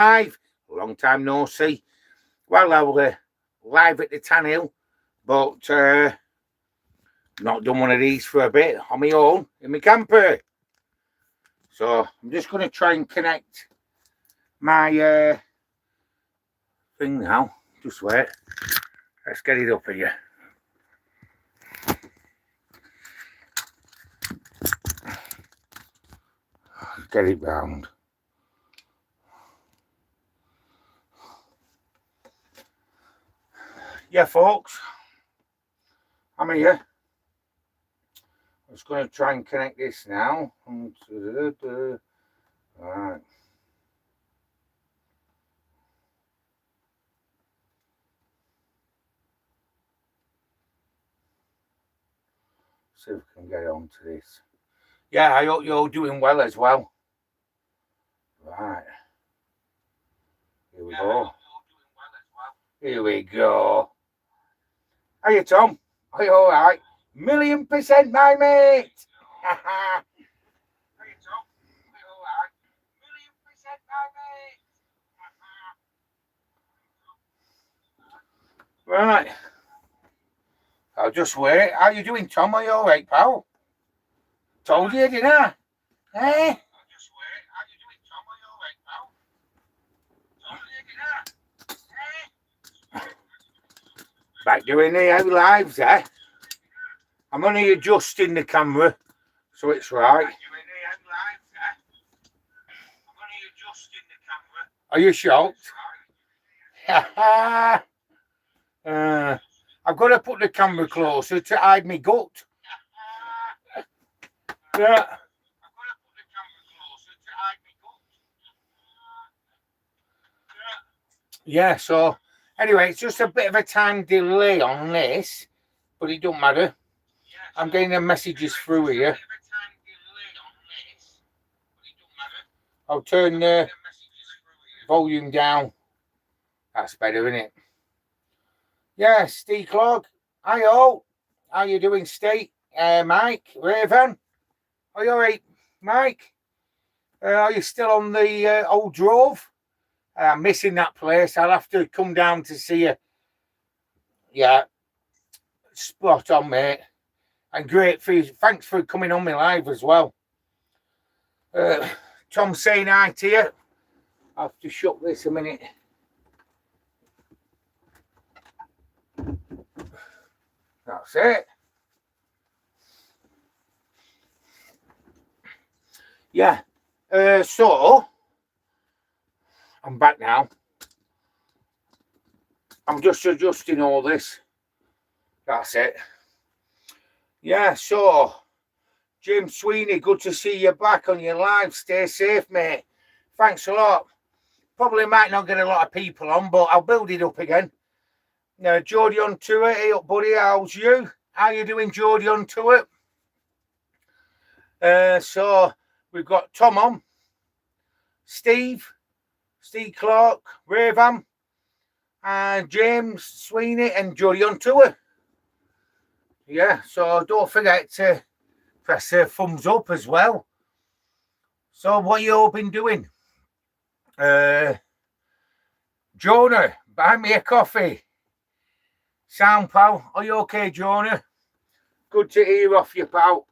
Live, long time no see. Well, I was live at the Tan Hill, but not done one of these for a bit on my own in my camper. So I'm just going to try and connect my thing now. Just wait. Let's get it up here. Get it round. Yeah, folks, I'm here. I'm just going to try and connect this now. Right. See if we can get on to this. Yeah, I hope you're doing well as well. Right. Here we go. Here we go. Hiya, Tom. Are you all right? 1,000,000%, my mate. Hiya, Tom. Are you all right? 1,000,000%, my mate. Right. I'll just wait. How you doing, Tom? Are you all right, pal? Told you, didn't I? Eh? Back doing the lives, eh? I'm only adjusting the camera, so it's right. Are you shocked? I've got to put the camera closer to hide my gut. Yeah. Yeah, so anyway, it's just a bit of a time delay on this, but it don't matter. I'm getting the messages through here. I'll turn the volume down. That's better, isn't it? Yeah, Steve Clog. Hi all. How you doing, Steve? Mike, Raven. Are you all right, Mike? Are you still on the old drove? I'm missing that place. I'll have to come down to see you. Yeah, spot on, mate. And great for you. Thanks for coming on me live as well. Tom saying hi to you. I'll have to shut this a minute. That's it. Yeah. So I'm back now. I'm just adjusting all this. That's it. Yeah, so James Sweeney, good to see you back on your live. Stay safe, mate. Thanks a lot. Probably might not get a lot of people on, but I'll build it up again. Geordie on tour. Hey up, buddy. How's you? How you doing, Geordie on tour? So we've got Tom on, Steve Clark, Ravam, James Sweeney, and Geordie on tour. Yeah, so don't forget to press a thumbs up as well. So what you all been doing? Jonah, buy me a coffee. Sound, pal. Are you okay, Jonah? Good to hear off you, pal.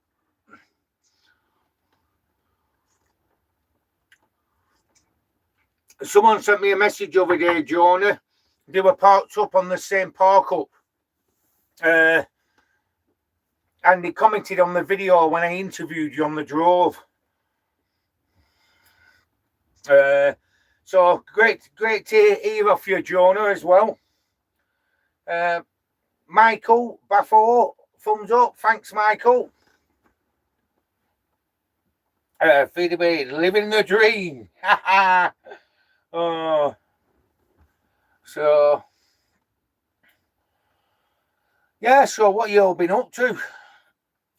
Someone sent me a message over there, Jonah. They were parked up on the same park up. And they commented on the video when I interviewed you on the drove. So great to hear off you, Jonah, as well. Michael Baffo, thumbs up. Thanks, Michael. Feed away, living the dream. Oh, so yeah. So what you all been up to?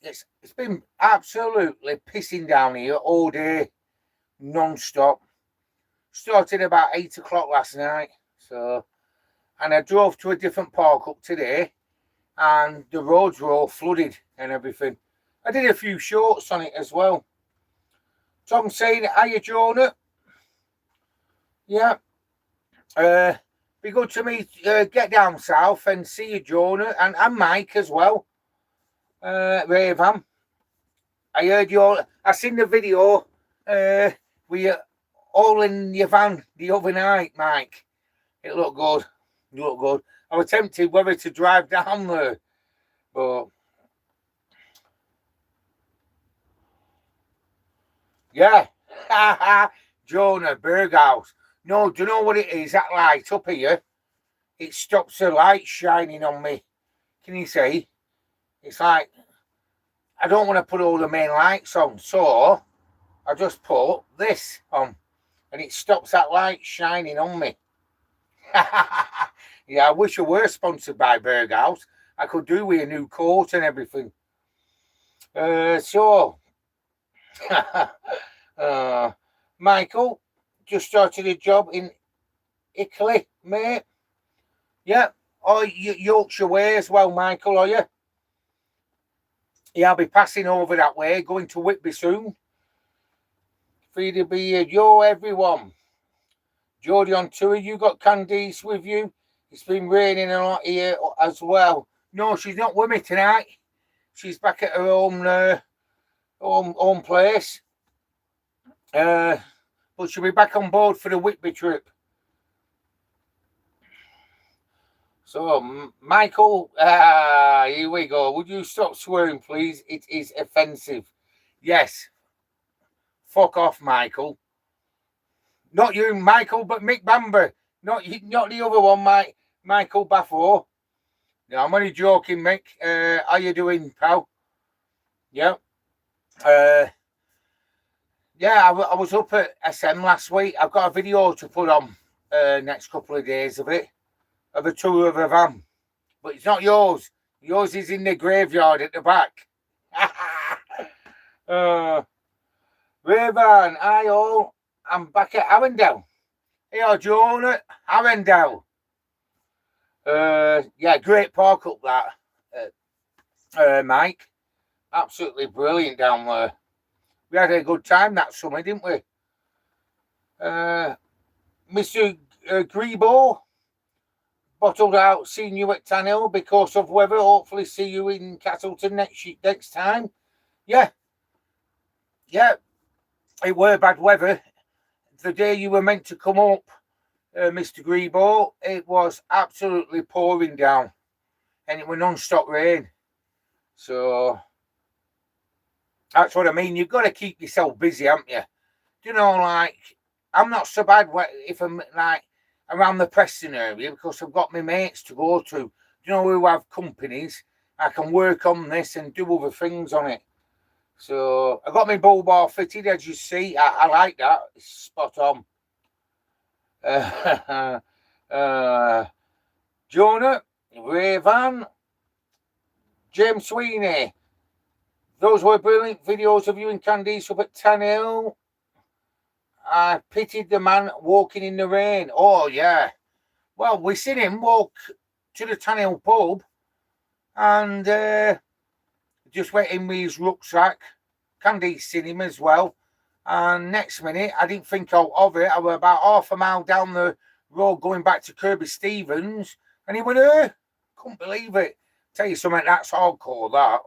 It's been absolutely pissing down here all day, non-stop. Started about 8 o'clock last night. So, and I drove to a different park up today, and the roads were all flooded and everything. I did a few shorts on it as well. Tom saying, hiya, Jonah. Yeah. Be good to meet, get down south and see you, Jonah, and Mike as well. Raven. I heard you all. I seen the video. We all in your van the other night, Mike. It looked good. You look good. I was tempted whether to drive down there, but yeah. Jonah Berghouse. No, do you know what it is? That light up here, it stops the light shining on me. Can you see? It's like I don't want to put all the main lights on, so I just put this on, and it stops that light shining on me. Yeah, I wish I were sponsored by Berghouse. I could do with a new coat and everything. Michael, just started a job in Italy, mate. Yeah. Oh, Yorkshire way as well, Michael, are you? Yeah, I'll be passing over that way, going to Whitby soon. Free to be here. Yo, everyone. Geordie on tour, you got Candice with you? It's been raining a lot here as well. No, she's not with me tonight. She's back at her own place. But she'll be back on board for the Whitby trip. So, Michael, here we go. Would you stop swearing, please? It is offensive. Yes. Fuck off, Michael. Not you, Michael, but Mick Bamber. Not the other one, Michael Baffo. No, I'm only joking, Mick. How you doing, pal? Yeah. Yeah, I was up at SM last week. I've got a video to put on next couple of days of it, of a tour of a van. But it's not yours. Yours is in the graveyard at the back. Raven, hi all. I'm back at Arundel. Hey, Joan at Arundel. Yeah, great park up that, Mike. Absolutely brilliant down there. We had a good time that summer, didn't we? Mr. Grebo, bottled out, seeing you at Tanhill because of weather. Hopefully see you in Castleton next time. Yeah. Yeah. It were bad weather. The day you were meant to come up, Mr. Grebo, it was absolutely pouring down. And it was non-stop rain. So that's what I mean. You've got to keep yourself busy, haven't you? You know, like, I'm not so bad if I'm like around the Preston area because I've got my mates to go to. You know, who have companies. I can work on this and do other things on it. So I got my bull bar fitted, as you see. I like that. It's spot on. Jonah, Raven, James Sweeney. Those were brilliant videos of you and Candice up at Tanhill. I pitied the man walking in the rain. Oh, yeah. Well, we seen him walk to the Tanhill pub and just went in with his rucksack. Candice seen him as well. And next minute, I didn't think of it. I was about half a mile down the road going back to Kirby Stevens. And he went, couldn't believe it. Tell you something, that's hardcore, that.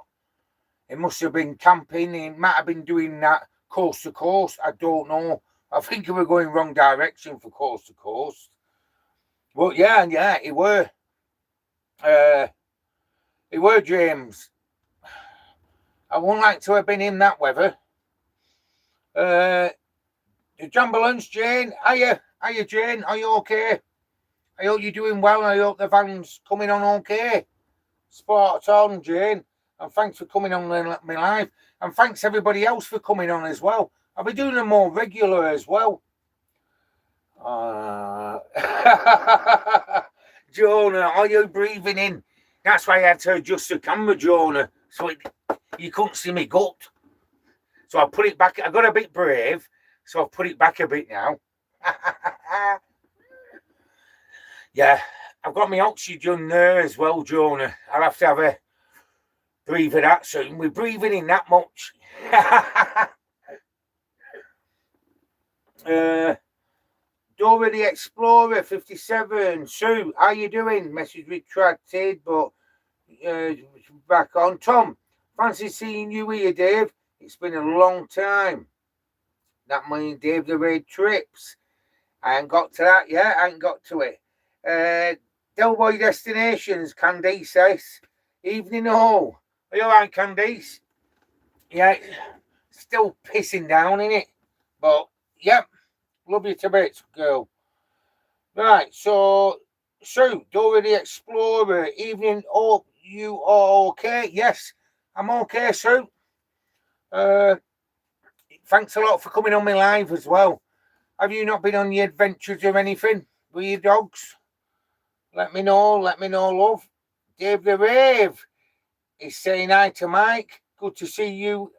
It must have been camping. He might have been doing that coast to coast. I don't know. I think we were going wrong direction for coast to coast. But yeah, it were. It were, James. I wouldn't like to have been in that weather. The Jambalance, Jane. Hiya, Jane. Are you okay? I hope you're doing well. I hope the van's coming on okay. Spot on, Jane. And thanks for coming on my live. And thanks everybody else for coming on as well. I'll be doing them more regular as well. Jonah, are you breathing in? That's why I had to adjust the camera, Jonah. So you couldn't see me gut. So I put it back. I got a bit brave. So I put it back a bit now. Yeah, I've got my oxygen there as well, Jonah. I'll have to have a breathe of that soon. We're breathing in that much. Dora the Explorer 57. Sue, how you doing? Message retracted, but back on. Tom, fancy seeing you here, Dave. It's been a long time. That means Dave the Raid Trips. I ain't got to that yet. I ain't got to it. Delboy Destinations, Candice says. Evening all. Are you alright, Candice? Yeah, still pissing down in it. But, yep. Love you to bits, girl. Right, so, Sue, Dora the Explorer. Evening all. You are okay? Yes, I'm okay, Sue. Thanks a lot for coming on my live as well. Have you not been on your adventures or anything with your dogs? Let me know, love. Dave the Rave is saying hi to Mike. Good to see you.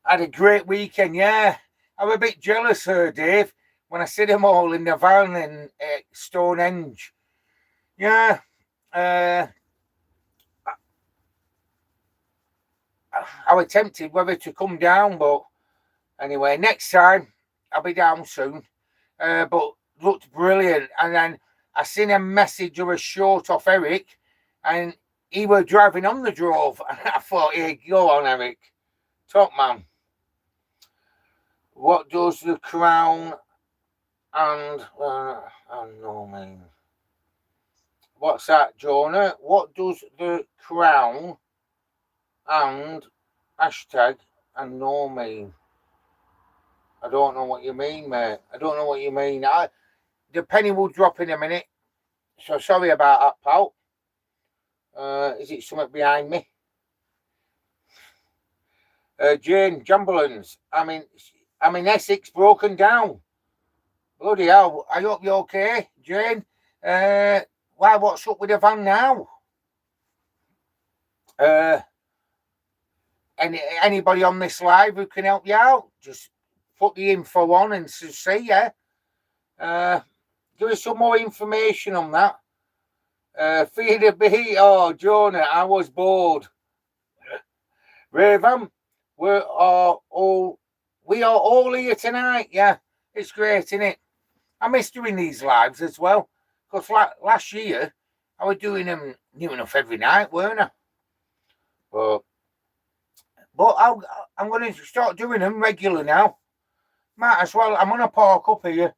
Had a great weekend, yeah. I'm a bit jealous, Dave, when I see them all in the van in Stonehenge. Yeah. I was tempted whether to come down, but anyway, next time I'll be down soon. But looked brilliant. And then I seen a message or a short off Eric, and he were driving on the drove. And I thought, hey, go on, Eric. Top man. What does the crown and mean? What's that, Jonah? What does the crown and hashtag and no mean? I don't know what you mean, mate. I don't know what you mean. The penny will drop in a minute. So sorry about that, pal. Is it something behind me? Jane Jambulans. I'm in Essex, broken down. Bloody hell. I hope you're okay, Jane. What's up with the van now? Anybody on this live who can help you out? Just put the info on and see, yeah. Give us some more information on that. Feed a bee. Oh, Jonah, I was bored. Raven, we are all here tonight. Yeah, it's great, isn't it? I miss doing these lives as well. Because last year, I was doing them near enough every night, weren't I? But I'm going to start doing them regular now. Might as well. I'm going to park up here,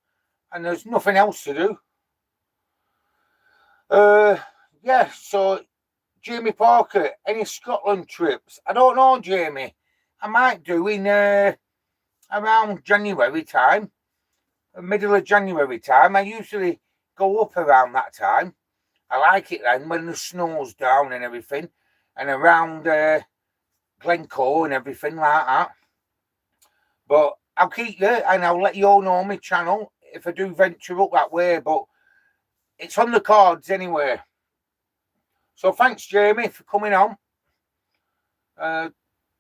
and there's nothing else to do. Yeah, so Jamie Parker, any Scotland trips? I don't know, Jamie. I might do in around January time, middle of January time. I usually go up around that time. I like it then when the snow's down and everything, and around Glencoe and everything like that. But I'll keep you and I'll let you all know on my channel if I do venture up that way. But it's on the cards anyway. So thanks, Jamie, for coming on.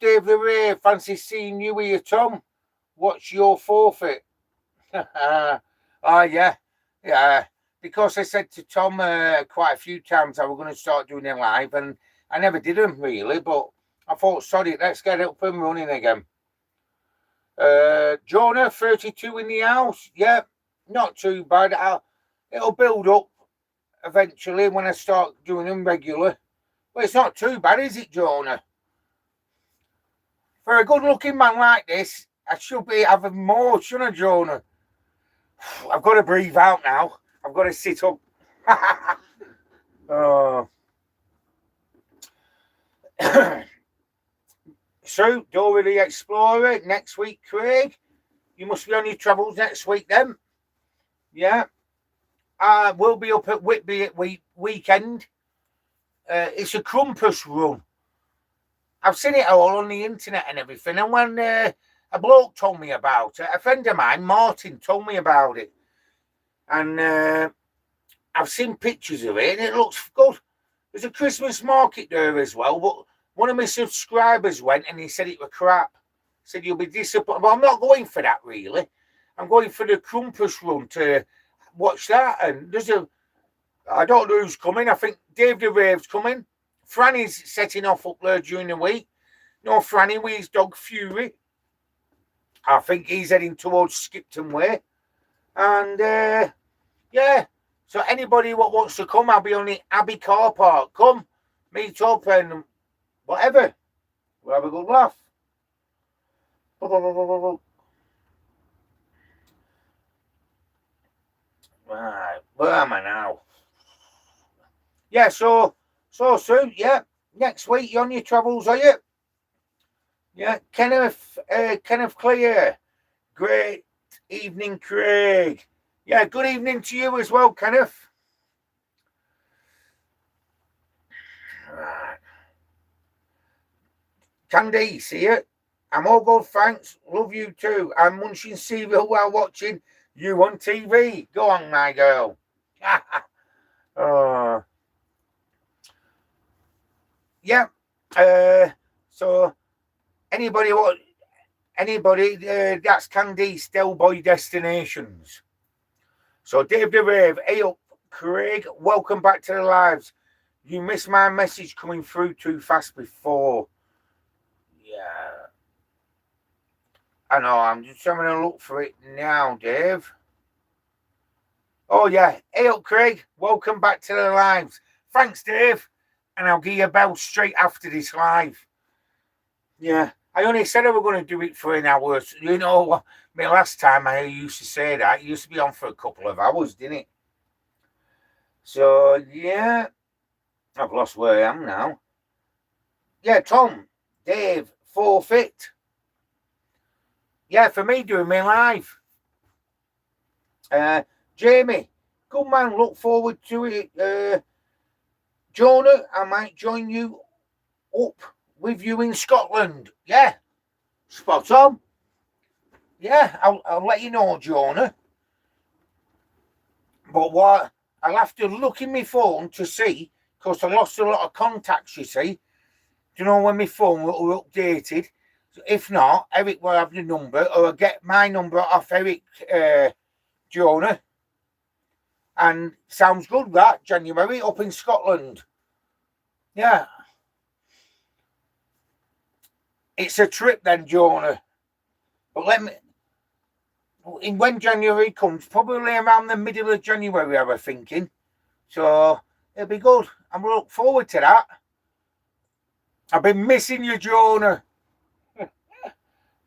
Dave the Ray, fancy seeing you here, Tom. What's your forfeit? Yeah. Because I said to Tom quite a few times I was going to start doing them live, and I never did them really, but I thought, sorry, let's get it up and running again. Jonah, 32 in the house. Yeah, not too bad. It'll build up eventually when I start doing them regular. But it's not too bad, is it, Jonah? For a good-looking man like this, I should be having more, shouldn't I, Jonah? I've got to breathe out now. I've got to sit up. Oh. So, Dora the Explorer next week, Craig. You must be on your travels next week then. Yeah. We'll be up at Whitby at weekend. It's a Crumpus run. I've seen it all on the internet and everything. And when a bloke told me about it, a friend of mine, Martin, told me about it. And I've seen pictures of it and it looks good. There's a Christmas market there as well, but one of my subscribers went and he said it was crap. Said you'll be disappointed. But I'm not going for that really. I'm going for the Crumpus run to watch that. And I don't know who's coming. I think Dave the Rave's coming. Franny's setting off up there during the week. No, Franny with his dog Fury. I think he's heading towards Skipton Way. And yeah, so anybody what wants to come, I'll be on the Abbey car park. Come, meet up and whatever. We'll have a good laugh. Right, where am I now? Yeah, so soon, yeah. Next week you're on your travels, are you? Yeah, Kenneth Clear. Great evening, Craig. Yeah, good evening to you as well, Kenneth. Right. Candice here. I'm all good, thanks. Love you too. I'm munching cereal while watching you on TV. Go on, my girl. Yeah. So anybody that's Candice Del Boy Destinations. So Dave the Rave, hey up, Craig, welcome back to the lives. You missed my message coming through too fast before. Yeah. I know, I'm just having a look for it now, Dave. Oh, yeah. Hey up, Craig. Welcome back to the lives. Thanks, Dave. And I'll give you a bell straight after this live. Yeah. I only said I was going to do it for an hour. You know, my last time I used to say that, it used to be on for a couple of hours, didn't it? So, yeah. I've lost where I am now. Yeah, Tom, Dave, forfeit. Yeah, for me doing my live. Jamie, good man, look forward to it. Jonah, I might join you up with you in Scotland. Yeah, spot on. Yeah, I'll let you know, Jonah. But what I'll have to look in my phone to see, because I lost a lot of contacts, you see. Do you know when my phone will updated? If not, Eric will have the number, or I'll get my number off Eric Jonah. And sounds good, that, January, up in Scotland. Yeah. It's a trip then, Jonah. But when January comes, probably around the middle of January, I was thinking. So it'll be good. I'm looking forward to that. I've been missing you, Jonah.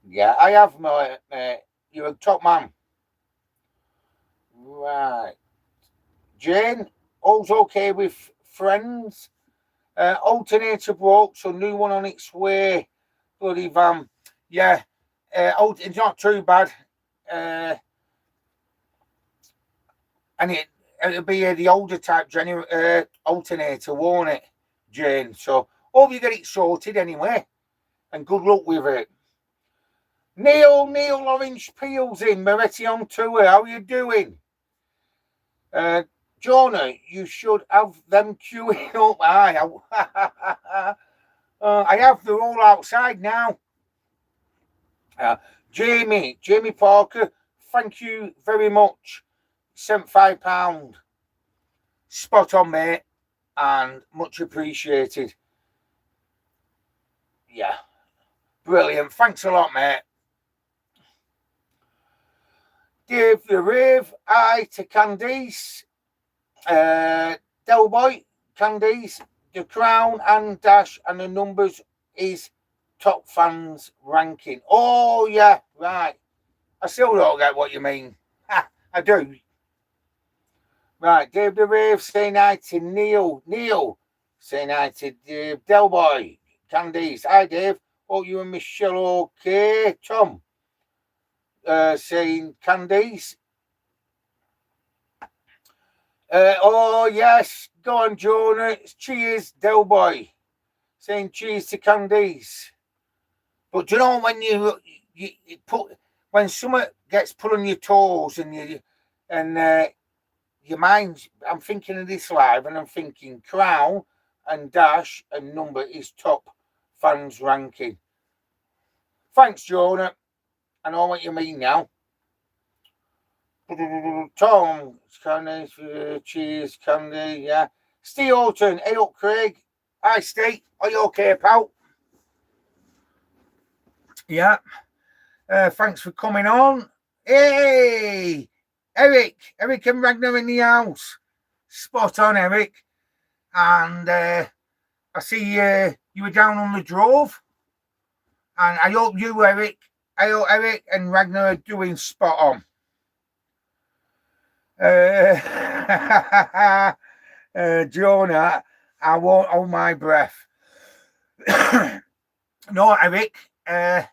Yeah, I have, mate. You're a top man. Right. Jane, all's okay with friends. Alternator broke, so new one on its way. Bloody van. Yeah. It's not too bad. And it'll be the older type alternator, won't it, Jane? So hope you get it sorted anyway. And good luck with it. Neil Orange Peel's in, Moretti on tour. How you doing? Jonah, you should have them queuing up. I have. They're all outside now. Jamie Parker, thank you very much. £75. Spot on, mate, and much appreciated. Yeah, brilliant. Thanks a lot, mate. Dave the Rave, I to Candice, Delboy, Candice, the Crown and Dash, and the numbers is top fans ranking. Oh, yeah, right. I still don't get what you mean. I do. Right, Dave the Rave, saying hi to Neil, saying hi to Delboy, Candice. Hi, Dave. Hope you and Michelle okay. Tom, saying Candice. Oh, yes. Go on, Jonah. Cheers, Delboy. Saying cheers to Candice. But do you know when you put, when someone gets put on your toes and your mind, I'm thinking of this live and I'm thinking Crown and Dash and number is top fans ranking. Thanks, Jonah. I know what you mean now. Tom, Candy, cheers, Candy, yeah. Steve Alton, hey up, Craig. Hi, Steve. Are you okay, pal? Yeah. Thanks for coming on. Hey, Eric and Ragnar in the house. Spot on, Eric. And I see you were down on the Drove. And I hope Eric and Ragnar are doing spot on. Jonah, I won't hold my breath. No, Eric, I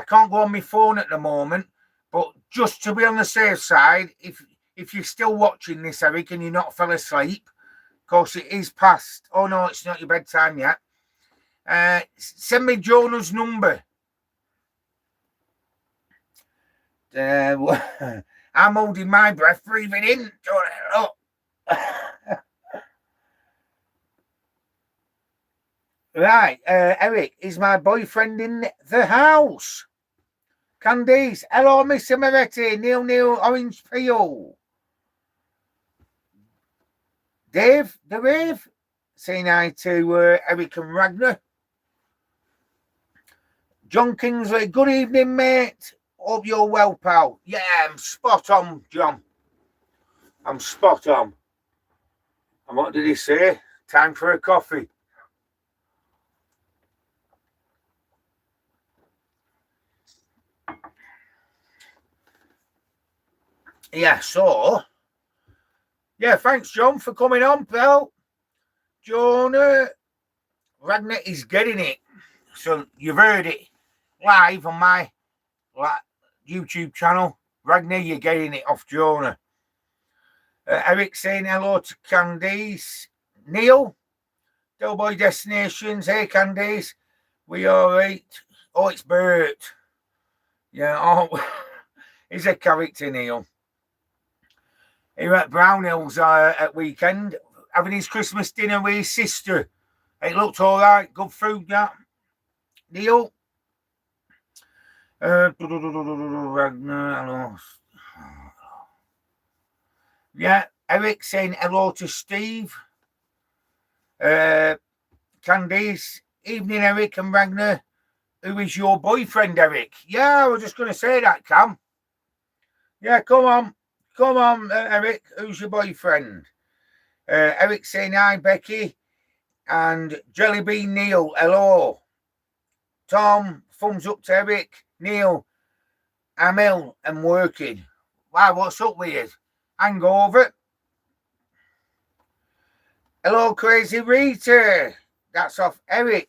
can't go on my phone at the moment, but just to be on the safe side, if you're still watching this, Eric, and you're not fell asleep, of course it is past. Oh no, it's not your bedtime yet. Send me Jonah's number. I'm holding my breath, breathing in. Oh. Right, Eric, is my boyfriend in the house? Candice, hello, Mr. Moretti, Neil, Orange Peel. Dave, the Rave, saying hi to Eric and Ragnar. John Kingsley, good evening, mate. Hope you're well, pal. Yeah, I'm spot on, John. I'm spot on. And what did he say? Time for a coffee. Yeah, so... Yeah, thanks, John, for coming on, pal. Jonah, Ragnar is getting it. So you've heard it live on my YouTube channel. Ragnar, you're getting it off Jonah. Eric saying hello to Candice. Neil, Doughboy Destinations. Hey, Candice. We all right? Oh, it's Bert. Yeah, oh, he's a character, Neil. He were at Brownhills at weekend, having his Christmas dinner with his sister. It looked all right. Good food, that. Neil. Ragnar, yeah, Eric saying hello to Steve. Candice, evening, Eric and Ragnar. Who is your boyfriend, Eric? Yeah, I was just going to say that, Cam. Yeah, come on, Eric. Who's your boyfriend? Eric saying hi, Becky. And Jellybean Neil, hello. Tom, thumbs up to Eric. Neil, I'm ill and working. Wow, what's up with you? Hangover. Hello, Crazy Rita. That's off Eric.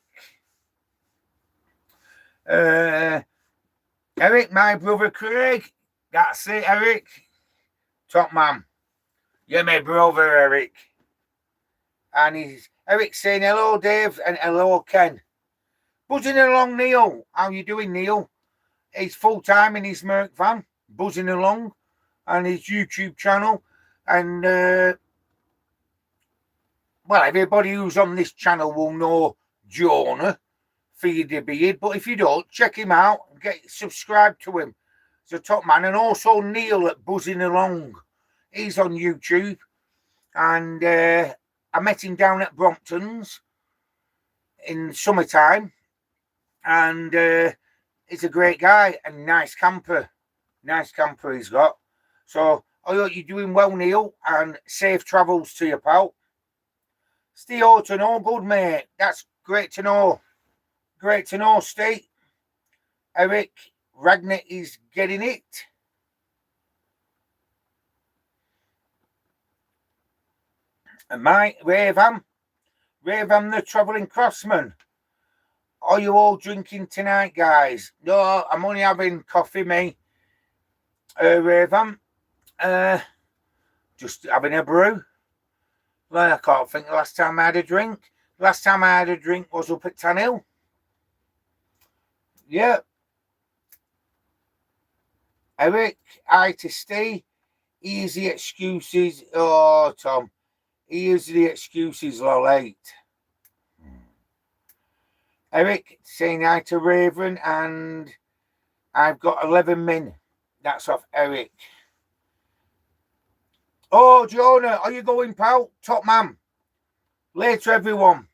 Eric, my brother Craig. That's it, Eric. Top man. You're my brother, Eric. And he's Eric saying hello, Dave, and hello, Ken. Buzzing along, Neil. How you doing, Neil? He's full-time in his Merc van, buzzing along, and his YouTube channel. And, well, everybody who's on this channel will know Jonah, Feed the Beard. But if you don't, check him out and get subscribed to him. He's a top man. And also Neil at Buzzing Along. He's on YouTube. And I met him down at Brompton's in summertime. And he's a great guy and nice camper. Nice camper he's got. So I hope you're doing well, Neil, and safe travels to your pal. Steve Orton, all good, mate. That's great to know. Great to know, Steve. Eric, Ragnar is getting it. And Mike, Ravam the travelling craftsman. Are you all drinking tonight, guys? No, I'm only having coffee, me. Ravam. Just having a brew. Well, I can't think the last time I had a drink. Last time I had a drink was up at Tan Hill. Yeah. Eric, hi to Steve. Easy excuses. Oh, Tom. Easy excuses are late. Eric saying hi to Raven, and I've got 11 min. That's off Eric. Oh, Jonah, are you going, pal? Top man. Later, everyone.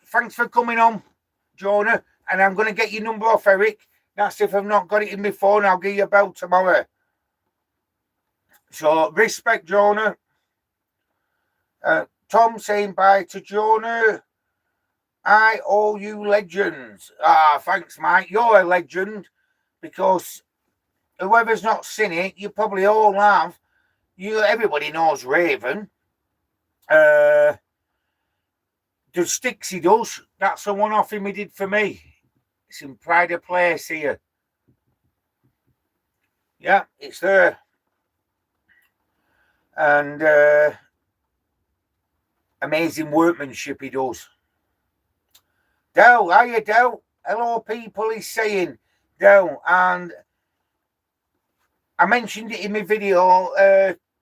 Thanks for coming on, Jonah. And I'm going to get your number off Eric. That's if I've not got it in my phone. I'll give you a bell tomorrow. So, respect, Jonah. Tom saying bye to Jonah. I owe you legends. Thanks, Mike. You're a legend because whoever's not seen it, you probably all have. Everybody knows Raven. The sticks he does. That's the one off him he did for me. It's in Pride of Place here. Yeah, it's there. And amazing workmanship he does. Del, hiya, Del. Hello, people, he's saying. Del, and I mentioned it in my video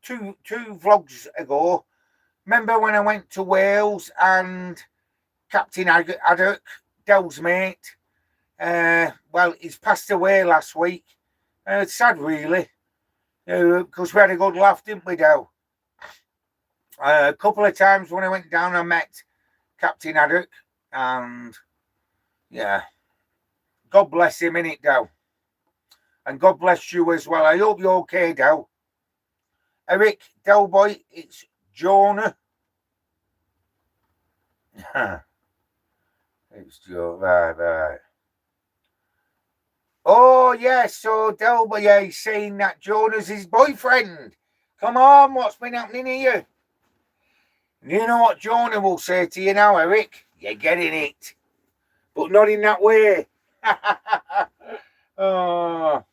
two vlogs ago. Remember when I went to Wales and Captain Haddock, Del's mate, well, he's passed away last week. It's sad, really, because we had a good laugh, didn't we, Del? A couple of times when I went down, I met Captain Haddock, and yeah, God bless him, innit, Del? And God bless you as well. I hope you're okay, Del. Eric, Del boy, it's Jonah. It's Jonah, right. Oh, yeah, so Del boy, yeah, he's saying that Jonah's his boyfriend. Come on, what's been happening here? You know what Jonah will say to you now, Eric? You're getting it. But not in that way. Oh.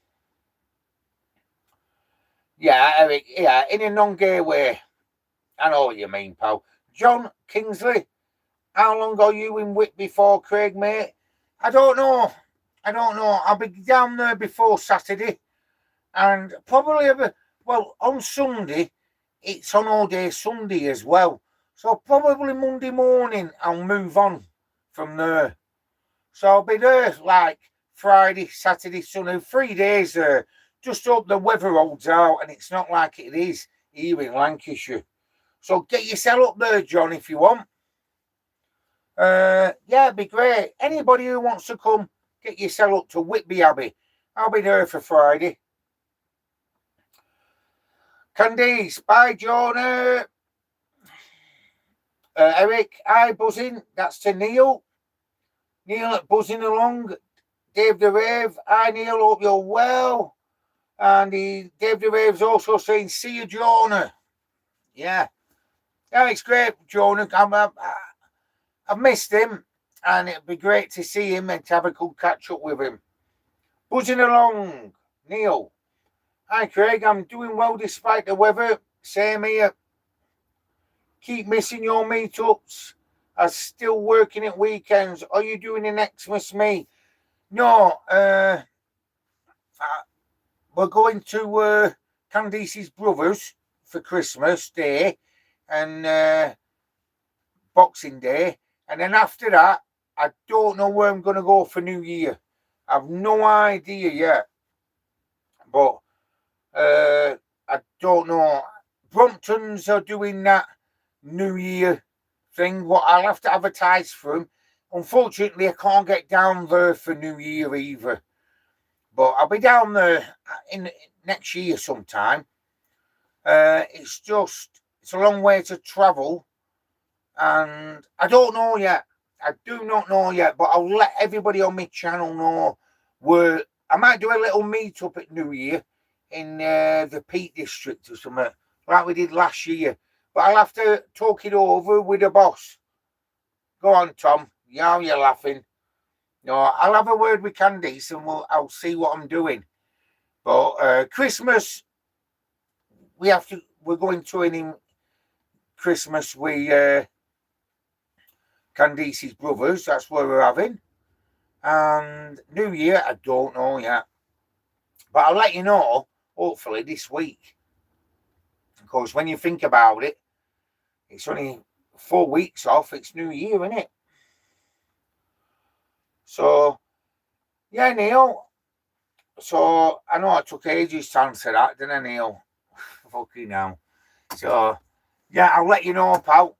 Yeah, Eric, yeah, in a non-gay way. I know what you mean, pal. John Kingsley, how long are you in Whitby for, Craig, mate? I don't know. I'll be down there before Saturday. And probably, on Sunday, it's on all day Sunday as well. So probably Monday morning, I'll move on from there. So I'll be there like Friday, Saturday, Sunday, 3 days there. Just hope the weather holds out and it's not like it is here in Lancashire. So get yourself up there, John, if you want. Yeah, it'd be great. Anybody who wants to come, get yourself up to Whitby Abbey. I'll be there for Friday. Candice, bye, Jonah. Eric, hi, buzzing. That's to Neil. Neil buzzing along. Dave the Rave, hi, Neil. Hope you're well. And Dave the Rave's also saying, see you, Jonah. Yeah. Yeah, it's great, Jonah. I've missed him, and it'd be great to see him and to have a good catch up with him. Buzzing along, Neil. Hi, Craig. I'm doing well despite the weather. Same here. Keep missing your meetups. I'm still working at weekends. Are you doing an Xmas me? No. We're going to Candice's brother's for Christmas Day and Boxing Day. And then after that, I don't know where I'm going to go for New Year. I've no idea yet. But I don't know. Bromptons are doing that New Year thing. What I'll have to advertise for them. Unfortunately, I can't get down there for New Year either. But I'll be down there in next year sometime. It's a long way to travel. And I don't know yet. I do not know yet, but I'll let everybody on my channel know where I might do a little meet-up at New Year in the Peak District or something, like we did last year. But I'll have to talk it over with the boss. Go on, Tom. Yeah, you're laughing. No, I'll have a word with Candice and I'll see what I'm doing. But Christmas, we're going to in Christmas with Candice's brothers. That's where we're having. And New Year, I don't know yet. But I'll let you know, hopefully, this week. Because when you think about it, it's only 4 weeks off. It's New Year, isn't it? So, yeah, Neil. So, I know I took ages to answer that, didn't I, Neil? Fucking hell. So, yeah, I'll let you know, pal.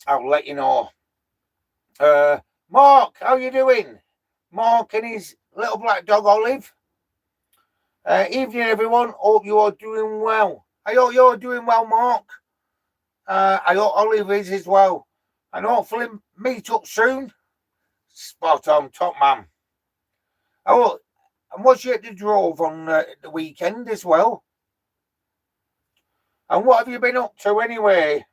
I'll let you know. Mark, how you doing? Mark and his little black dog, Olive. Evening, everyone. Hope you are doing well. I hope you're doing well, Mark. I hope Olive is as well. And hopefully meet up soon. Spot on, top man. Oh, and was you at the Drove on the weekend as well? And what have you been up to anyway?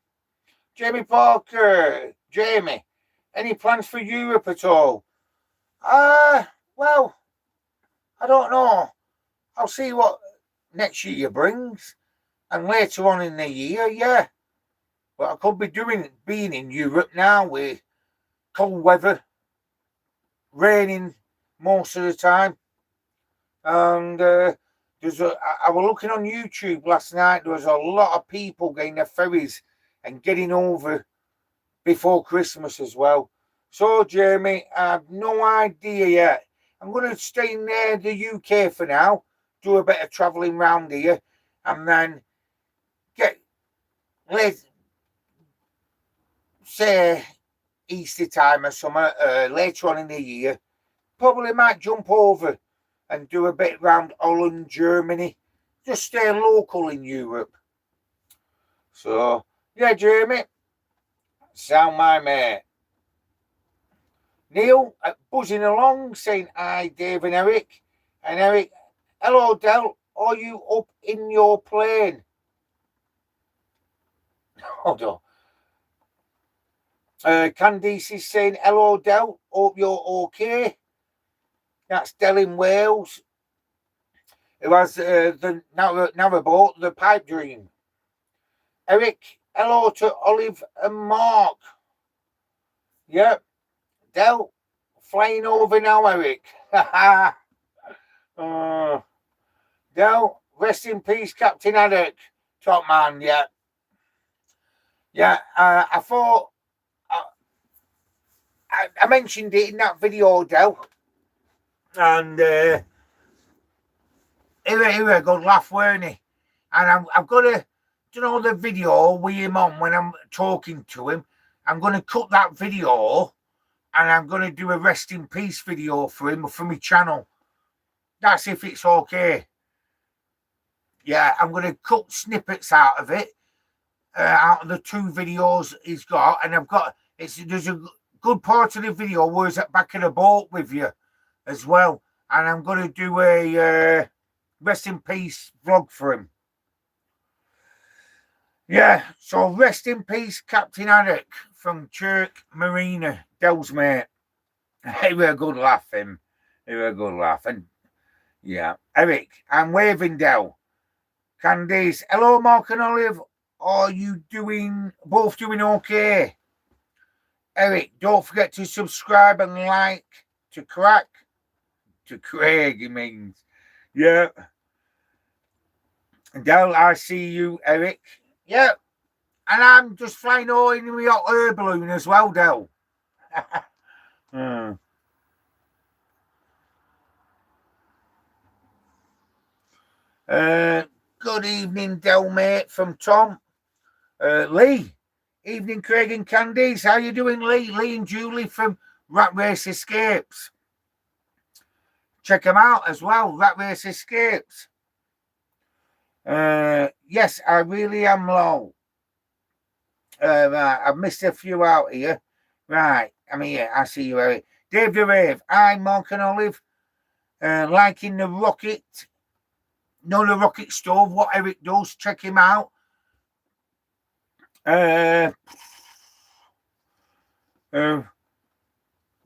Jamie Parker, Jamie, any plans for Europe at all? Well, I don't know. I'll see what next year brings. And later on in the year, yeah. But I could be being in Europe now with cold weather, raining most of the time. And I was looking on YouTube last night. There was a lot of people getting their ferries and getting over before Christmas as well. So, Jamie, I have no idea yet. I'm going to stay in the UK for now, do a bit of travelling round here, and then let's say Easter time or something later on in the year. Probably might jump over and do a bit round Holland, Germany. Just stay local in Europe. So, yeah, Jamie, sound my mate. Neil, buzzing along, saying hi, Dave and Eric. And Eric, hello, Del. Are you up in your plane? Hold on. Candice is saying, hello, Del. Hope you're okay. That's Del in Wales. Who has the narrowboat, the Pipe Dream. Eric, hello to Olive and Mark. Yep. Del, flying over now, Eric. Del, rest in peace, Captain Haddock. Top man, yeah. Yeah, I thought I mentioned it in that video, Del. And it was a good laugh, weren't it? And I've got to, the video with him on when I'm talking to him. I'm going to cut that video and I'm going to do a rest in peace video for him for my channel. That's if it's okay. Yeah, I'm going to cut snippets out of it, out of the 2 videos he's got. And there's a good part of the video where he's at back of the boat with you as well. And I'm going to do a rest in peace vlog for him. Yeah, so rest in peace, Captain Haddock from Chirk Marina, Del's mate. It was a good laugh, him. It was a good laugh. And yeah, Eric, I'm waving Del. Candice, hello, Mark and Olive. Are you both doing okay? Eric, don't forget to subscribe and like to Craig, he means. Yeah. Del, I see you, Eric. Yeah. And I'm just flying over in my hot air balloon as well, Del. Good evening, Del, mate, from Tom. Lee. Evening, Craig and Candice. How you doing, Lee? Lee and Julie from Rat Race Escapes. Check them out as well, Rat Race Escapes. Yes, I really am low. Right, I've missed a few out here. Right, I'm here. I see you, Eric. Dave the Rave. Hi, Mark and Olive. Liking the rocket. No, the rocket stove. What Eric does, check him out.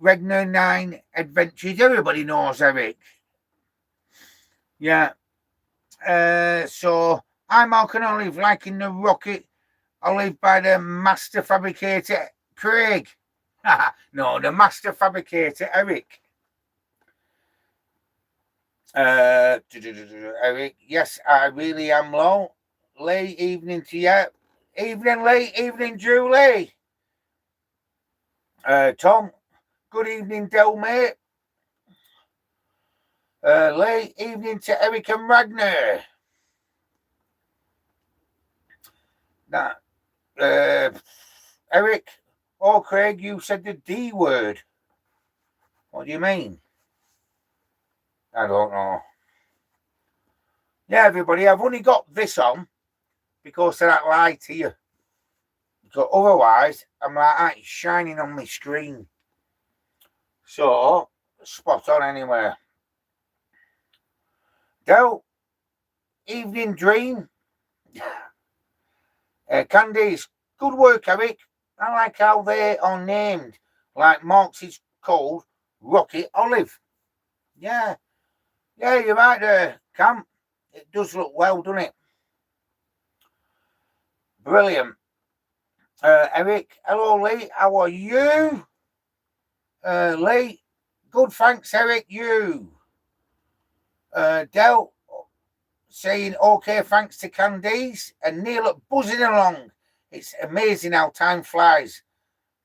Regner 9 Adventures. Everybody knows Eric. Yeah. So I'm Mark and Olive, liking the rocket. Olive by the master fabricator Craig. No, the master fabricator Eric. Eric, yes, I really am low. Late evening to you. Evening, late evening, Julie. Tom, good evening, Del, mate. Late evening to Eric and Ragnar. Now, Eric or Craig, you said the D word. What do you mean? I don't know. Yeah, everybody, I've only got this on because of that light here. So otherwise, I'm like that, it's shining on my screen. So, spot on anyway. Del, evening dream. Candice, good work, Eric. I like how they are named. Like Mark's is called Rocket Olive. Yeah, you're right there, Cam. It does look well, doesn't it? Brilliant. Eric, hello, Lee. How are you? Lee, good, thanks, Eric. You. Del, saying okay, thanks to Candice. And Neil buzzing along. It's amazing how time flies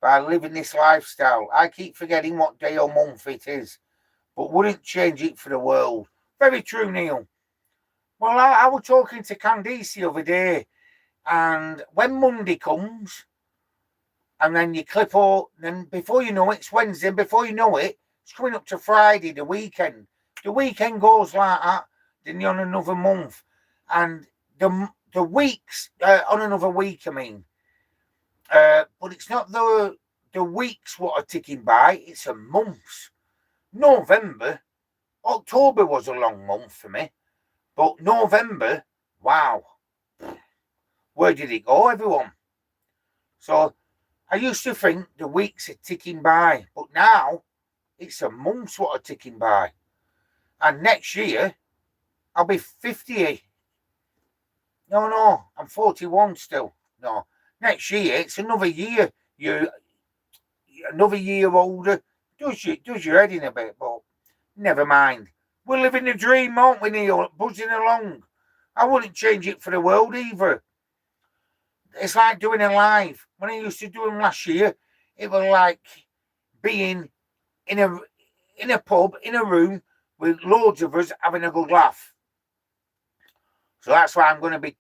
by living this lifestyle. I keep forgetting what day or month it is, but wouldn't change it for the world. Very true, Neil. Well, I was talking to Candice the other day, and when Monday comes, and then you clip all, then before you know it, it's Wednesday, and before you know it, it's coming up to Friday, the weekend. The weekend goes like that, then you're on another month. And the weeks, on another week, I mean. But it's not the weeks what are ticking by, it's a months. November, October was a long month for me. But November, wow. Where did it go, everyone? So I used to think the weeks are ticking by, but now it's a months what are ticking by. And next year, I'll be 50. No, I'm 41 still. No, next year, it's another year. You're another year older. Does your head in a bit, but never mind. We're living the dream, aren't we, Neil? Buzzing along. I wouldn't change it for the world either. It's like doing a live. When I used to do them last year, it was like being in a pub, in a room, with loads of us having a good laugh. So that's why I'm going to be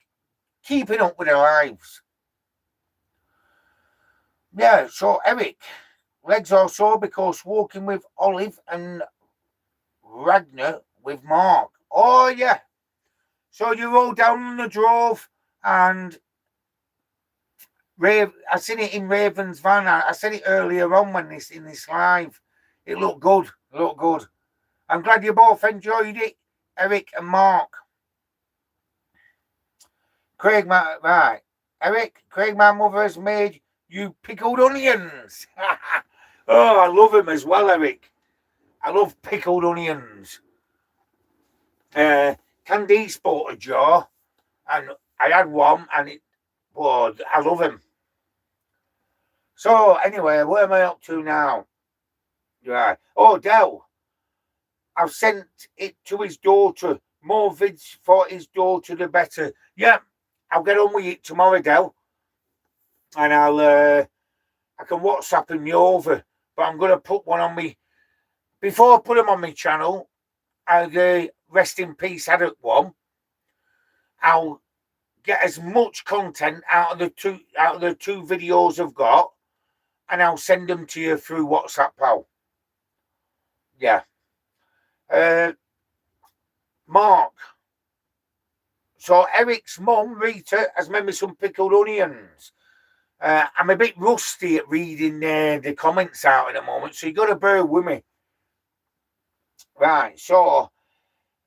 keeping up with the lives. Yeah, so Eric, legs are sore because walking with Olive and Ragnar with Mark. Oh, yeah. So you roll down on the drove and I seen it in Raven's van. I said it earlier on in this live. It looked good. I'm glad you both enjoyed it, Eric and Mark. Craig, right. Eric, Craig, my mother has made you pickled onions. Oh, I love them as well, Eric. I love pickled onions. Candice bought a jar, and I had one, and I love them. So, anyway, where am I up to now? Right. Oh, Del. I've sent it to his daughter. More vids for his daughter, the better. Yeah, I'll get on with it tomorrow, Del. And I can WhatsApp them you over. But I'm going to put one on me. Before I put them on my channel, the Rest in Peace Addict one, I'll get as much content out of the two videos I've got, and I'll send them to you through WhatsApp, pal. Yeah. Mark. So Eric's mum, Rita, has made me some pickled onions. I'm a bit rusty at reading the comments out at the moment, so you got to bear with me. Right, so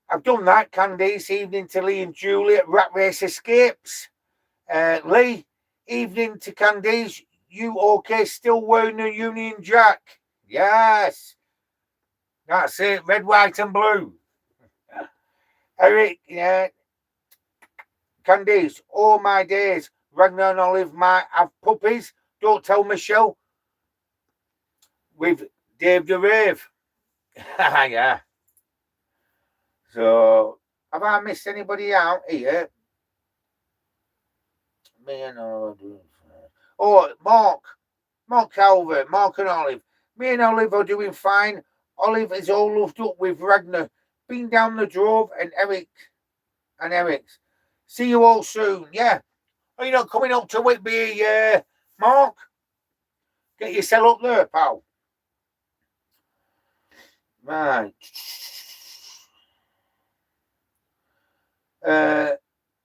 I've done that. Candice, evening to Lee and Julie at Rat Race Escapes. Lee, evening to Candice. You okay? Still wearing the Union Jack? Yes. That's it. Red, white, and blue. Eric, yeah. Candice, all my days. Ragnar and Olive might have puppies. Don't tell Michelle. With Dave the Rave. Yeah. So, have I missed anybody out here? Me and Olive. Oh, Mark Calvert, Mark and Olive. Me and Olive are doing fine. Olive is all loved up with Ragnar. Been down the drove and Eric's. See you all soon. Yeah. Are you not coming up to Whitby, Mark? Get yourself up there, pal. Right.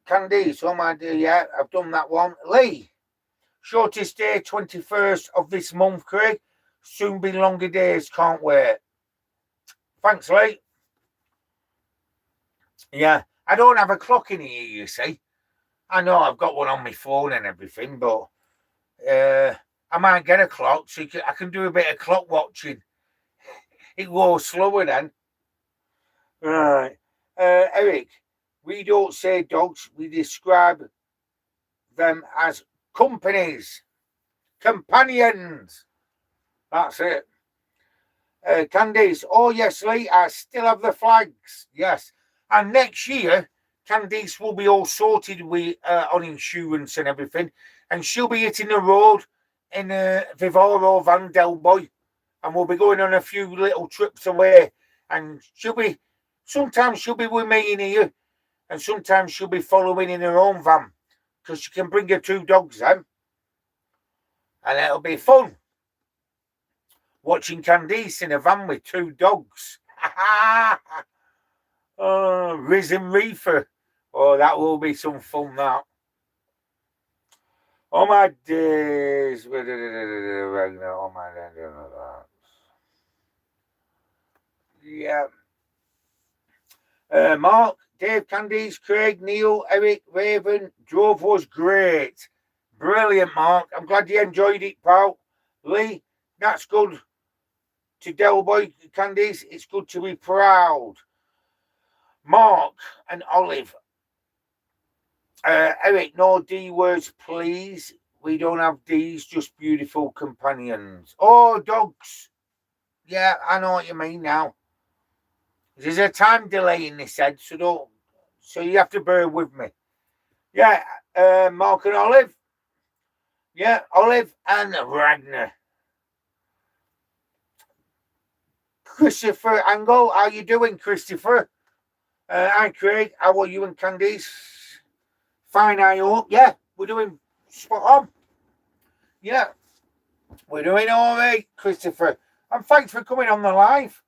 Candice, oh my dear, yeah, I've done that one. Lee, shortest day, 21st of this month, Craig. Soon be longer days, can't wait. Thanks, Lee. Yeah, I don't have a clock in here, you see. I know I've got one on my phone and everything, but I might get a clock so I can do a bit of clock watching. It goes slower then. Right. Eric, we don't say dogs, we describe them as companies, companions. That's it. Candice, oh yes, Lee, I still have the flags. Yes. And next year, Candice will be all sorted with on insurance and everything, and she'll be hitting the road in Vivaro Van Delboy, and we'll be going on a few little trips away. And sometimes she'll be with me in here, and sometimes she'll be following in her own van because she can bring her 2 dogs then, and it'll be fun watching Candice in a van with 2 dogs. Oh, Riz and Reefer. Oh, that will be some fun, that. Oh, my days. Oh, my days. Yeah. Mark, Dave, Candice, Craig, Neil, Eric, Raven. Drove was great. Brilliant, Mark. I'm glad you enjoyed it, pal. Lee, that's good. To Delboy, Candice, it's good to be proud. Mark and Olive. Eric, no D words, please. We don't have D's, just beautiful companions. Oh, dogs. Yeah, I know what you mean now. There's a time delay in this head, so you have to bear with me. Yeah, Mark and Olive. Yeah, Olive and Ragnar. Christopher Angle, how you doing, Christopher? Hi, Craig. How are you and Candice? Fine, I hope. Yeah, we're doing spot on. Yeah, we're doing all right, Christopher. And thanks for coming on the live.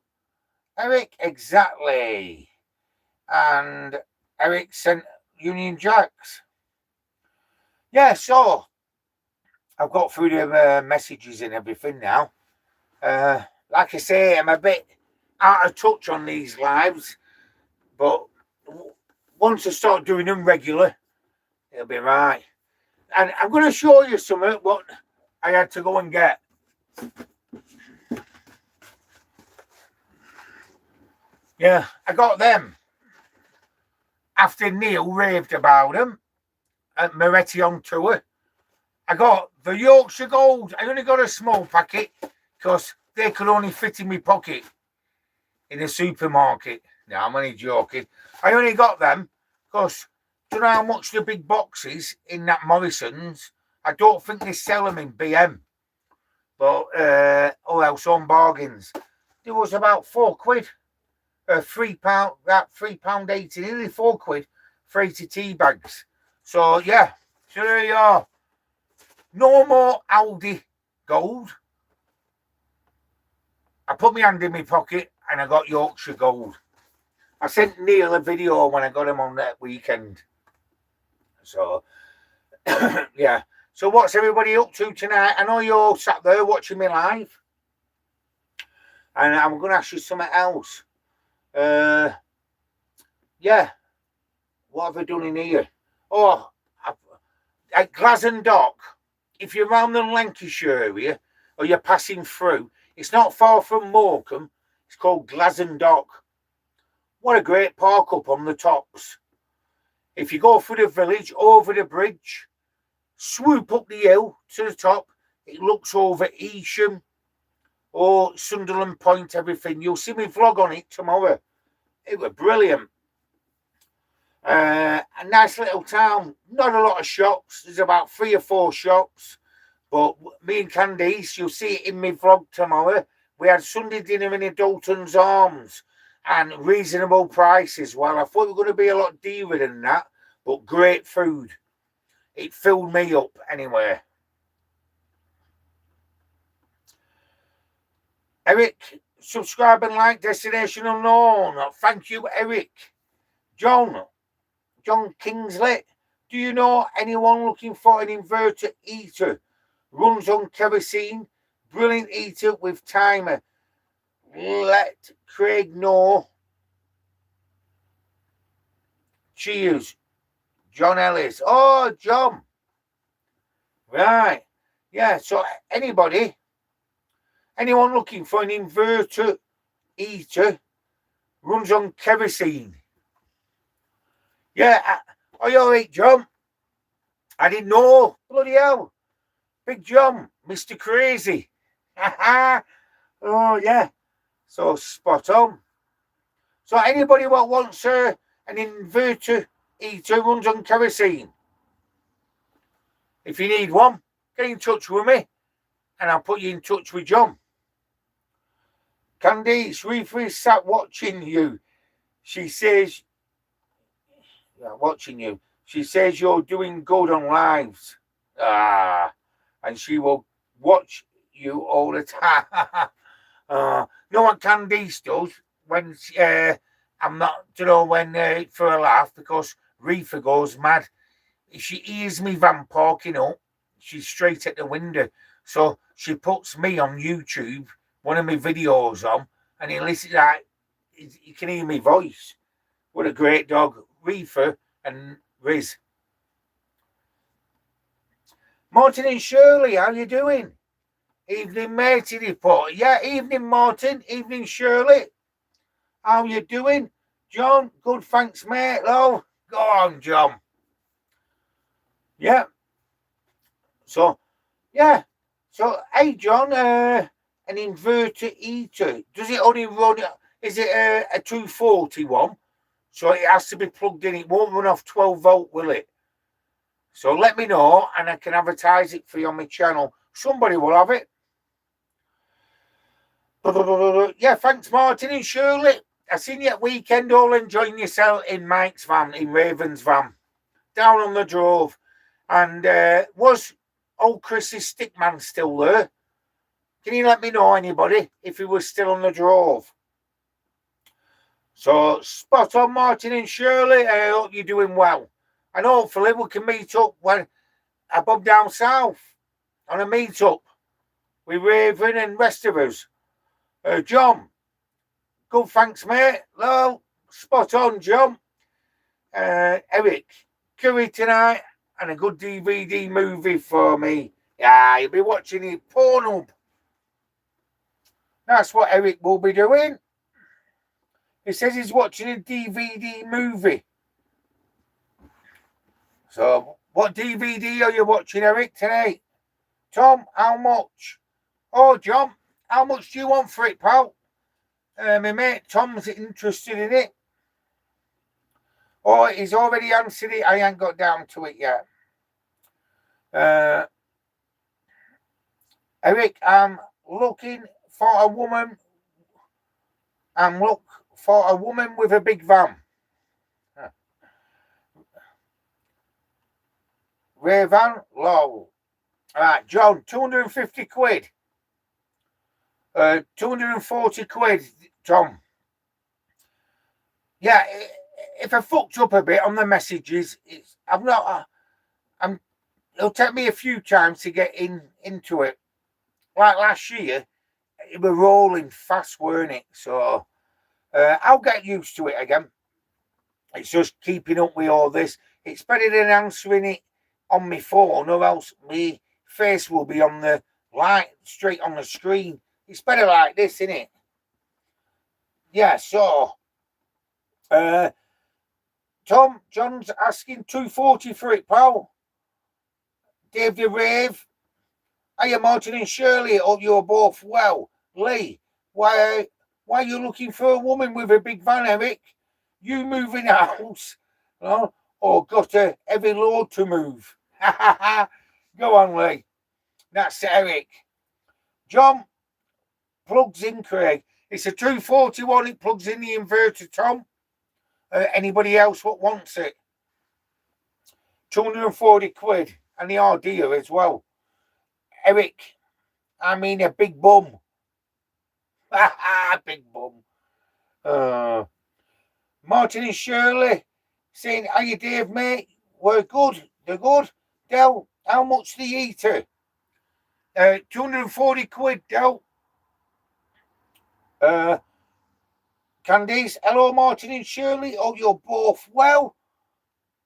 Eric, exactly. And Eric sent Union Jacks. Yeah, so I've got through the messages and everything now. Like I say, I'm a bit out of touch on these lives, but once I start doing them regular, it'll be right. And I'm going to show you something what I had to go and get. Yeah, I got them after Neil raved about them at Moretti on tour. I got the Yorkshire Gold. I only got a small packet because they could only fit in my pocket in a supermarket. No, I'm only joking. I only got them because I don't know how much the big boxes in that Morrison's. I don't think they sell them in BM. But, or else on bargains. There was about £4. £3, that £3.80, nearly £4 for 80 tea bags. So, yeah, so there you are. No more Aldi Gold. I put my hand in my pocket and I got Yorkshire Gold. I sent Neil a video when I got him on that weekend. So, yeah. So what's everybody up to tonight? I know you're all sat there watching me live. And I'm going to ask you something else. Yeah. What have I done in here? Oh, at Glasson Dock. If you're around the Lancashire area or you're passing through, it's not far from Morecambe. It's called Glasson Dock. What a great park up on the tops. If you go through the village, over the bridge, swoop up the hill to the top, it looks over Evesham or Sunderland Point, everything. You'll see me vlog on it tomorrow. It was brilliant. A nice little town. Not a lot of shops. There's about 3 or 4 shops. But me and Candice, you'll see it in my vlog tomorrow. We had Sunday dinner in the Dalton's Arms and reasonable prices. Well, I thought it was going to be a lot dearer than that, but great food. It filled me up anyway. Eric, subscribe and like Destination Unknown. Thank you, Eric. John John Kingsley, do you know anyone looking for an inverter heater? Runs on kerosene. Brilliant heater with timer. Let Craig know. Cheers. John Ellis. Oh, John. Right. Yeah, so anyone looking for an inverter heater, runs on kerosene. Yeah, are you alright, John? I didn't know. Bloody hell. Big John, Mr. Crazy. Oh, yeah. So spot on. So anybody what wants an inverter heater, runs on kerosene, if you need one, get in touch with me and I'll put you in touch with John. Candice Reefer is sat watching you. She says, watching you. She says you're doing good on lives. And she will watch you all the time. Know what Candice does when I'm not, when for a laugh, because Reefer goes mad. If she hears me van parking up, she's straight at the window. So she puts me on YouTube, one of my videos on, and he listens like you can hear my voice. What a great dog, Reefer and Riz. Martin and Shirley, how you doing? Evening, matey report. Yeah, evening, Martin. Evening, Shirley. How you doing? John, good, thanks, mate. Hello. Go on, John. Yeah. So, yeah. So, hey, John, an inverter heater. Does it only run, is it a 240 one? So it has to be plugged in. It won't run off 12 volt, will it? So let me know and I can advertise it for you on my channel. Somebody will have it. Yeah, thanks, Martin and Shirley. I seen you at weekend all enjoying yourself in Mike's van, in Raven's van, down on the Drove. And was old Chris's stickman still there? Can you let me know, anybody, if he was still on the Drove? So, spot on, Martin and Shirley. I hope you're doing well. And hopefully we can meet up when above down south on a meet-up with Raven and rest of us. John, good, thanks, mate. Hello, spot on, John. Eric, curry tonight and a good DVD movie for me. Yeah, you'll be watching it, Pornhub. That's what Eric will be doing. He says he's watching a DVD movie. So, what DVD are you watching, Eric, tonight? Tom, how much? Oh, John, how much do you want for it, pal? My mate Tom's interested in it. Oh, he's already answered it. I ain't got down to it yet. Eric, I'm looking for a woman. I'm looking for a woman with a big van. Raven, low. Right, John, 250 quid. 240 quid, Tom. Yeah, if I fucked up a bit on the messages, it'll take me a few times to get into it. Like last year, it was rolling fast, weren't it? So I'll get used to it again. It's just keeping up with all this. It's better than answering it on my phone, or else my face will be on the light, straight on the screen. It's better like this, isn't it? Yeah, so Tom, John's asking 240 for it, pal. Dave the Rave. Hiya, Martin and Shirley. Hope you're both well. Lee, why are you looking for a woman with a big van, Eric? You moving house? Or got a heavy load to move? Go on, Lee. That's Eric. John, plugs in, Craig. It's a 241. It plugs in the inverter, Tom. Anybody else what wants it? 240 quid. And the idea as well. Eric, I mean a big bum. Big bum. Martin and Shirley saying, "Are you Dave, mate? We're good. They're good. Del, how much the eater? 240 quid, Del. Candice, hello, Martin and Shirley. Oh, you're both well.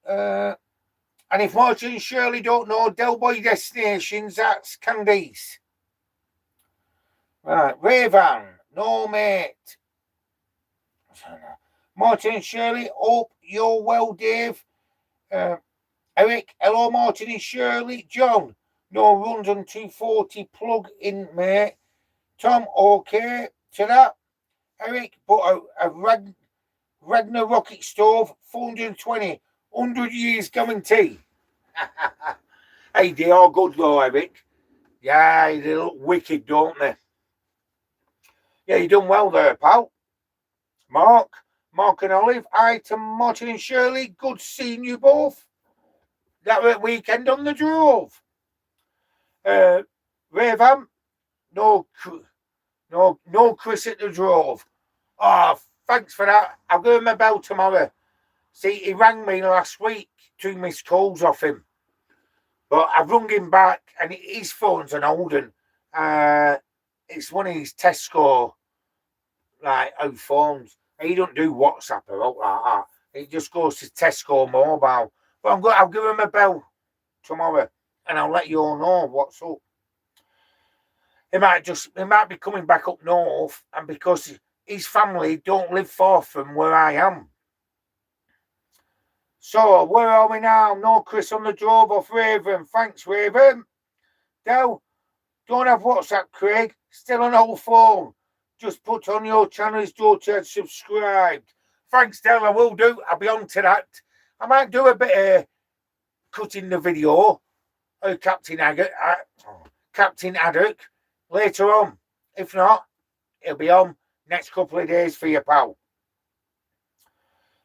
And if Martin and Shirley don't know Del Boy Destinations, that's Candice. Right, Raven, no, mate. Martin and Shirley, hope you're well, Dave. Eric, hello, Martin and Shirley. John, no runs on 240 plug in, mate. Tom, okay to that. Eric, but a Ragnar rocket stove, 420, 100 years guarantee. Hey, they are good though, Eric. Yeah, they look wicked, don't they? Yeah, you done well there, pal. Mark and Olive, hi to Martin and Shirley. Good seeing you both. That weekend on the drove. Ravam, no Chris at the drove. Oh, thanks for that. I'll give him a bell tomorrow. See, he rang me last week, 2 missed calls off him. But I've rung him back and his phone's an old one. It's one of his Tesco like old phones. He don't do WhatsApp or all like that. It just goes to Tesco mobile. But I'll give him a bell tomorrow and I'll let you all know what's up. He might be coming back up north, and because his family don't live far from where I am. So where are we now? No Chris on the drove off Raven. Thanks, Raven. Del, don't have WhatsApp, Craig. Still an old phone. Just put on your channel's daughter subscribed. Thanks, Del. I will do. I'll be on to that. I might do a bit of cutting the video. Captain Haddock later on. If not, it'll be on next couple of days for you, pal.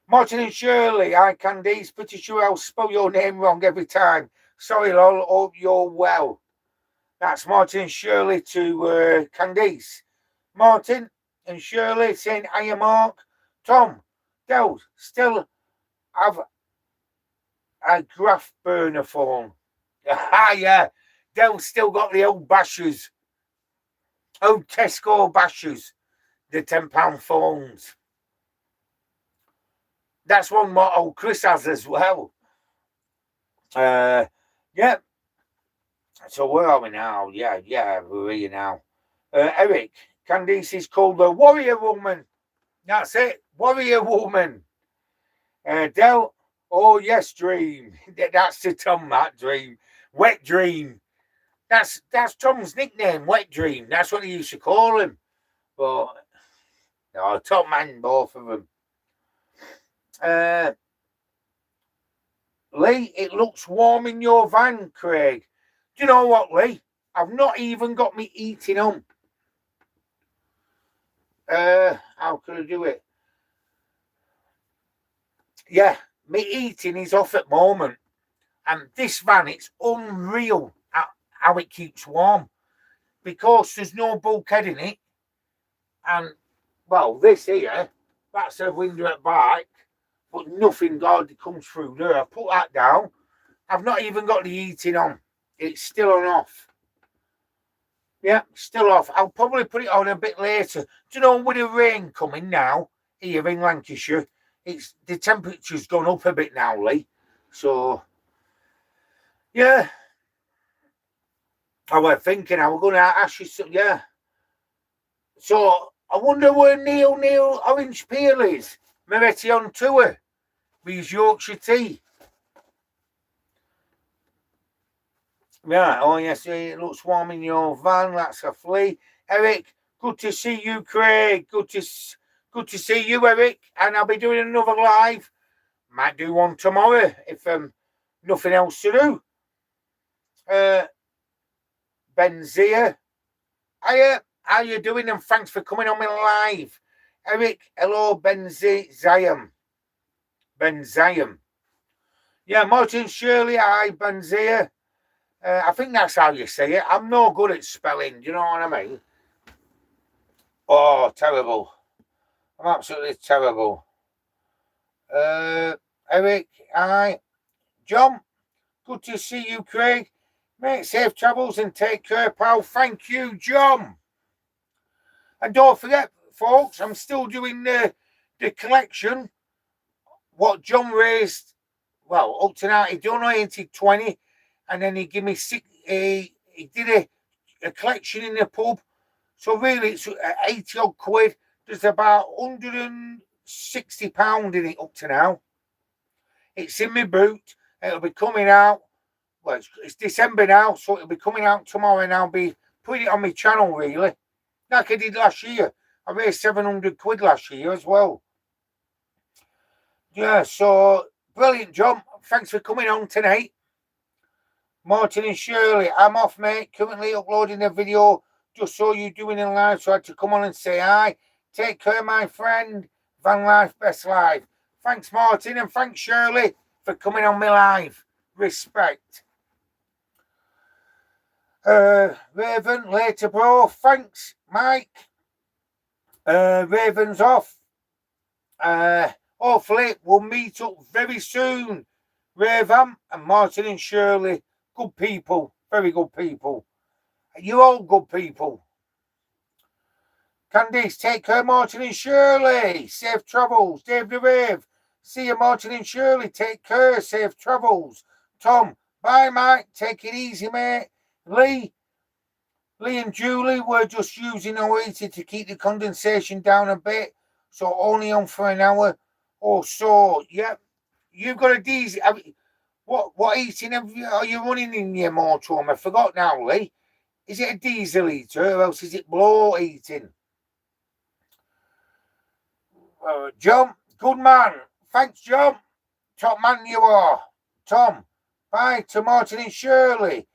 Martin and Shirley, hi Candice. Pretty sure I'll spell your name wrong every time. Sorry, lol. Hope you're well. That's Martin and Shirley to Candice. Martin and Shirley saying, hiya, Mark. Tom, Del, still have a graph burner phone. Yeah. Del still got the old bashers. Old Tesco bashers. The £10 phones. That's one what old Chris has as well. Yeah. So where are we now? Yeah, we're here now. Eric, Candice is called the Warrior Woman. That's it, Warrior Woman. Del, oh yes, Dream. That's to Tom, that Dream. Wet Dream. That's Tom's nickname, Wet Dream. That's what he used to call him. But no, top man, both of them. Lee, it looks warm in your van, Craig. Do you know what, Lee? I've not even got me eating on. How can I do it? Yeah, me eating is off at the moment. And this van, it's unreal how it keeps warm. Because there's no bulkhead in it. And, well, this here, that's a window at back. But nothing God comes through there. I put that down. I've not even got the heating on. It's still on off. Yeah, still off. I'll probably put it on a bit later. Do you know, with the rain coming now here in Lancashire, the temperature's gone up a bit now, Lee. So, yeah. I was thinking I was going to ask you something. Yeah. So, I wonder where Neil Orange Peel is. Maybe on tour with his Yorkshire tea. Right, oh yes, it looks warm in your van. That's a flea. Eric, good to see you, Craig. Good to see you, Eric. And I'll be doing another live. Might do one tomorrow if nothing else to do. Benzia, hiya, how you doing? And thanks for coming on my live. Eric, hello, Benziam. Yeah, Martin Shirley, hi, Benzia. I think that's how you say it. I'm no good at spelling. Do you know what I mean? Oh, terrible. I'm absolutely terrible. Eric, aye. John, good to see you, Craig. Mate, safe travels and take care, pal. Thank you, John. And don't forget, folks, I'm still doing the collection. What John raised, well, up to now, he donated 20, and then he gave me he did a collection in the pub. So really, it's 80 odd quid. There's about £160 in it up to now. It's in my boot. It'll be coming out. Well, it's December now, so it'll be coming out tomorrow, and I'll be putting it on my channel, really. Like I did last year. I raised 700 quid last year as well. Yeah, so brilliant, John. Thanks for coming on tonight. Martin and Shirley, I'm off, mate. Currently uploading a video. Just saw you doing a live, so I had to come on and say hi. Take care, my friend. Van Life, best life. Thanks, Martin, and thanks, Shirley, for coming on my live. Respect. Raven, later, bro. Thanks, Mike. Raven's off. Hopefully, we'll meet up very soon. Raven and Martin and Shirley, good people, very good people. You're all good people. Candice, take care, Martin and Shirley. Safe travels. Dave the Rave, see you, Martin and Shirley. Take care, safe travels. Tom, bye, Mike. Take it easy, mate. Lee and Julie were just using our heater to keep the condensation down a bit, so only on for an hour or so. Yep, you've got a diesel. What heating are you running in your motorhome? I forgot now, Lee. Is it a diesel heater or else is it blow heating? John, good man. Thanks, John. Top man you are. Tom, bye to Martin and Shirley.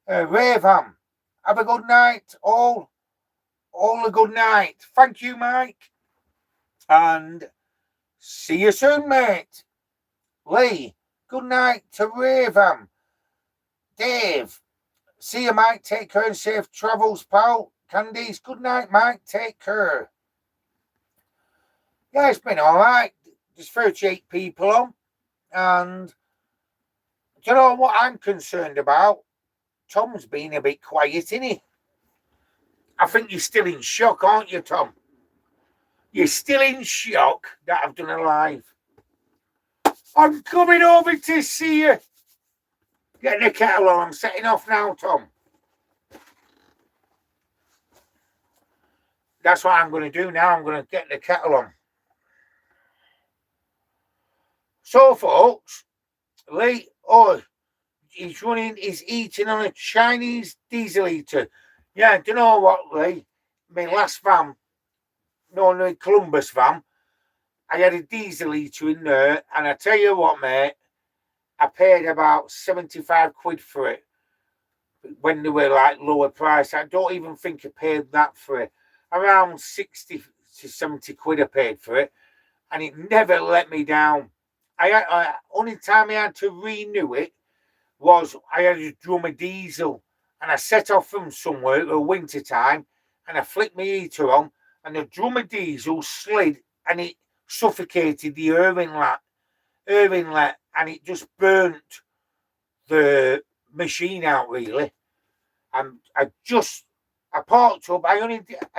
Ravam, have a good night, all a good night. Thank you, Mike. And see you soon, mate. Lee, good night to Ravam. Dave, see you, Mike. Take care and safe travels, pal. Candice, good night, Mike. Take care. Yeah, it's been all right. There's 38 people on. And do you know what I'm concerned about? Tom's been a bit quiet, isn't he? I think you're still in shock, aren't you, Tom? You're still in shock that I've done a live. I'm coming over to see you. Get the kettle on. I'm setting off now, Tom. That's what I'm going to do now. I'm going to get the kettle on. So, folks, Lee, he's eating on a Chinese diesel heater. Yeah, do you know what, Lee? My last van, no, Columbus van, I had a diesel heater in there, and I tell you what, mate, I paid about 75 quid for it when they were like lower price. I don't even think I paid that for it. Around 60 to 70 quid I paid for it, and it never let me down. Only time I had to renew it was I had a drum of diesel, and I set off from somewhere at the winter time, and I flicked my heater on, and the drum of diesel slid, and it suffocated the air inlet, and it just burnt the machine out, really. And I parked up. I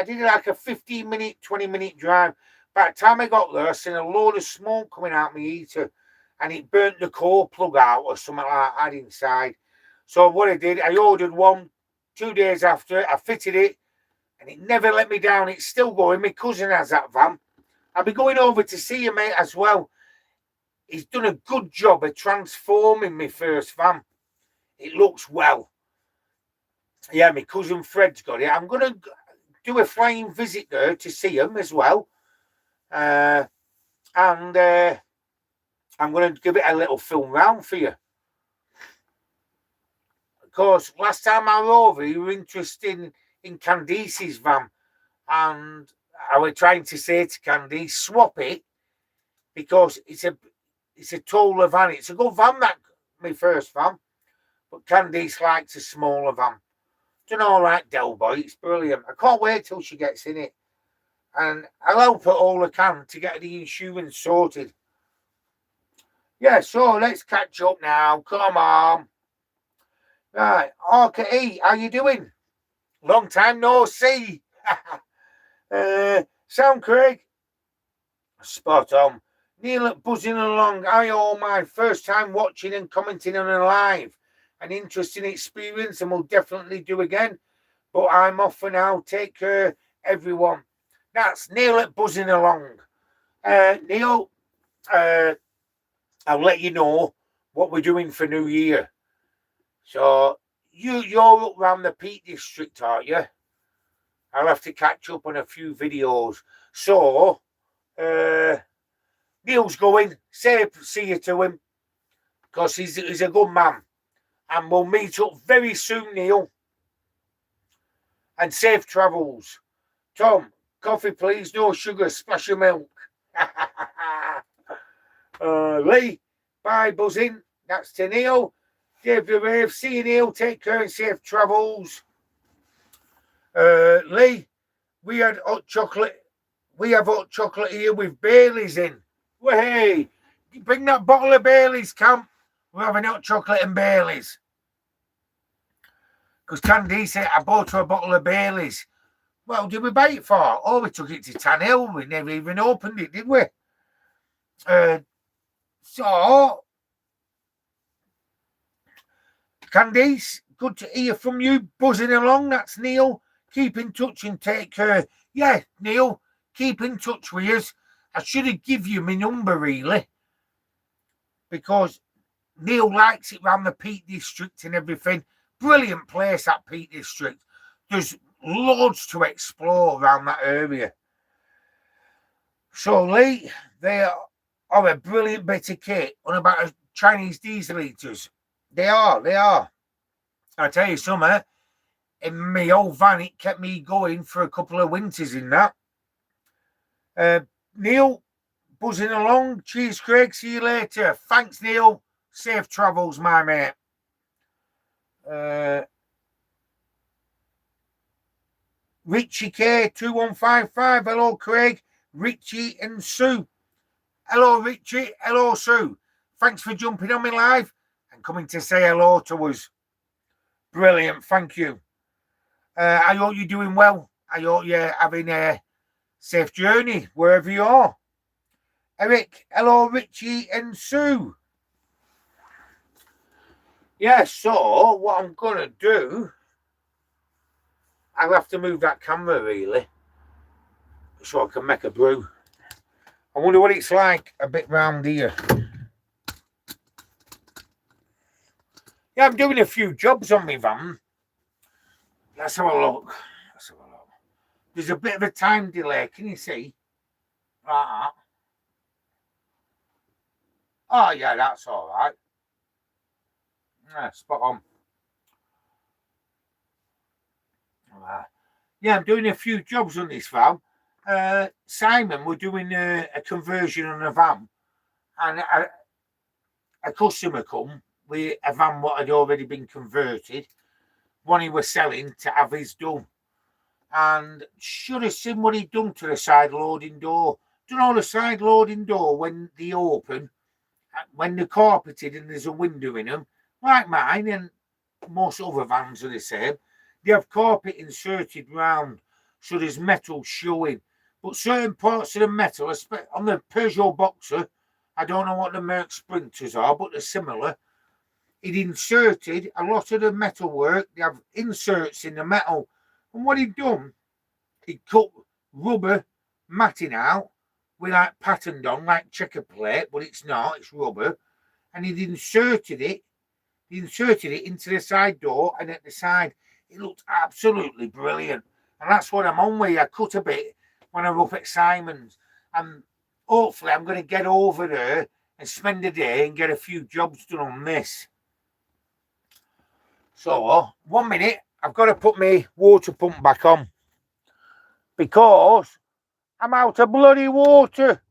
did like a 15-minute, 20-minute drive. By the time I got there, I seen a load of smoke coming out my heater, and it burnt the core plug out or something like that inside. So what I did, I ordered one. 2 days after, I fitted it, and it never let me down. It's still going. My cousin has that van. I'll be going over to see him, mate, as well. He's done a good job of transforming my first van. It looks well. Yeah, my cousin Fred's got it. I'm going to do a flying visit there to see him as well. And I'm going to give it a little film round for you. Of course, last time I was over, you were interested in Candice's van. And I was trying to say to Candice, swap it, because it's a taller van. It's a good van, that my first van. But Candice likes a smaller van. Done all right, Del Boy. It's brilliant. I can't wait till she gets in it. And I'll help her all I can to get the insurance sorted. Yeah, so let's catch up now. Come on. Right. Okay, how you doing? Long time no see. Sound Craig? Spot on. Neil buzzing along. I owe my first time watching and commenting on a live. An interesting experience and we'll definitely do again. But I'm off for now. Take care, everyone. That's Neil at buzzing along. Neil, I'll let you know what we're doing for New Year. So you're up round the Peak District, aren't you? I'll have to catch up on a few videos. So Neil's going. Say see you to him because he's a good man. And we'll meet up very soon, Neil. And safe travels. Tom, coffee please, no sugar, splash of milk. Lee, bye buzzing. That's to Neil. Dave the Rave, see you Neil, take care and safe travels. Lee, we have hot chocolate here with Bailey's in. Well, hey, bring that bottle of Bailey's, Camp. We're having hot chocolate and Bailey's. Because Candy said I bought her a bottle of Bailey's. Well, did we buy it for? Oh, we took it to Tan Hill. We never even opened it, did we? So, Candice, good to hear from you. Buzzing along, that's Neil. Keep in touch and take care. Yeah, Neil, keep in touch with us. I should have given you my number, really. Because Neil likes it round the Peak District and everything. Brilliant place, that Peak District. There's loads to explore around that area. So, Lee, they are a brilliant bit of kit on about Chinese diesel heaters. They are. I tell you something, in my old van, it kept me going for a couple of winters in that. Neil, buzzing along. Cheers, Craig. See you later. Thanks, Neil. Safe travels, my mate. Richie K2155. Hello, Craig. Richie and Sue. Hello, Richie. Hello, Sue. Thanks for jumping on me live and coming to say hello to us. Brilliant. Thank you. I hope you're doing well. I hope you're having a safe journey wherever you are. Eric, hello, Richie and Sue. Yeah, so what I'm going to do, I'll have to move that camera really so I can make a brew. I wonder what it's like a bit round here. Yeah, I'm doing a few jobs on my van. Let's have a look. There's a bit of a time delay. Can you see? Oh, yeah, that's all right. Yeah, spot on. Yeah, I'm doing a few jobs on this van. Simon, we're doing a conversion on a van. And a customer come with a van what had already been converted. One he was selling to have his done. And should have seen what he'd done to the side loading door. Do you know the side loading door when they open, when they're carpeted and there's a window in them, like mine and most other vans are the same, they have carpet inserted round so there's metal showing. But certain parts of the metal, on the Peugeot Boxer, I don't know what the Merc Sprinters are, but they're similar. He'd inserted a lot of the metal work. They have inserts in the metal. And what he'd done, he'd cut rubber matting out with like patterned on, like checker plate, but it's not, it's rubber. And he'd inserted it into the side door and at the side. It looked absolutely brilliant. And that's what I'm on with. I cut a bit when I was up at Simon's. And hopefully I'm going to get over there and spend a day and get a few jobs done on this. So, 1 minute, I've got to put my water pump back on because I'm out of bloody water.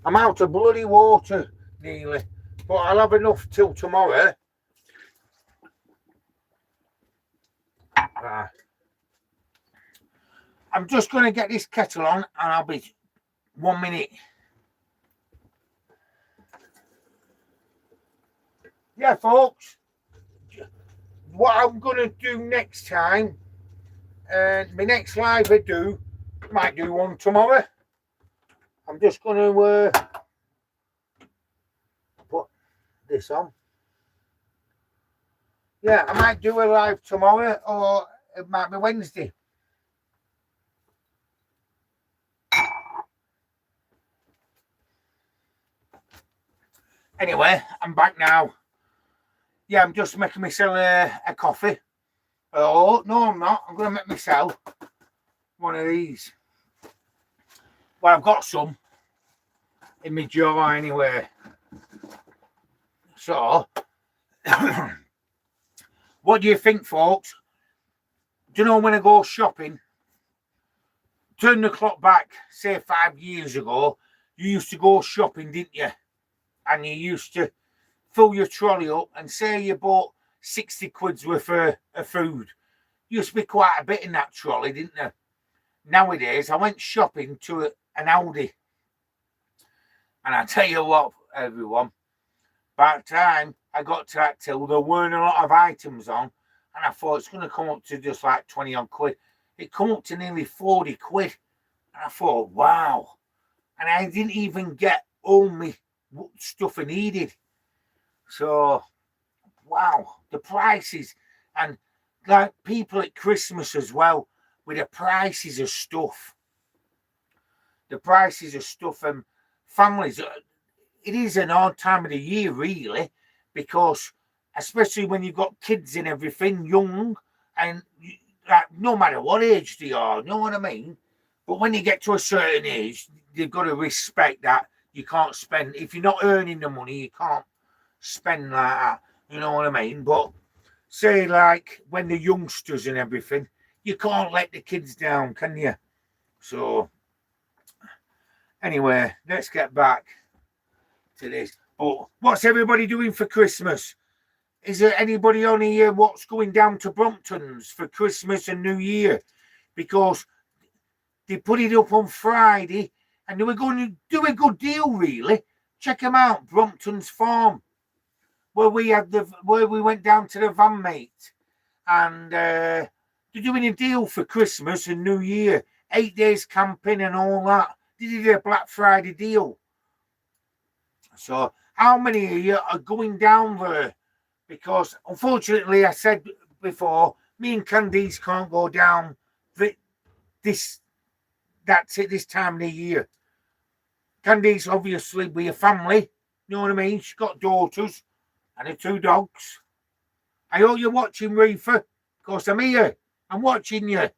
I'm out of bloody water, nearly. But I'll have enough till tomorrow. I'm just going to get this kettle on and I'll be 1 minute. Yeah, folks, what I'm going to do next time, my next live I do, might do one tomorrow. I'm just going to put this on. Yeah, I might do a live tomorrow, or it might be Wednesday. Anyway, I'm back now. Yeah, I'm just making myself a coffee. Oh, no, I'm not. I'm going to make myself one of these. Well, I've got some in my jar anyway. So, what do you think, folks? Do you know when I go shopping? Turn the clock back, say 5 years ago, you used to go shopping, didn't you? And you used to fill your trolley up and say you bought 60 quid's worth of food. Used to be quite a bit in that trolley, didn't there? Nowadays, I went shopping to an Aldi. And I tell you what, everyone, by the time I got to that till, there weren't a lot of items on. And I thought it's going to come up to just like 20 odd quid. It come up to nearly 40 quid. And I thought, wow. And I didn't even get all my stuff I needed. So, wow, the prices. And like people at Christmas as well, with the prices of stuff. The prices of stuff and families. It is an odd time of the year, really, because especially when you've got kids and everything, young, and like, no matter what age they are, you know what I mean? But when you get to a certain age, you've got to respect that you can't spend, if you're not earning the money, you can't spend like that, you know what I mean? But say like when the youngsters and everything, you can't let the kids down, can you? So anyway, let's get back to this. But what's everybody doing for Christmas? Is there anybody on here what's going down to Brompton's for Christmas and New Year? Because they put it up on Friday and they were going to do a good deal, really. Check them out, Brompton's Farm, where we went down to the van mate, and they're doing a deal for Christmas and New Year, 8 days camping and all that. They did a Black Friday deal. So how many of you are going down there? Because unfortunately, I said before, me and Candice can't go down this time of the year. Candice, obviously, with a family, you know what I mean? She's got daughters and her 2 dogs. I hope you're watching, Reefer. Of course, I'm here. I'm watching you.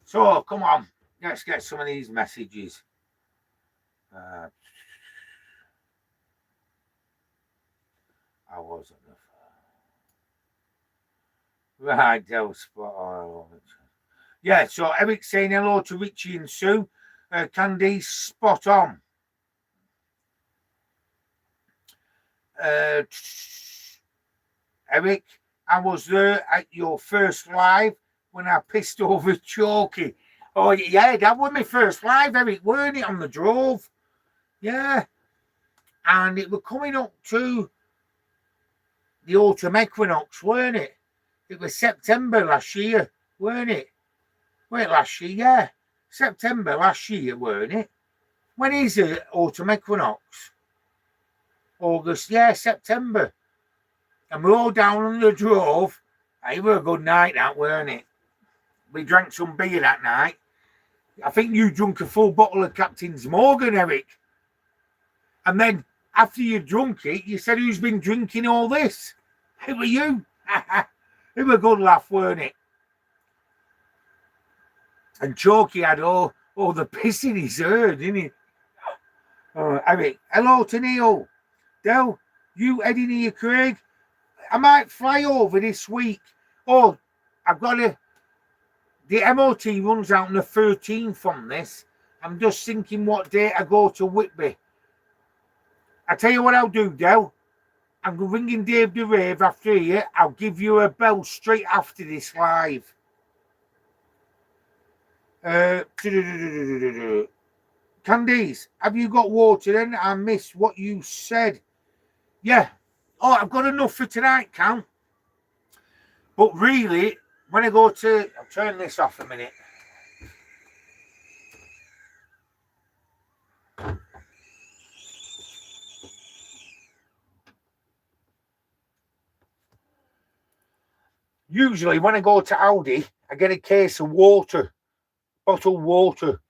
So, come on. Let's get some of these messages. I wasn't the right, Del Spot. Oh, yeah, so Eric saying hello to Richie and Sue. Candy, spot on. Eric, I was there at your first live when I pissed over Chalky. Oh, yeah, that was my first live, Eric, weren't it, on the Drove? Yeah. And it was coming up to the autumn equinox, weren't it? It was September last year, weren't it? Wait, last year, yeah. September last year, weren't it? When is the autumn equinox? August, yeah, September. And we're all down on the Drove. It was a good night, that, weren't it? We drank some beer that night. I think you drank a full bottle of Captain's Morgan, Eric. And then after you drunk it, you said, who's been drinking all this? It was you. It was a good laugh, weren't it? And Chalky had all the piss in his ear, didn't he? Eric, hello to Neil. Del, you heading here, Craig? I might fly over this week. Oh, I've got to... The MOT runs out on the 13th on this. I'm just thinking what day I go to Whitby. I tell you what I'll do, Del. I'm ringing Dave the Rave after here. I'll give you a bell straight after this live. Candice, have you got water then? I missed what you said. Yeah. Oh, I've got enough for tonight, Cam. But really, when I go to... I'll turn this off a minute. Usually, when I go to Aldi, I get a case of water, bottled water.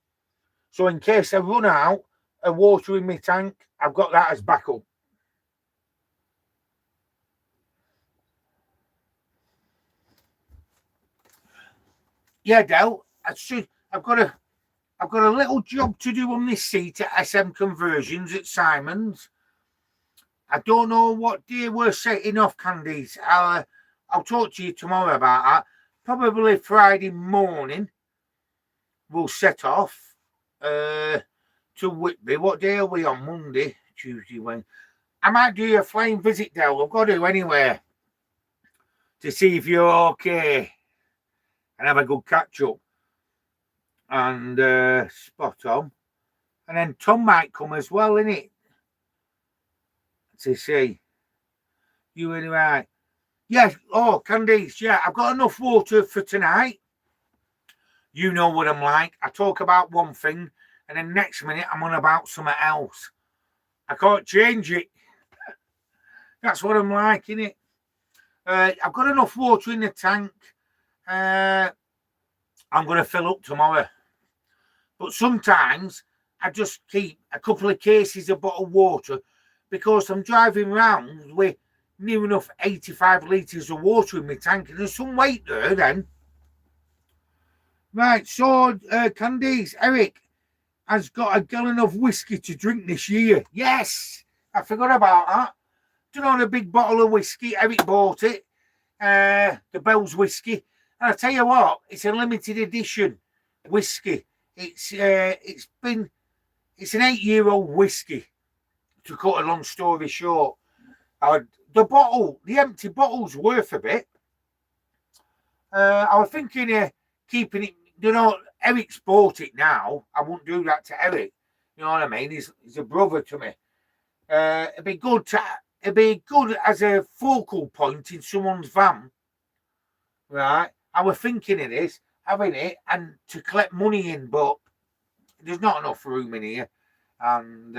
So in case I run out of water in my tank, I've got that as backup. Yeah, Del, I've got a little job to do on this seat at SM Conversions at Simon's. I don't know what day we're setting off, Candice. I'll talk to you tomorrow about that. Probably Friday morning we'll set off to Whitby. What day are we on? Monday, Tuesday, Wednesday. I might do a flying visit, Del. I've got to anyway to see if you're okay and have a good catch up. And spot on. And then Tom might come as well, innit? To see. You in right? Yes. Oh, Candice, yeah, I've got enough water for tonight. You know what I'm like. I talk about one thing, and then next minute I'm on about something else. I can't change it. That's what I'm like, innit? I've got enough water in the tank. I'm going to fill up tomorrow. But sometimes I just keep a couple of cases of bottled water because I'm driving around with near enough 85 litres of water in my tank, and there's some weight there then. Right, so Candice, Eric has got a gallon of whiskey to drink this year. Yes, I forgot about that. Don't know, a big bottle of whiskey. Eric bought it, the Bell's whiskey. And I tell you what, it's a limited edition whiskey. It's an 8-year-old whiskey. To cut a long story short, the empty bottle's worth a bit. I was thinking of keeping it. You know, Eric's bought it now. I wouldn't do that to Eric. You know what I mean? He's a brother to me. It'd be good as a focal point in someone's van, right? I was thinking of this, having it, and to collect money in, but there's not enough room in here, and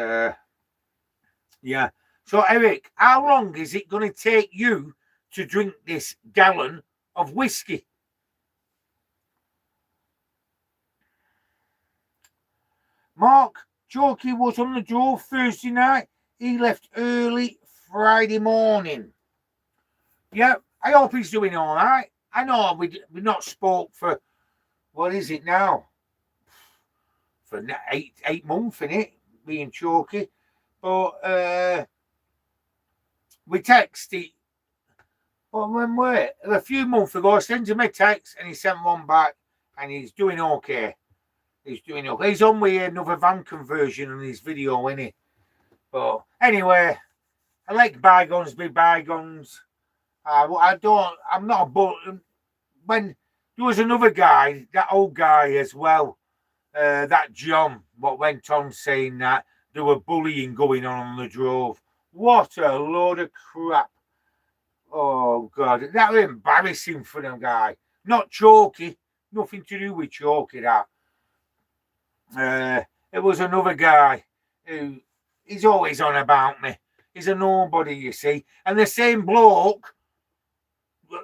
yeah. So Eric, how long is it going to take you to drink this gallon of whiskey? Mark, Jorky was on the drove Thursday night. He left early Friday morning. Yeah, I hope he's doing all right. I know we've not spoke for, what is it now? For 8 months, innit? Me and Chalky. But we texted. Well, when were a few months ago, I sent him a text and he sent one back and he's doing okay. He's doing okay. He's on with another van conversion in his video, innit? But anyway, I like bygones be bygones. I'm not a bull. When there was another guy, that old guy as well, that John, what went on saying that there were bullying going on the drove. What a load of crap. Oh, God. That was embarrassing for them guy. Not Chalky. Nothing to do with Chalky, that. It was another guy who he's always on about me. He's a nobody, you see. And the same bloke,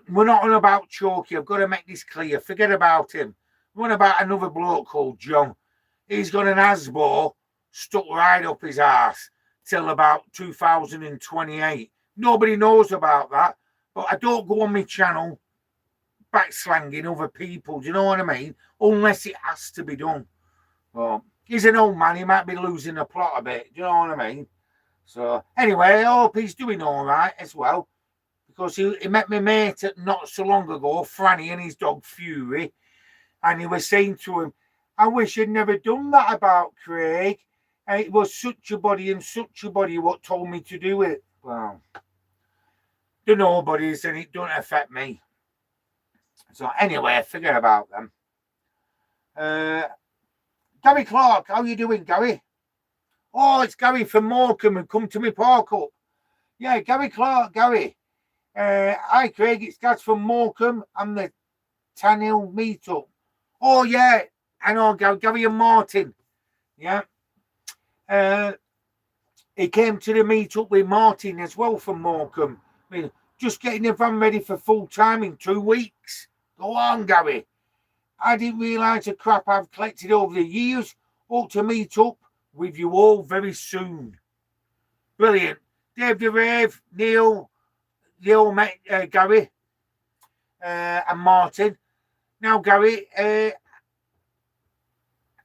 we're not on about Chalky. I've got to make this clear. Forget about him. We're on about another bloke called John. He's got an ASBO stuck right up his ass till about 2028. Nobody knows about that. But I don't go on my channel backslanging other people. Do you know what I mean? Unless it has to be done. Well, he's an old man. He might be losing the plot a bit. Do you know what I mean? So, anyway, I hope he's doing all right as well. Because he met my mate not so long ago, Franny, and his dog Fury. And he was saying to him, I wish I'd never done that about Craig. And it was such a body and such a body what told me to do it. Well, the nobodies, and it don't affect me. So, anyway, forget about them. Gary Clark, how you doing, Gary? Oh, it's Gary from Morecambe and come to me park up. Yeah, Gary Clark, Gary. Hi, Craig, it's Gaz from Morecambe and the Tanhill meetup. Oh, yeah, I know, Gary and Martin. Yeah. He came to the meetup with Martin as well from Morecambe. I mean, just getting the van ready for full time in 2 weeks. Go on, Gary. I didn't realise the crap I've collected over the years. Hope to meet up with you all very soon. Brilliant. Dave the Rave, Neil, they all met Gary and Martin. Now, Gary,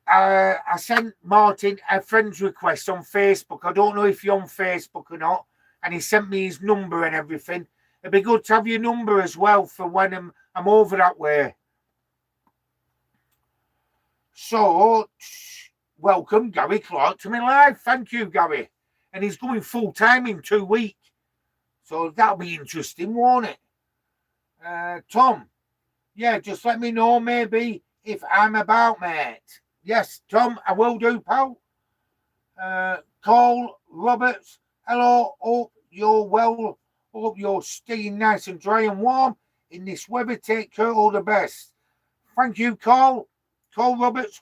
I sent Martin a friend's request on Facebook. I don't know if you're on Facebook or not. And he sent me his number and everything. It'd be good to have your number as well for when I'm over that way. So, welcome Gary Clark to my live. Thank you, Gary. And he's going full time in 2 weeks. So that'll be interesting, won't it? Tom, yeah, just let me know maybe if I'm about, mate. Yes, Tom, I will do, pal. Cole Roberts, hello. Hope you're well. Hope you're staying nice and dry and warm in this weather. Take care, all the best. Thank you, Cole. Cole Roberts,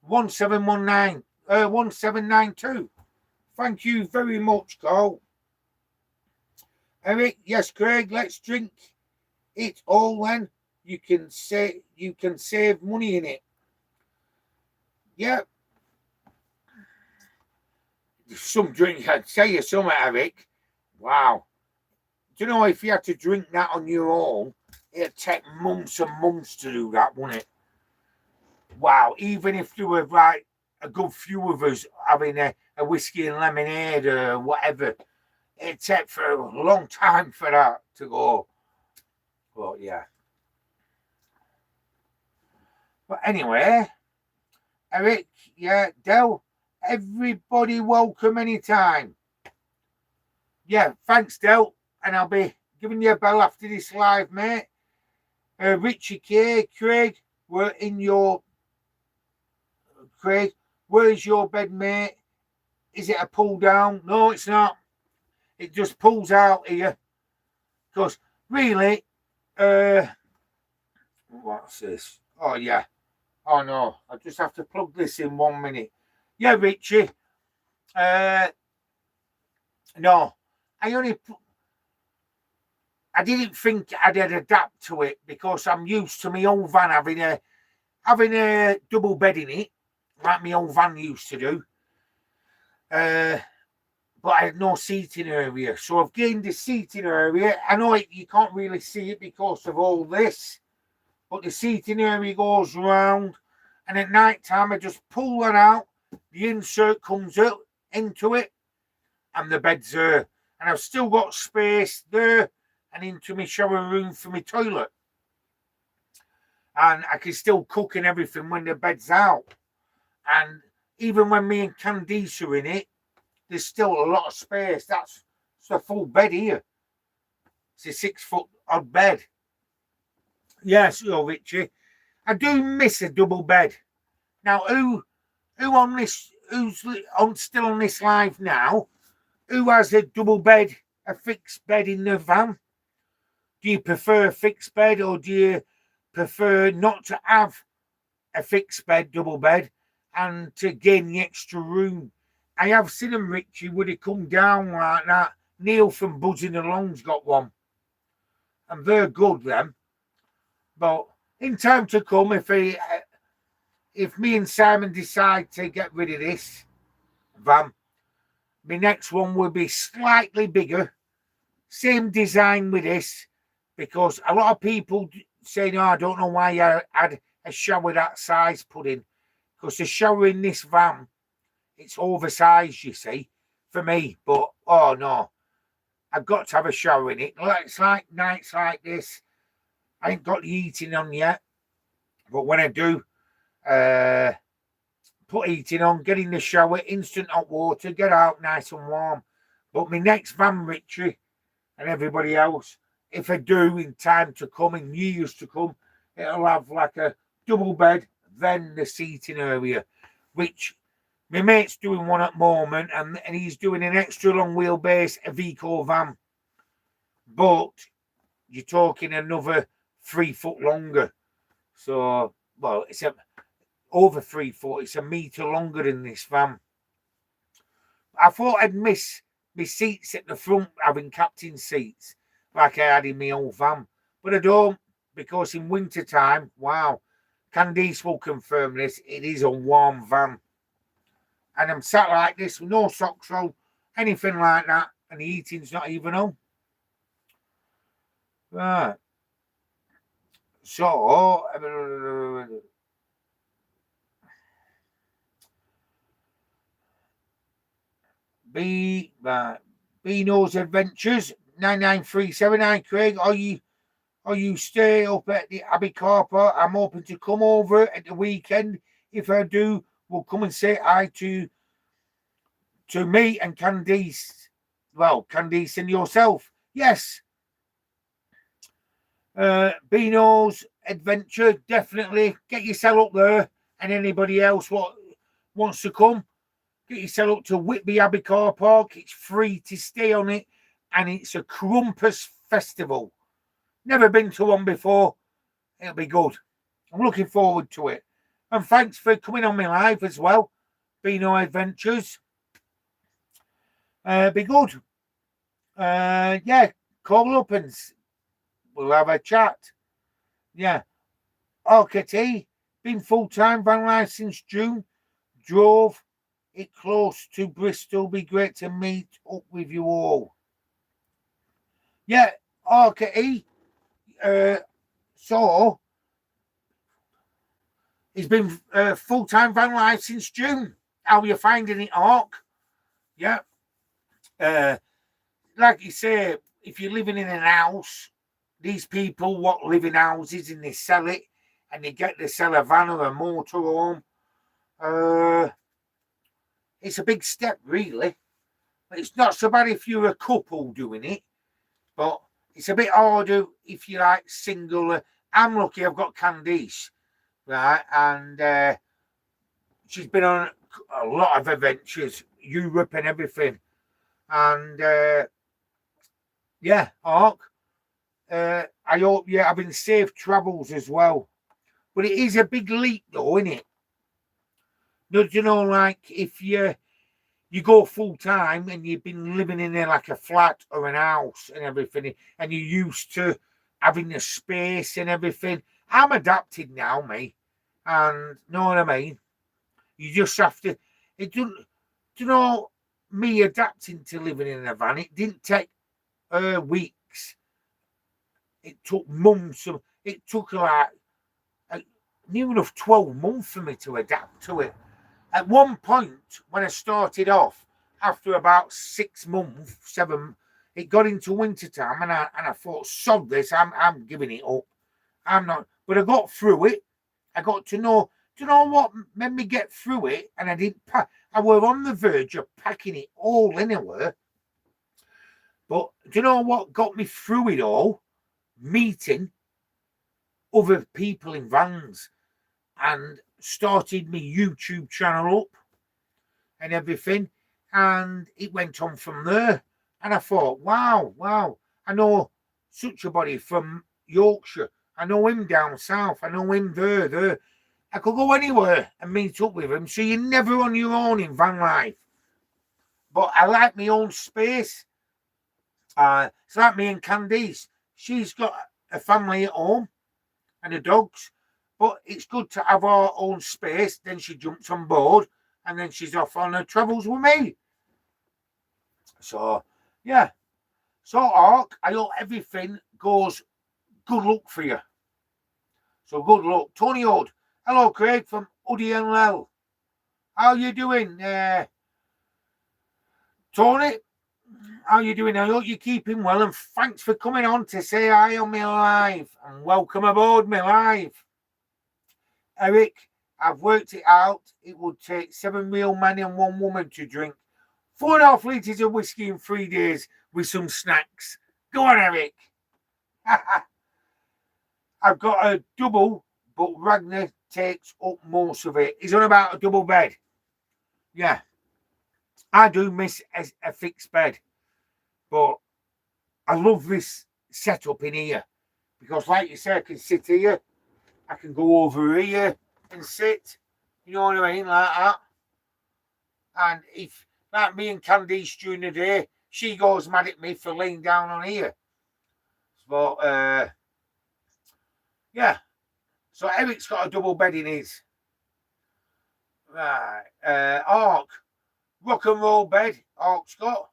1792. Thank you very much, Cole. Eric, yes, Craig, let's drink it all then. You can save money in it. Yeah. Some drink, I'd tell you something, Eric. Wow. Do you know if you had to drink that on your own, it'd take months and months to do that, wouldn't it? Wow. Even if there were like a good few of us having a whiskey and lemonade or whatever, it'd take for a long time for that to go. But yeah. But anyway, Eric, yeah, Del, everybody welcome anytime. Yeah, thanks, Del. And I'll be giving you a bell after this live, mate. Richie K, Craig, we're in your... Craig, where's your bed, mate? Is it a pull down? No, it's not. It just pulls out here. Because really, what's this? Oh, yeah. Oh, no. I just have to plug this in 1 minute. Yeah, Richie. No. I didn't think I'd adapt to it because I'm used to my old van having a double bed in it, like my old van used to do. But I had no seating area. So I've gained the seating area. I know you can't really see it because of all this, but the seating area goes round. And at night time, I just pull that out. The insert comes up into it and the bed's there. And I've still got space there and into my shower room for my toilet. And I can still cook and everything when the bed's out. And even when me and Candice are in it, there's still a lot of space. That's a full bed here. It's a 6 foot odd bed. Yes, Richie. I do miss a double bed. Now, who's still on this live now? Who has a double bed, a fixed bed in the van? Do you prefer a fixed bed or do you prefer not to have a fixed bed, double bed, and to gain the extra room? I have seen them, Richie, would it come down like that? Neil from Buzzing Along's got one. And they're good, them. But in time to come, if me and Simon decide to get rid of this van, my next one will be slightly bigger. Same design with this. Because a lot of people say, no, I don't know why I had a shower that size put in. Because the shower in this van, it's oversized, you see, for me. But, oh, no. I've got to have a shower in it. It's like nights like this. I ain't got the heating on yet. But when I do, put heating on, get in the shower, instant hot water, get out nice and warm. But my next van, Richie, and everybody else, if I do in time to come, in years to come, it'll have like a double bed, then the seating area, which my mate's doing one at the moment, and he's doing an extra long wheelbase, a Vico van. But you're talking another 3 foot longer. So, well, it's over 3 foot. It's a metre longer than this van. I thought I'd miss my seats at the front, having captain seats, like I had in my old van. But I don't, because in winter time, wow, Candice will confirm this, it is a warm van. And I'm sat like this with no socks on, anything like that, and the heating's not even on. Right. So, Bino's Adventures 99379. Craig, are you stay up at the Abbey Car Park? I'm hoping to come over at the weekend. If I do, we'll come and say hi to me and Candice. Well, Candice and yourself. Yes. Bino's Adventure, definitely get yourself up there, and anybody else what wants to come, get yourself up to Whitby Abbey Car Park. It's free to stay on it, and it's a Crumpus festival. Never been to one before. It'll be good. I'm looking forward to it. And thanks for coming on my live as well. Bino Adventures. Be good. Yeah, call up and we'll have a chat. Yeah. RKT, been full-time van life since June. Drove it close to Bristol. Be great to meet up with you all. Yeah, RKT. So, he's been full-time van life since June. How are you finding it, Ark? Yeah. Like you say, if you're living in an house, these people what live in houses and they sell it and they get to sell a van or a motorhome. It's a big step, really. But it's not so bad if you're a couple doing it, but it's a bit harder if you're like single. I'm lucky I've got Candice, right? And she's been on a lot of adventures, Europe and everything. And yeah, Ark, I hope you're having safe travels as well. But it is a big leap, though, isn't it? Don't you know, like if you go full time and you've been living in there like a flat or an house and everything, and you're used to having the space and everything. I'm adapted now, mate, and know what I mean. You just have to. It don't. Do you know me adapting to living in a van? It didn't take weeks. It took months. It took like near enough 12 months for me to adapt to it. At one point, when I started off, after about 6 months, 7, it got into winter time, and I thought, sod this, I'm giving it up. I'm not. But I got through it. I got to know. Do you know what made me get through it? And I didn't pack. I were on the verge of packing it all anywhere. But do you know what got me through it all? Meeting other people in vans and started my YouTube channel up and everything. And it went on from there. And I thought, wow, I know such a body from Yorkshire. I know him down south. I know him there. I could go anywhere and meet up with him. So you're never on your own in van life. But I like my own space. It's like me and Candice. She's got a family at home and the dogs. But it's good to have our own space. Then she jumps on board and then she's off on her travels with me. So, yeah. So, Ark, I hope everything goes good luck for you. So, good luck. Tony Hood. Hello, Craig from Uddy and Lell. How you doing, Tony? How you doing? I hope you're keeping well, and thanks for coming on to say hi on my live, and welcome aboard my live. Eric, I've worked it out. It would take 7 real men and 1 woman to drink 4.5 litres of whiskey in 3 days with some snacks. Go on, Eric. I've got a double but Ragnar takes up most of it. He's on about a double bed. Yeah, I do miss a fixed bed, but I love this setup in here because, like you say, I can sit here, I can go over here and sit. You know what I mean, like that. And if, like me and Candice during the day, she goes mad at me for laying down on here. But yeah. So Eric's got a double bed in his. Right. Ark. Rock and roll bed. Ark's got.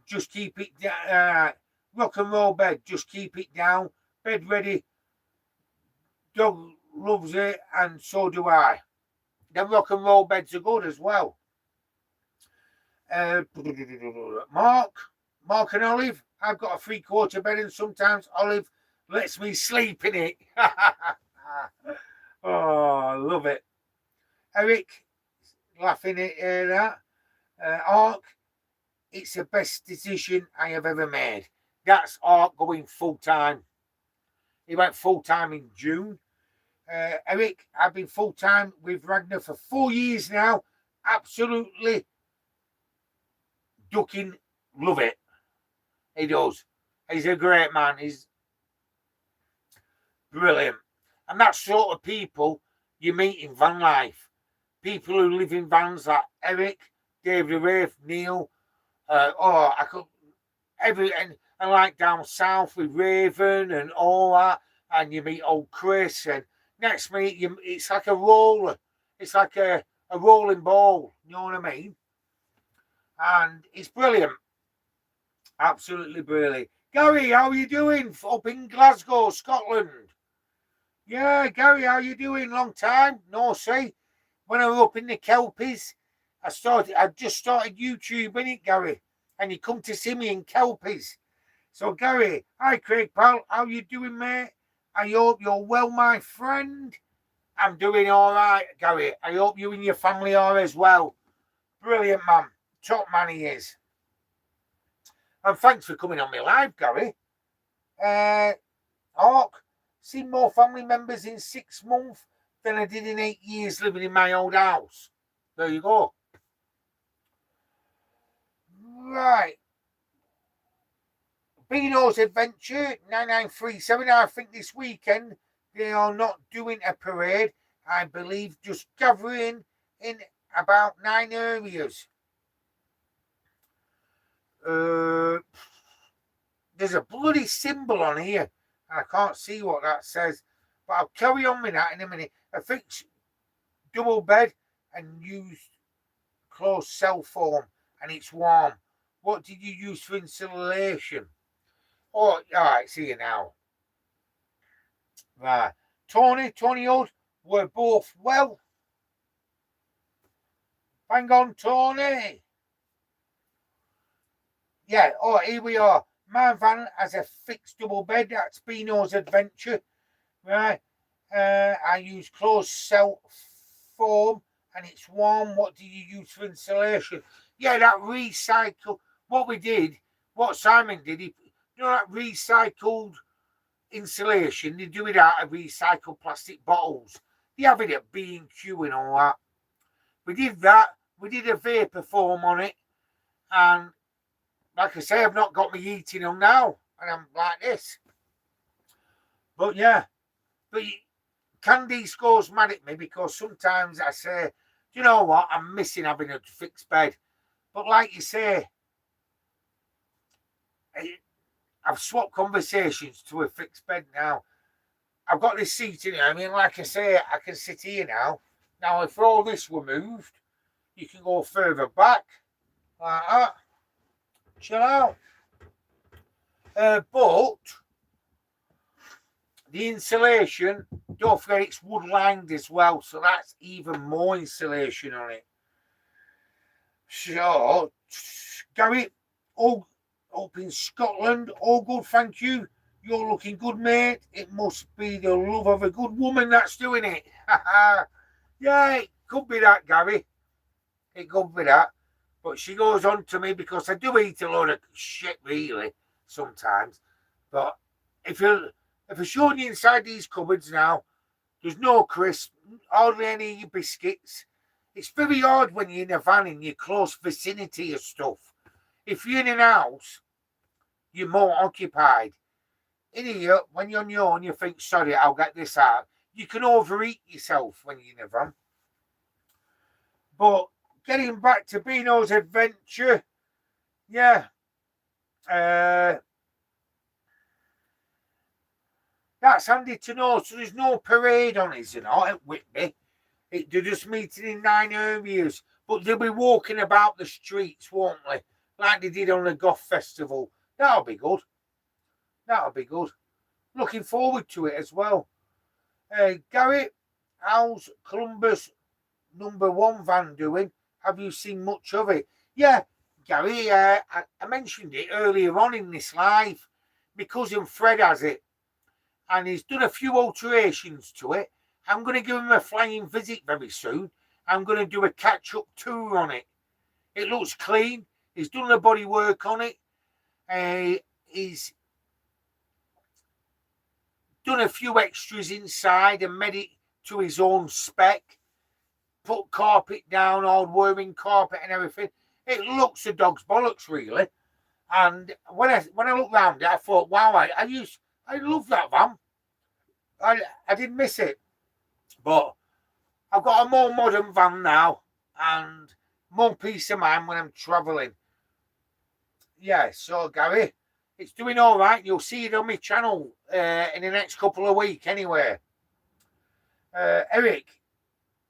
Just keep it down. Rock and roll bed. Just keep it down. Bed ready. Dog loves it, and so do I. The rock and roll beds are good as well. Mark and Olive. I've got a 3/4 bed, and sometimes Olive lets me sleep in it. Oh, I love it. Eric, laughing at that. Ark, it's the best decision I have ever made. That's Ark going full time. He went full time in June. Eric, I've been full time with Ragnar for 4 years now. Absolutely ducking, love it. He does. He's a great man. He's brilliant. And that sort of people you meet in van life. People who live in vans like Eric, David Rafe, Neil. I could and like down south with Raven and all that. And you meet old Chris, and next minute it's like a roller. It's like a rolling ball. You know what I mean? And it's brilliant. Absolutely brilliant. Gary, how are you doing up in Glasgow, Scotland? Yeah, Gary, how you doing? Long time no see. When I was up in the Kelpies, I just started YouTubing it, Gary, and you come to see me in Kelpies. So Gary, hi Craig pal, how you doing, mate? I hope you're well, my friend. I'm doing all right, Gary. I hope you and your family are as well. Brilliant, man. Top man he is. And thanks for coming on my live, Gary. Hawk, seen more family members in 6 months than I did in 8 years living in my old house. There you go. Right. Beano's Adventure 9937. I think this weekend they are not doing a parade. I believe just gathering in about 9 areas. There's a bloody symbol on here. I can't see what that says, but I'll carry on with that in a minute. A fixed double bed and used closed cell foam, and it's warm. What did you use for insulation? Oh, all right, see you now. Right. Tony Hood, we're both well. Hang on, Tony. Yeah, oh, here we are. My van has a fixed double bed. That's Beano's Adventure. Right. I use closed cell foam and it's warm. What do you use for insulation? Yeah, that recycle. What Simon did, you know that recycled insulation, they do it out of recycled plastic bottles. They have it at B&Q and all that. We did that. We did a vapor foam on it. And like I say, I've not got my heating on now. And I'm like this. But yeah. But Candice goes mad at me because sometimes I say, do you know what? I'm missing having a fixed bed. But like you say, I've swapped conversations to a fixed bed now. I've got this seat in here. I mean, like I say, I can sit here now. Now, if all this were moved, you can go further back. Like that. Chill out. But the insulation, don't forget it's wood lined as well, so that's even more insulation on it. So, Gary, all up in Scotland, all good, thank you. You're looking good, mate. It must be the love of a good woman that's doing it. Yeah, it could be that, Gary. It could be that. But she goes on to me because I do eat a lot of shit, really, sometimes. But if I show you inside these cupboards now, There's no crisp, hardly any biscuits. It's very hard when you're in a van in your close vicinity of stuff. If you're in an house, you're more occupied. In here, when you're on your own, you think, sorry, I'll get this out. You can overeat yourself when you're in a van. But getting back to Beano's adventure, yeah. That's handy to know. So there's no parade on, is there not, at Whitby? They're just meeting in 9 areas. But they'll be walking about the streets, won't they? Like they did on the Goth Festival. That'll be good. That'll be good. Looking forward to it as well. Gary, how's Columbus #1 van doing? Have you seen much of it? Yeah, Gary, I mentioned it earlier on in this live. My cousin Fred has it. And he's done a few alterations to it. I'm going to give him a flying visit very soon. I'm going to do a catch-up tour on it. It looks clean. He's done the body work on it. He's done a few extras inside and made it to his own spec. Put carpet down, old wearing carpet and everything. It looks a dog's bollocks, really. And when I looked round it, I thought, wow, I love that van. I didn't miss it. But I've got a more modern van now and more peace of mind when I'm travelling. Yeah, so Gary, it's doing all right. You'll see it on my channel in the next couple of weeks anyway. Eric,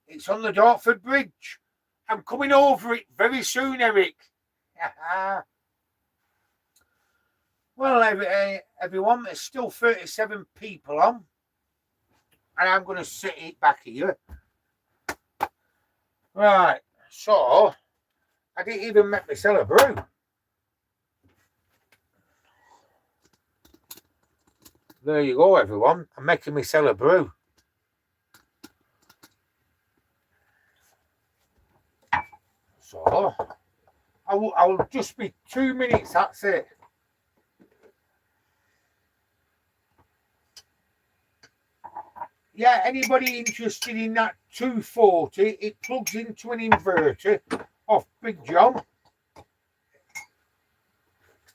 it's on the Dartford Bridge. I'm coming over it very soon, Eric. Well, everyone, there's still 37 people on. And I'm going to sit it back here. Right, so I didn't even make myself a brew. There you go, everyone. I'm making myself a brew. So I'll just be 2 minutes, that's it. Yeah, anybody interested in that 240, it plugs into an inverter off Big John.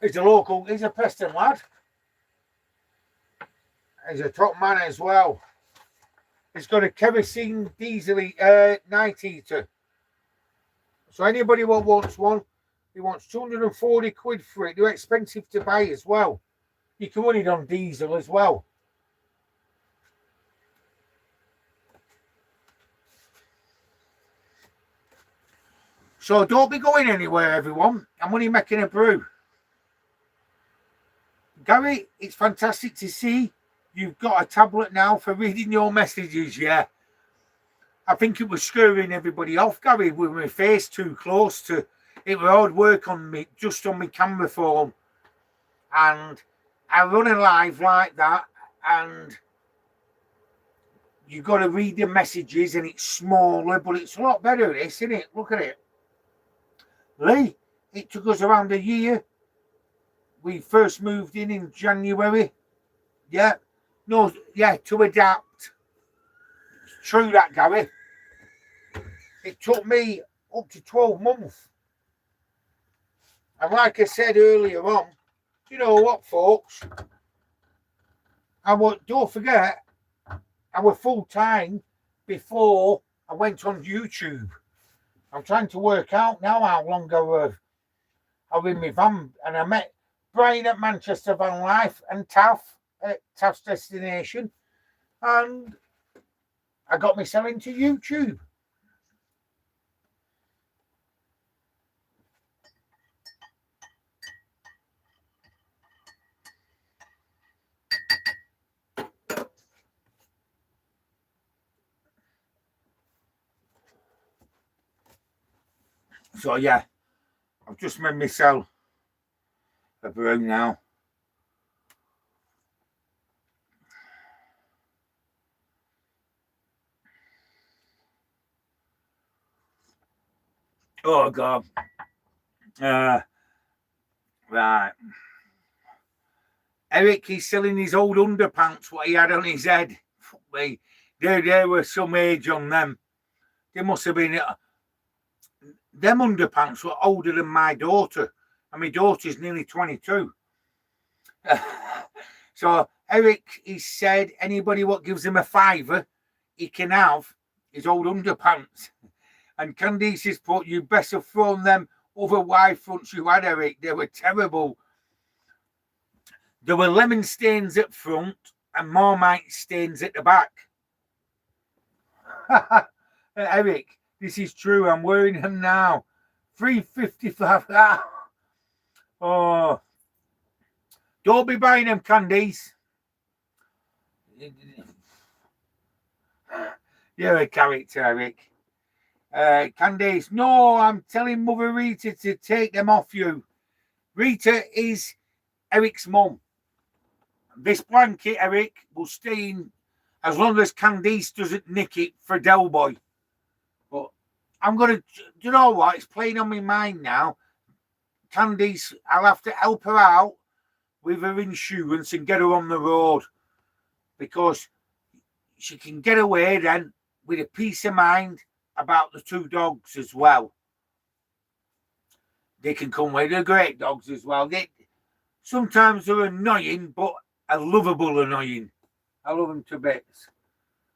He's a Preston lad. He's a top man as well. He's got a kerosene diesel night heater. So anybody who wants one, he wants 240 quid for it. They're expensive to buy as well. You can run it on diesel as well. So don't be going anywhere, everyone. I'm only making a brew. Gary, it's fantastic to see you've got a tablet now for reading your messages, yeah. I think it was screwing everybody off, Gary, with my face too close to it. Was hard work on me, just on my camera phone. And I run a live like that, and you've got to read the messages, and it's smaller, but it's a lot better, this, isn't it? Look at it. Lee, it took us around a year. We first moved in January. Yeah. No, yeah, to adapt. It's true that, Gary. It took me up to 12 months. And like I said earlier on, you know what, folks? Don't forget, I was full-time before I went on YouTube. I'm trying to work out now how long I was in my van. And I met Brian at Manchester Van Life and Taff at Taff's Destination. And I got myself into YouTube. So yeah, I've just made myself a brew now. Oh God. Right. Eric, he's selling his old underpants, what he had on his head. Fuck me. There were some age on them. They must have been. Them underpants were older than my daughter, and my daughter's nearly 22. So Eric, he said, anybody what gives him a fiver, he can have his old underpants. And Candice has put, you best have thrown them over wide fronts you had, Eric. They were terrible. There were lemon stains at front and Marmite stains at the back. Eric, this is true. I'm wearing them now. $3.55. Oh, don't be buying them, Candice. You're a character, Eric. Candice, no, I'm telling Mother Rita to take them off you. Rita is Eric's mum. This blanket, Eric, will stay in as long as Candice doesn't nick it for Del Boy. But I'm going to, you know what? It's playing on my mind now. Candice, I'll have to help her out with her insurance and get her on the road, because she can get away then with a peace of mind about the two dogs as well. They can come with the great dogs as well. Sometimes they're annoying, but a lovable annoying. I love them to bits.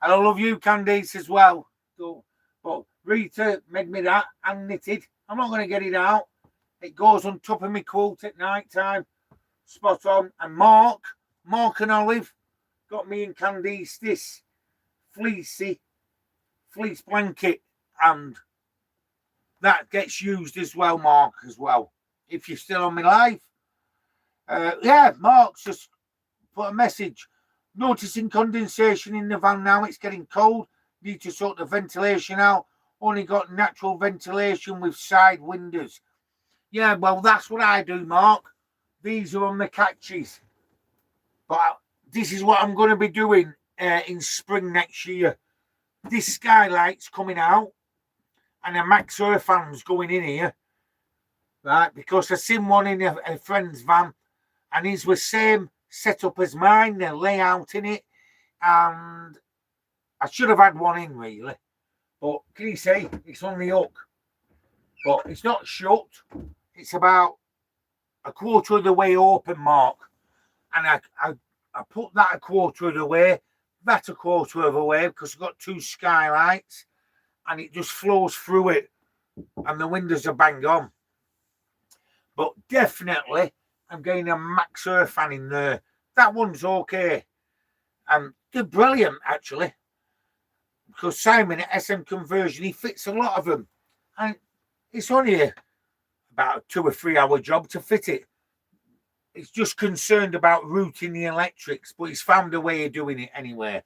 And I love you, Candice, as well. So, but Rita made me that and knitted. I'm not going to get it out. It goes on top of my quilt at night time. Spot on. And Mark and Olive got me and Candice this fleece blanket, and that gets used as well, Mark, as well. If you're still on my live. Yeah, Mark's just put a message. Noticing condensation in the van now. It's getting cold. Need to sort the ventilation out. Only got natural ventilation with side windows. Yeah, well, that's what I do, Mark. These are on the catches. But this is what I'm going to be doing in spring next year. This skylight's coming out and a Max Air fan's going in here. Right, because I seen one in a friend's van and his was same setup as mine, the layout in it, and I should have had one in really. But can you see, it's on the hook. But it's not shut. It's about a quarter of the way open, Mark. And I put that a quarter of the way, that a quarter of the way, because I've got two skylights, and it just flows through it, and the windows are bang on. But definitely, I'm getting a Max Air fan in there. That one's okay. They're brilliant, actually, because Simon at SM Conversion, he fits a lot of them. And it's only about a 2 or 3 hour job to fit it. It's just concerned about routing the electrics, but he's found a way of doing it anyway.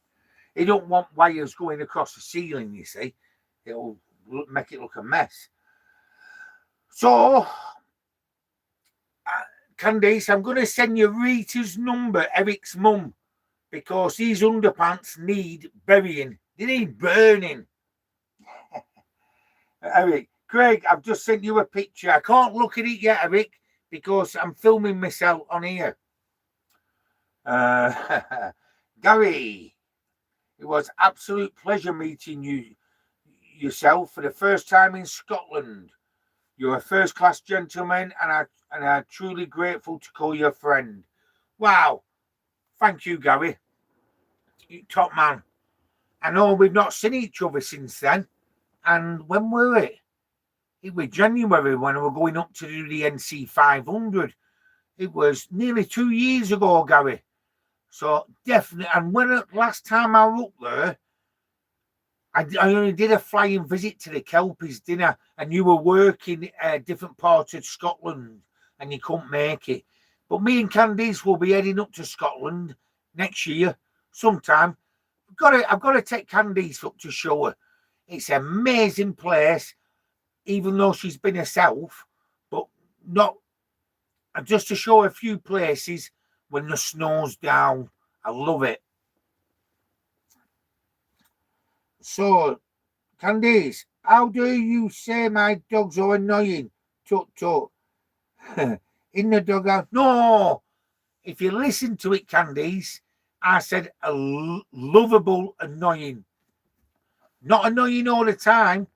He don't want wires going across the ceiling, you see. It'll make it look a mess. So, Candice, I'm going to send you Rita's number, Eric's mum, because these underpants need burying. They need burning. Eric, Craig, I've just sent you a picture. I can't look at it yet, Eric, because I'm filming myself on here. Gary, it was absolute pleasure meeting you yourself for the first time in Scotland. You're a first-class gentleman, and I'm truly grateful to call you a friend. Wow. Thank you, Gary. You top man. I know we've not seen each other since then. And when were it? It was January when we were going up to do the NC 500. It was nearly 2 years ago, Gary. So definitely. And when last time I was up there, I only did a flying visit to the Kelpies dinner, and you were working a different part of Scotland and you couldn't make it. But me and Candice will be heading up to Scotland next year sometime. I've got to take Candice up to show her. It's an amazing place, even though she's been herself, but not just to show her a few places when the snow's down. I love it. So, Candice, how do you say my dogs are annoying? Tut tut. In the dugout. No! If you listen to it, Candice, I said lovable annoying. Not annoying all the time.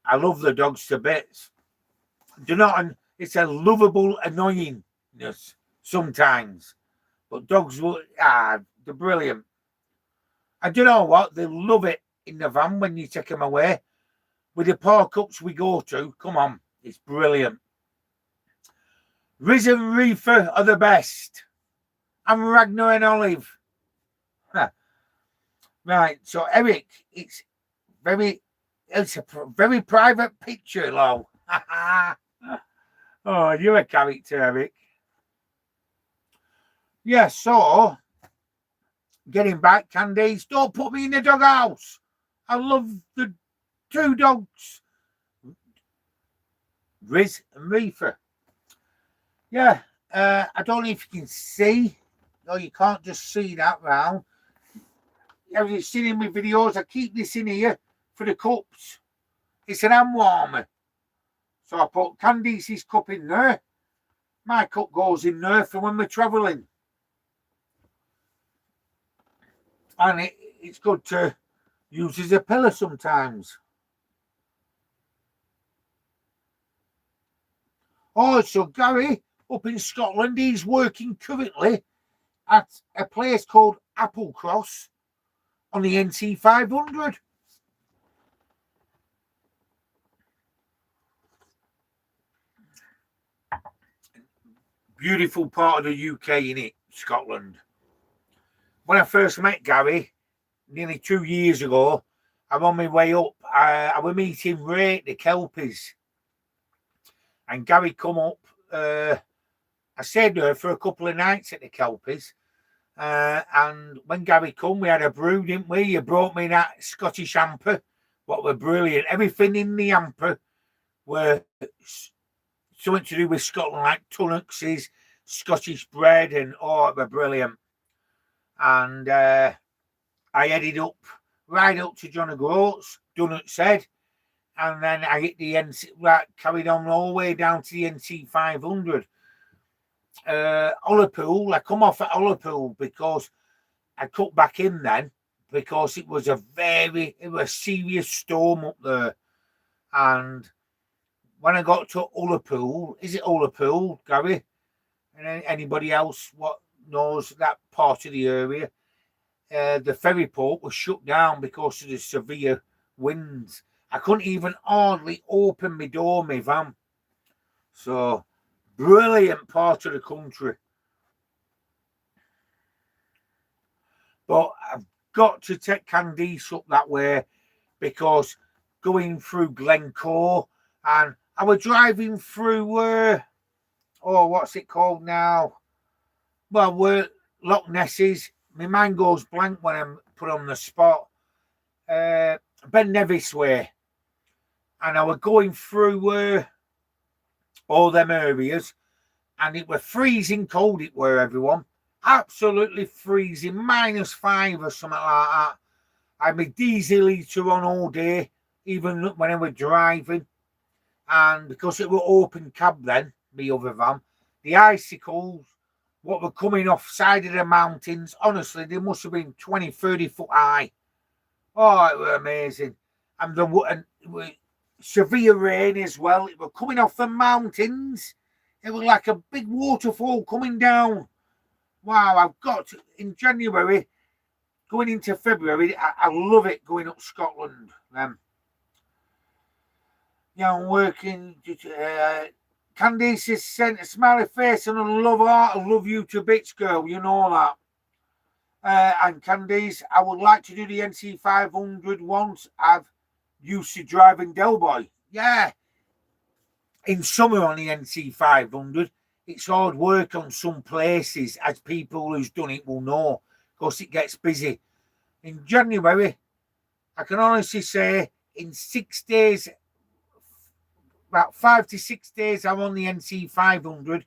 I love the dogs to bits. It's a lovable annoyingness sometimes. But dogs they're brilliant. And do you know what? They love it in the van when you take them away. With the park-ups we go to, come on, it's brilliant. Riz and Reefer are the best. I'm Ragnar and Olive. Right, so Eric, it's a very private picture, lol. Oh, you're a character, Eric. Yeah, so getting back, Candice, don't put me in the doghouse. I love the two dogs, Riz and Reefer. Yeah, I don't know if you can see. No, you can't just see that round. Have you seen in my videos? I keep this in here for the cups. It's an hand warmer. So I put Candice's cup in there. My cup goes in there for when we're travelling. And it's good to use as a pillow sometimes. Oh, so Gary, up in Scotland, he's working currently at a place called Applecross on the NT 500. Beautiful part of the UK, innit, Scotland. When I first met Gary, nearly 2 years ago, I'm on my way up. I was meeting Ray at the Kelpies. And Gary come up. I stayed there for a couple of nights at the Kelpies. And when Gary come, we had a brew, didn't we? You brought me that Scottish hamper. What were brilliant. Everything in the hamper were something to do with Scotland, like tunnocks, Scottish bread, and it were brilliant. And I headed up, right up to John O'Groats, Dunnett said, and then I hit the NC, carried on all the way down to the NC 500. Ullapool, I come off at Ullapool because I cut back in then because it was a serious storm up there. And when I got to Ullapool, is it Ullapool, Gary? And anybody else what knows that part of the area? The ferry port was shut down because of the severe winds. I couldn't even hardly open my door, my van. So, brilliant part of the country. But I've got to take Candice up that way because going through Glencoe, and I was driving through what's it called now? Well, where Loch Ness is. My mind goes blank when I'm put on the spot. Ben Nevis way. And I was going through all them areas, and it were freezing cold, it were, everyone. Absolutely freezing, -5 or something like that. I had my diesel heater on all day, even when I was driving. And because it were open cab then, my other van, the icicles, what were coming off side of the mountains, honestly, they must have been 20, 30 foot high. Oh, it were amazing. And it was severe rain as well. It were coming off the mountains. It was like a big waterfall coming down. Wow, I've got to, in January, going into February, I love it going up Scotland. I'm working. Candice has sent a smiley face and a love heart. I love you to bits, girl. You know that. And Candice, I would like to do the NC 500 once. I've used to driving Del Boy. Yeah. In summer on the NC 500, it's hard work on some places, as people who's done it will know, because it gets busy. In January, I can honestly say, in 6 days, about 5 to 6 days, I'm on the NC 500.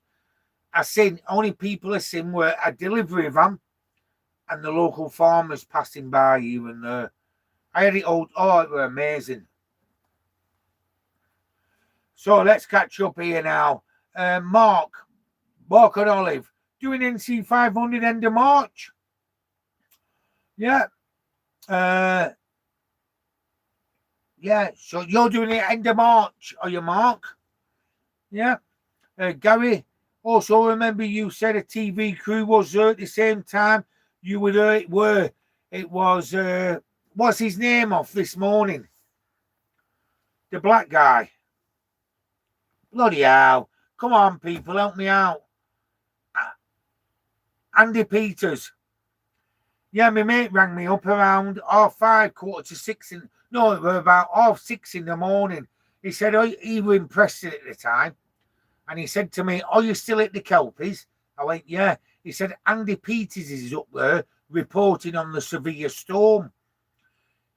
I seen only people I seen were a delivery van and the local farmers passing by here and there. I had it all. Oh, it was amazing. So let's catch up here now. Mark and Olive, doing NC 500 end of March. Yeah. Yeah, so you're doing it end of March, are you, Mark? Yeah. Gary, also remember you said a TV crew was there at the same time. You were there, it was, what's his name off this morning? The black guy. Bloody hell. Come on, people, help me out. Andy Peters. Yeah, my mate rang me up around 5:30, 5:45. No, it was about 6:30 in the morning. He said, oh, he was impressed at the time. And he said to me, are you still at the Kelpies? I went, yeah. He said, Andy Peters is up there reporting on the severe storm.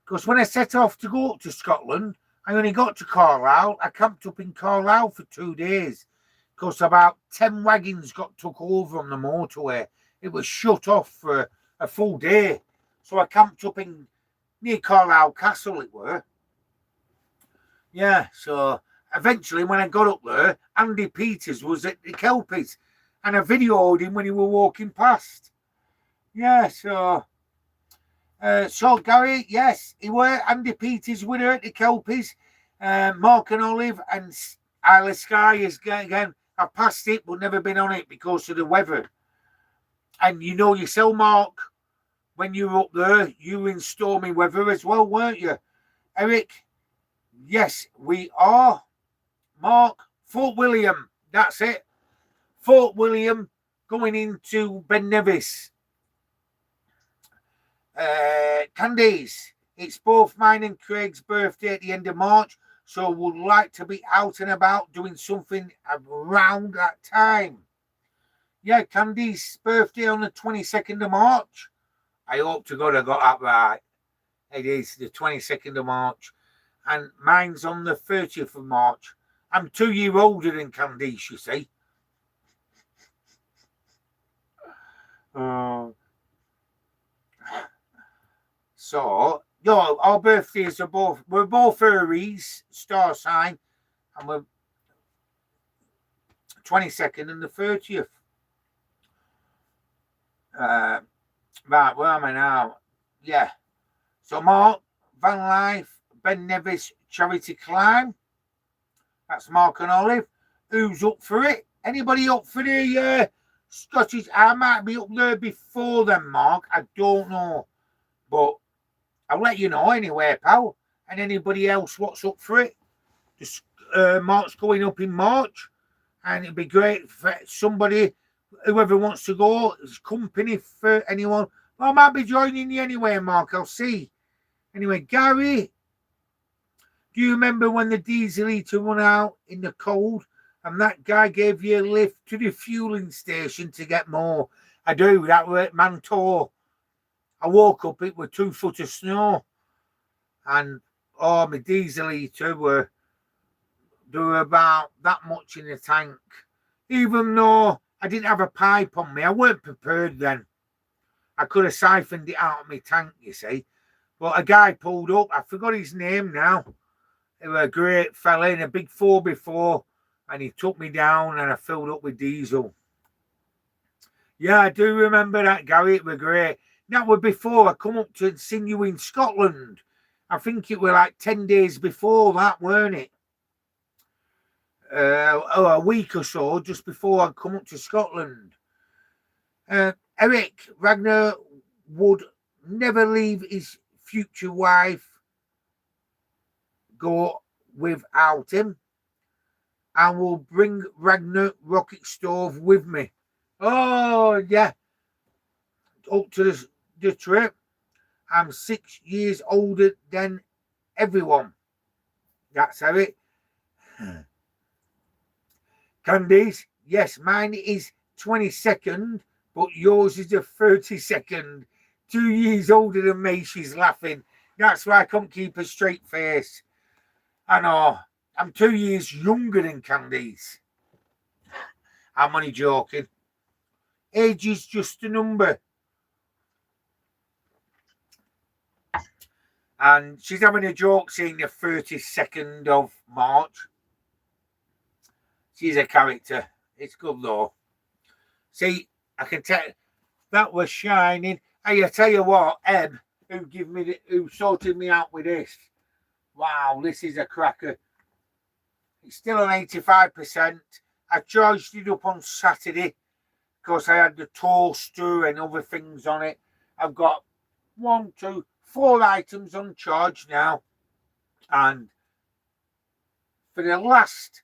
Because when I set off to go up to Scotland, I only got to Carlisle. I camped up in Carlisle for 2 days because about 10 wagons got took over on the motorway. It was shut off for a full day. So I camped up in near Carlisle Castle, it were. Yeah, so eventually when I got up there, Andy Peters was at the Kelpies and I videoed him when he were walking past. Yeah, so Gary, yes, he were Andy Peters with her at the Kelpies. Mark and Olive and Isle of Skye is again. I passed it but never been on it because of the weather. And you know yourself, Mark, when you were up there, you were in stormy weather as well, weren't you? Eric, yes, we are. Mark, Fort William, that's it. Fort William going into Ben Nevis. Candice, it's both mine and Craig's birthday at the end of March, so would like to be out and about doing something around that time. Yeah, Candice's birthday on the 22nd of March. I hope to God I got that right. It is the 22nd of March. And mine's on the 30th of March. I'm 2 years older than Candice, you see. So, our birthdays are we're both Aries, star sign, and we're 22nd and the 30th. Right, where am I now? Yeah. So, Mark, Van Life, Ben Nevis, Charity Climb. That's Mark and Olive. Who's up for it? Anybody up for the Scottish? I might be up there before them, Mark. I don't know. But I'll let you know anyway, pal. And anybody else what's up for it? Just Mark's going up in March. And it'd be great for somebody, whoever wants to go, as company for anyone. Well, I might be joining you anyway, Mark. I'll see. Anyway, Gary, do you remember when the diesel heater run out in the cold and that guy gave you a lift to the fueling station to get more? I do. That was at Mantor. I woke up, it was 2 foot of snow. And, my diesel heater there were about that much in the tank. Even though I didn't have a pipe on me, I weren't prepared then. I could have siphoned it out of my tank, you see. But a guy pulled up, I forgot his name now. He was a great fella in a big 4x4, and he took me down and I filled up with diesel. Yeah, I do remember that, Gary. It was great. That was before I come up to see you in Scotland. I think it was like 10 days before that, weren't it? A week or so just before I come up to Scotland. Eric, Ragnar would never leave his future wife go without him. I will bring Ragnar rocket stove with me. Oh, yeah. Up to the trip. I'm 6 years older than everyone. That's Eric. Candice, yes, mine is 22nd, but yours is the 32nd. 2 years older than me, she's laughing. That's why I can't keep a straight face. I know, I'm 2 years younger than Candice. I'm only joking. Age is just a number. And she's having a joke saying the 32nd of March. She's a character. It's good though. See, I can tell that was shining. Hey, I tell you what, Eb, who sorted me out with this. Wow, this is a cracker. It's still on 85%. I charged it up on Saturday because I had the toaster and other things on it. I've got 4 items on charge now. And for the last,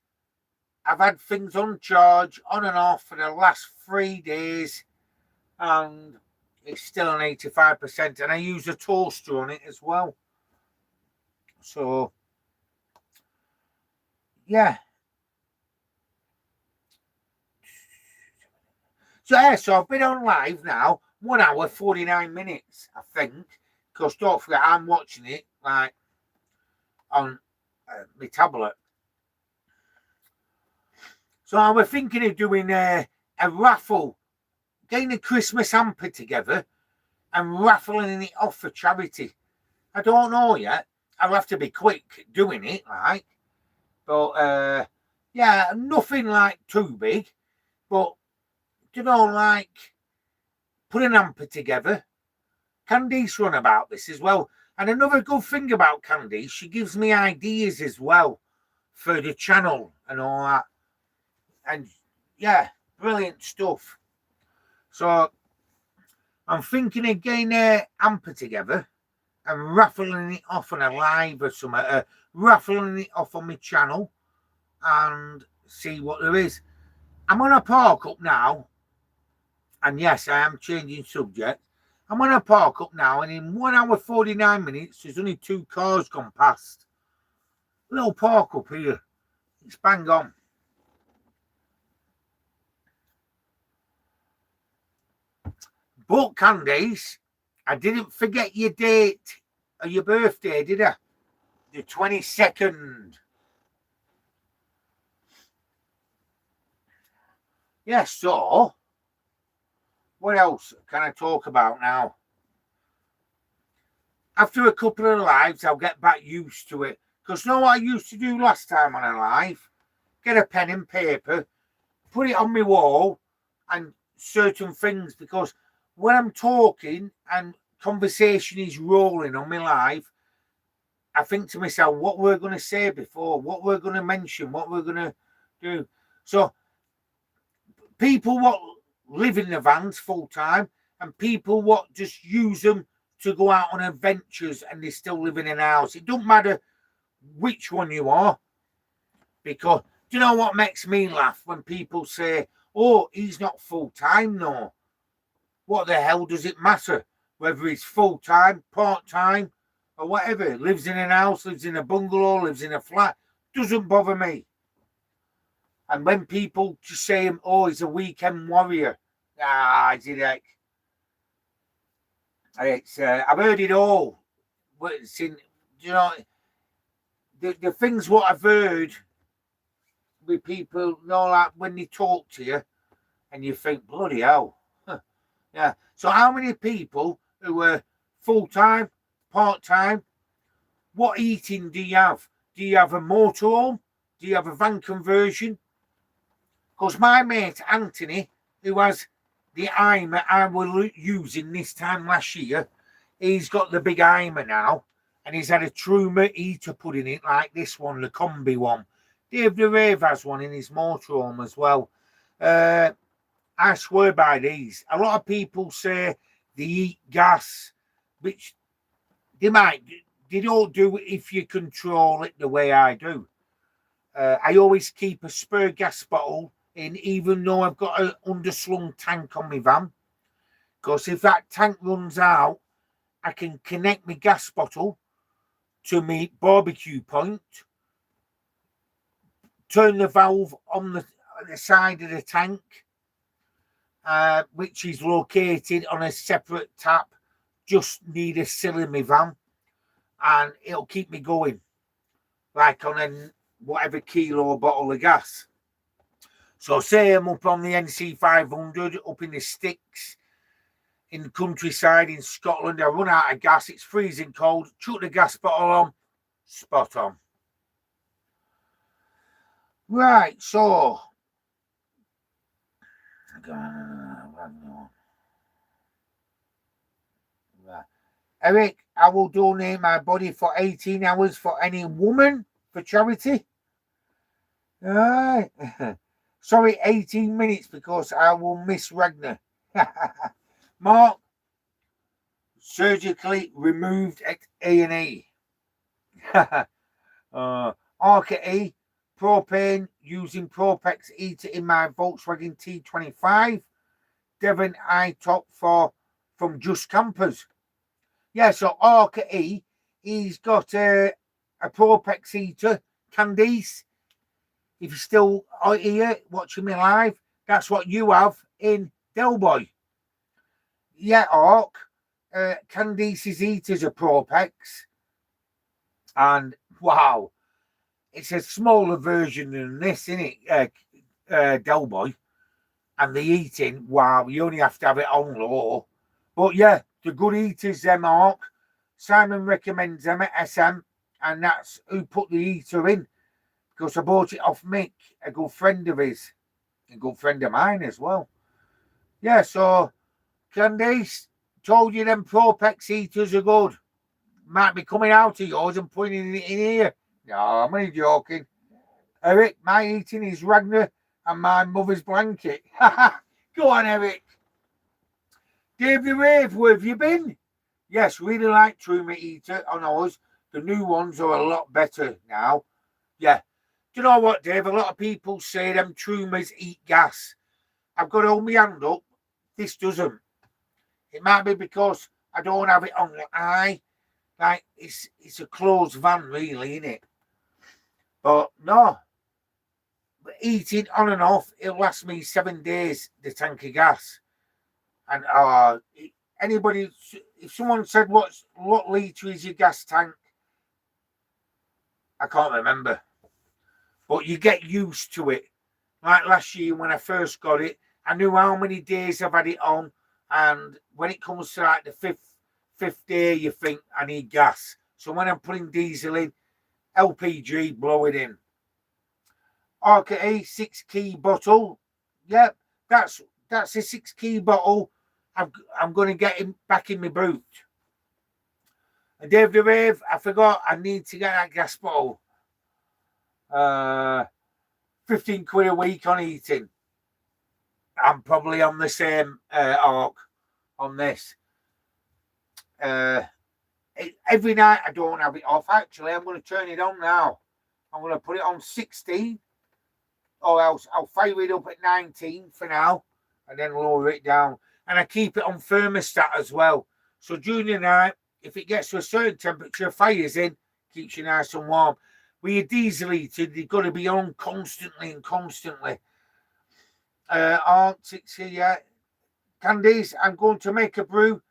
I've had things on charge on and off for the last 3 days. And it's still on 85%. And I use a toaster on it as well. So, yeah. So I've been on live now, 1 hour, 49 minutes, I think. Because don't forget, I'm watching it like on my tablet. So I was thinking of doing a raffle, getting a Christmas hamper together and raffling it off for charity. I don't know yet. I'll have to be quick doing it, like. But, yeah, nothing like too big. But, you know, like, put an hamper together. Candice run about this as well. And another good thing about Candice, she gives me ideas as well for the channel and all that. And, yeah, brilliant stuff. So, I'm thinking of getting a hamper together and raffling it off on a live or something, raffling it off on my channel and see what there is. I'm on a park up now, and yes, I am changing subject. I'm on a park up now, and in 1 hour 49 minutes, there's only 2 cars gone past. Little park up here. It's bang on. But Candice, I didn't forget your date of your birthday, did I? The 22nd. Yes, so what else can I talk about now? After a couple of lives, I'll get back used to it. Because you know what I used to do last time on a live? Get a pen and paper, put it on my wall, and certain things. Because when I'm talking and conversation is rolling on my live, I think to myself, what we're going to say before, what we're going to mention, what we're going to do. So people what live in the vans full time and people what just use them to go out on adventures and they still live in an house. It don't matter which one you are. Because do you know what makes me laugh when people say, oh, he's not full time, no. What the hell does it matter? Whether he's full time, part time, or whatever. Lives in an house, lives in a bungalow, lives in a flat. Doesn't bother me. And when people just say, oh, he's a weekend warrior. Is it like? I've heard it all. You know, the things what I've heard with people, you know, like when they talk to you and you think, bloody hell. Huh. Yeah. So how many people who are full-time, part-time, what eating do you have? Do you have a motorhome? Do you have a van conversion? Because my mate Anthony, who has the Imer I was using this time last year, he's got the big Imer now, and he's had a Truma heater put in it like this one, the combi one. Dave the Rave has one in his motorhome as well. I swear by these. A lot of people say they eat gas, which they don't do it if you control it the way I do. I always keep a spare gas bottle in, even though I've got an underslung tank on my van. Because if that tank runs out, I can connect my gas bottle to my barbecue point, turn the valve on the side of the tank, which is located on a separate tap, just need a sill in my van, and it'll keep me going, like on a whatever kilo bottle of gas. So say I'm up on the NC 500, up in the sticks, in the countryside in Scotland, I run out of gas, it's freezing cold, chuck the gas bottle on, spot on. Right, so Right. Eric, I will donate my body for 18 hours for any woman for charity. Right. Sorry, 18 minutes because I will miss Ragnar. Mark, surgically removed at A&E. Arca propane using Propex heater in my Volkswagen T25. Devon I-top from Just Campers. Yeah, so Arca he's got a Propex heater, Candice. If you're still here watching me live, that's what you have in Delboy. Yeah, Arc. Candice's heater's a Propex. And wow, it's a smaller version than this, isn't it, Delboy? And the heating, wow, you only have to have it on low. But yeah, the good heaters, them Arc. Simon recommends them at SM, and that's who put the heater in. Because I bought it off Mick, a good friend of his, a good friend of mine as well. Yeah, so Candice, told you them Propex heaters are good. Might be coming out of yours and putting it in here. No, I'm only joking. Eric, my heating is Ragnar and my mother's blanket. Go on, Eric. Dave the Rave, where have you been? Yes, really like Truma heater on ours. The new ones are a lot better now. Yeah. Do you know what, Dave? A lot of people say them Trumas eat gas. I've got to hold my hand up. This doesn't. It might be because I don't have it on the eye. Like, it's a closed van, really, isn't it? But no. Eating on and off, it'll last me 7 days, the tank of gas. And anybody, if someone said what litre is your gas tank, I can't remember. But you get used to it. Like last year when I first got it, I knew how many days I've had it on. And when it comes to like the fifth day, you think I need gas. So when I'm putting diesel in, LPG, blow it in. Arca 6-key bottle. Yep, that's a 6-key bottle. I'm going to get him back in my boot. And Dave the Rave, I forgot I need to get that gas bottle. 15 quid a week on eating. I'm probably on the same arc on this. Every night I don't have it off. Actually, I'm going to turn it on now. I'm going to put it on 16, or else I'll fire it up at 19 for now, and then lower it down. And I keep it on thermostat as well. So during the night, if it gets to a certain temperature, fires in, keeps you nice and warm. With your diesel heater, they've got to be on constantly and constantly. Arctic here. Candice, I'm going to make a brew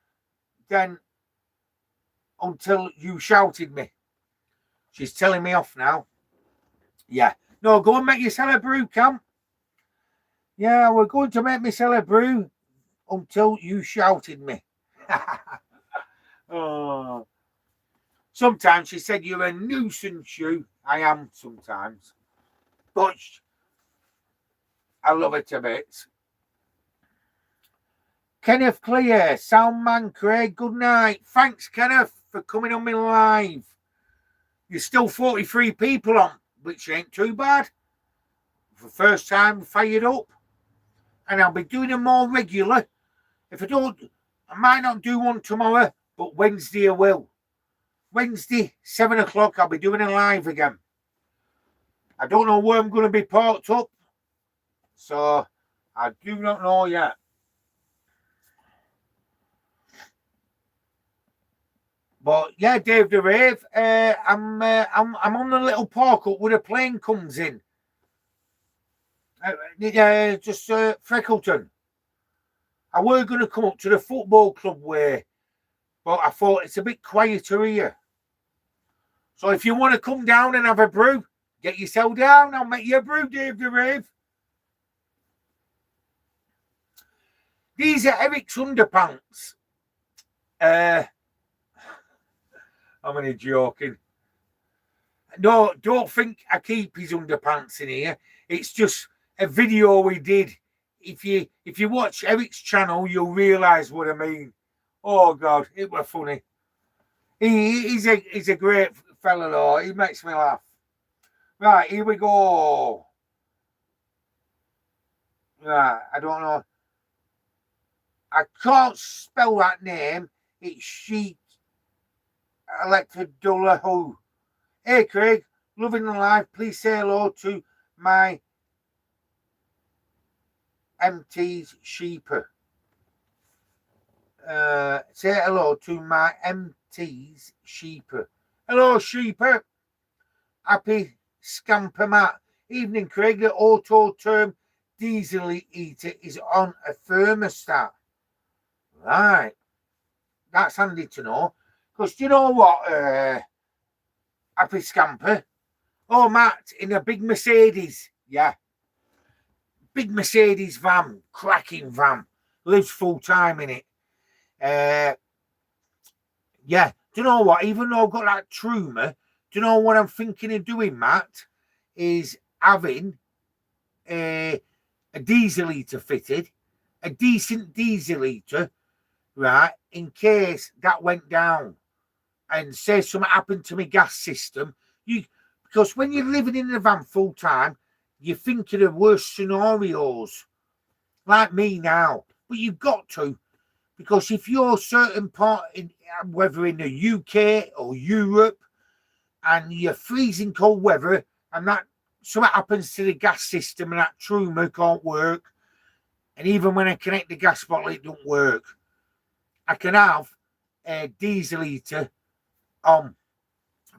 then until you shouted me. She's telling me off now. Yeah. No, go and make yourself a brew, Cam. Yeah, we're going to make myself a brew until you shouted me. Oh. Sometimes she said you're a nuisance, you. I am sometimes. But I love it a bit. Kenneth Clear, Soundman Craig, good night. Thanks, Kenneth, for coming on me live. You're still 43 people on, which ain't too bad. For the first time, fired up. And I'll be doing them more regular. If I don't, I might not do one tomorrow, but Wednesday I will. Wednesday, 7 o'clock, I'll be doing a live again. I don't know where I'm going to be parked up, so I do not know yet. But yeah, Dave the Rave, I'm on the little park up where the plane comes in. Just Freckleton. I were going to come up to the football club way, but I thought it's a bit quieter here. So if you want to come down and have a brew, get yourself down. I'll make you a brew, Dave the Rave. These are Eric's underpants. I'm only joking. No, don't think I keep his underpants in here. It's just a video we did. If you watch Eric's channel, you'll realise what I mean. Oh God, it was funny. He's a great fella though. He makes me laugh. Right, here we go. Right, I don't know. I can't spell that name. It's Sheik Electrodullah. Hey Craig, loving the life. Please say hello to my MT's sheeper. Say hello to my MT's sheeper. Hello, sheeper. Happy scamper Matt. Evening, Craig. The auto term diesel eater is on a thermostat. Right. That's handy to know. Because do you know what, Happy Scamper? Oh, Matt, in a big Mercedes. Yeah. Big Mercedes van. Cracking van. Lives full time in it. Yeah. Do you know what? Even though I've got that Truma, do you know what I'm thinking of doing, Matt? Is having a diesel eater fitted. A decent diesel eater, right? In case that went down. And say something happened to my gas system, because when you're living in a van full time, you're thinking of worse scenarios, like me now. But you've got to, because if you're certain part in, whether in the UK or Europe, and you're freezing cold weather, and that something happens to the gas system, and that Truma can't work, and even when I connect the gas bottle, it don't work. I can have a diesel heater on.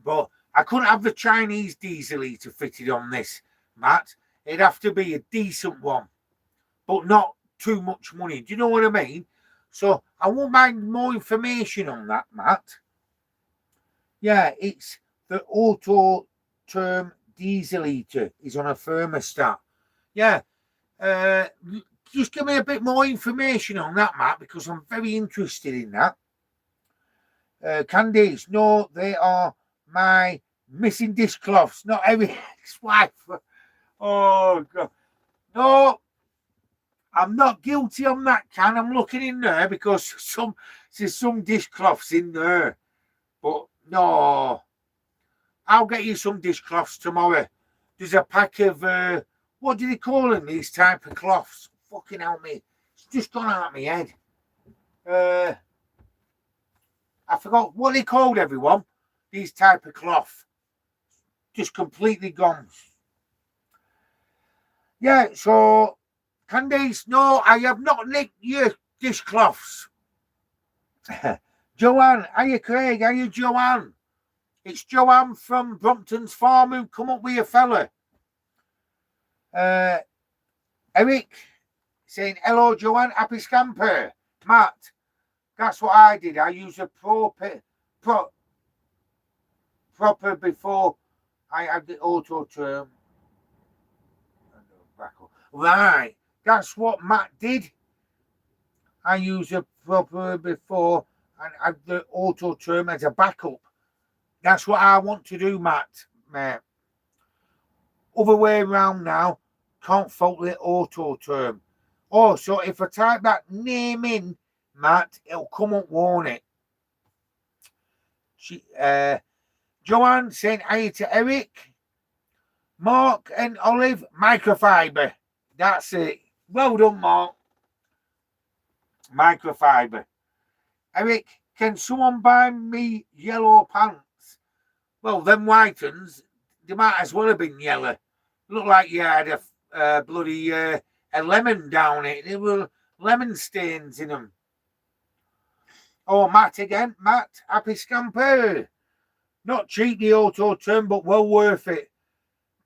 But I couldn't have the Chinese diesel heater fitted on this, Matt. It'd have to be a decent one, but not too much money. Do you know what I mean? So I won't mind more information on that, Matt. Yeah, it's the auto term diesel heater is on a thermostat. Yeah. Just give me a bit more information on that, Matt, because I'm very interested in that. Candies, no, they are my missing dishcloths, not every ex-wife. Oh God, no, I'm not guilty on that can. I'm looking in there because there's some dishcloths in there, but no, I'll get you some dishcloths tomorrow. There's a pack of what do they call them? These type of cloths. Fucking hell, me, it's just gone out of my head. I forgot what they called, everyone. These type of cloth. Just completely gone. Yeah, so Candice, no, I have not nicked your dishcloths. Joanne, are you Craig? Are you Joanne? It's Joanne from Brompton's Farm who come up with a fella. Eric saying, hello, Joanne, happy scamper. Matt, that's what I did. I used a proper before I had the auto term. Right, that's what Matt did. I used a proper before and had the auto term as a backup. That's what I want to do, Matt. Mate. Other way around now, can't fault the auto term. Oh, so if I type that name in, Matt, it'll come up, won't it? Joanne saying hi to Eric. Mark and Olive, microfiber. That's it. Well done, Mark. Microfiber. Eric, can someone buy me yellow pants? Well, them white ones, they might as well have been yellow. Looked like you had a bloody a lemon down it. There were lemon stains in them. Oh, Matt again. Matt, happy scamper. Not cheap, the auto term, but well worth it.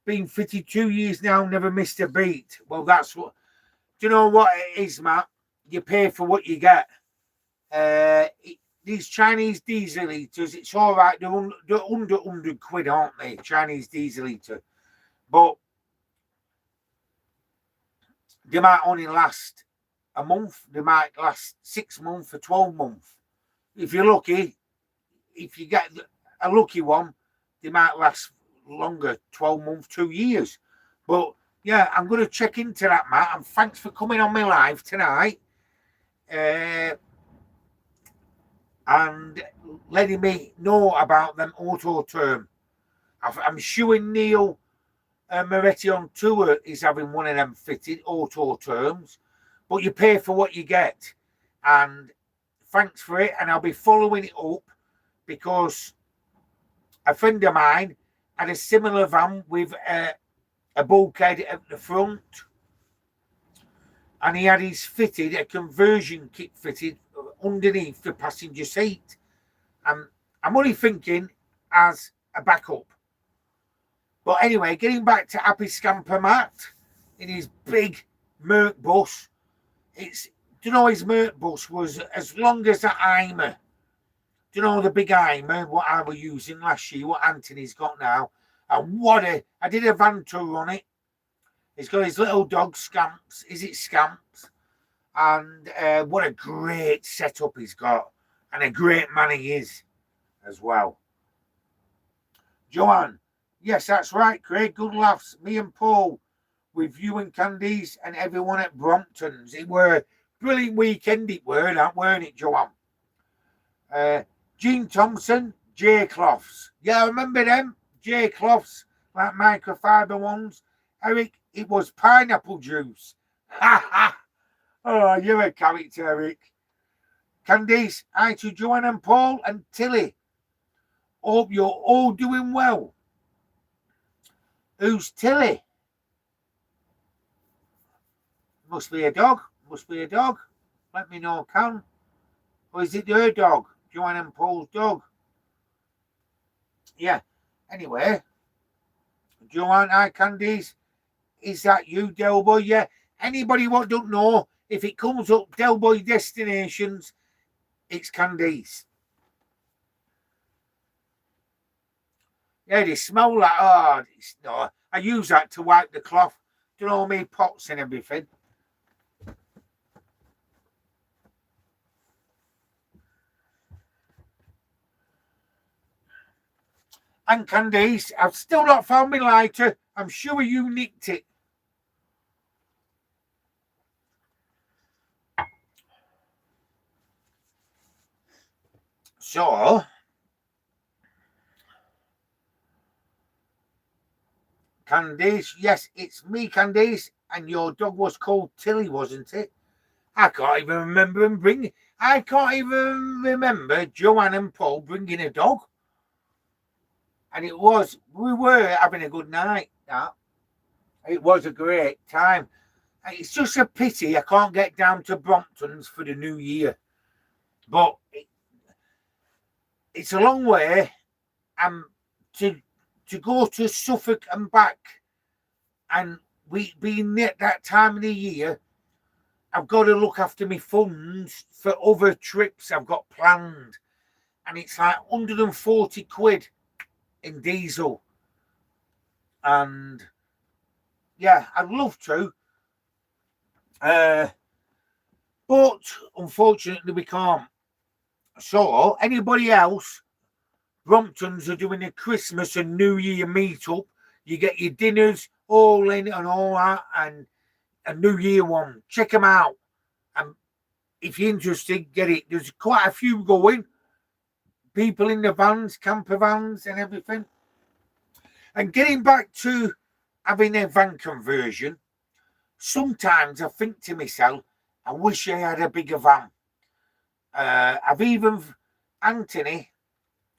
Been fitted 2 years now, never missed a beat. Well, that's what. Do you know what it is, Matt? You pay for what you get. These Chinese diesel heaters, it's all right. They're under 100 quid, aren't they? Chinese diesel heater. But they might only last a month. They might last 6 months or 12 months. If you're lucky, if you get a lucky one, they might last longer, 12 months, 2 years. But yeah, I'm going to check into that, Matt. And thanks for coming on my live tonight. and letting me know about them auto term. I'm sure Neil Moretti on tour is having one of them fitted auto terms, but you pay for what you get. And thanks for it. And I'll be following it up because a friend of mine had a similar van with a bulkhead at the front, and he had his fitted, a conversion kit fitted underneath the passenger seat. And I'm only thinking as a backup. But anyway, getting back to Happy Scamper Matt in his big Merc bus. Do you know his Merc bus was as long as the Eimer? Do you know the big Eimer, what I was using last year, what Anthony's got now? And I did a van tour on it. He's got his little dog, Scamps. Is it Scamps? And what a great setup he's got. And a great man he is as well. Joanne, yes, that's right, Craig. Good laughs. Me and Paul with you and Candice and everyone at Brompton's. It were a brilliant weekend, it were, that weren't it, Joanne? Gene Thompson, J Cloths. Yeah, I remember them, J Cloths, like microfiber ones. Eric, it was pineapple juice. Ha ha! Oh, you're a character, Eric. Candice, hi to Joanne and Paul and Tilly. Hope you're all doing well. Who's Tilly? Must be a dog. Let me know, Can. Or is it her dog? Joanne and Paul's dog. Yeah. Anyway. Joanne, hi, Candice. Is that you, Delboy? Yeah. Anybody what don't know, if it comes up Delboy Destinations, it's Candice. Yeah, they smell like, no, I use that to wipe the cloth. Do you know me, pots and everything. And Candice, I've still not found my lighter. I'm sure you nicked it. So, Candice, yes, it's me, Candice, and your dog was called Tilly, wasn't it? I can't even remember Joanne and Paul bringing a dog. And we were having a good night. It was a great time. It's just a pity I can't get down to Brompton's for the new year. But it's a long way. To go to Suffolk and back, and we being at that time of the year, I've got to look after my funds for other trips I've got planned. And it's like 140 quid in diesel. And yeah, I'd love to. But unfortunately we can't. So anybody else, Bromptons are doing a Christmas and New Year meetup. You get your dinners all in and all that, and a New Year one. Check them out. And if you're interested, get it. There's quite a few going. People in the vans, camper vans and everything. And getting back to having a van conversion, sometimes I think to myself, I wish I had a bigger van. I've even, Anthony,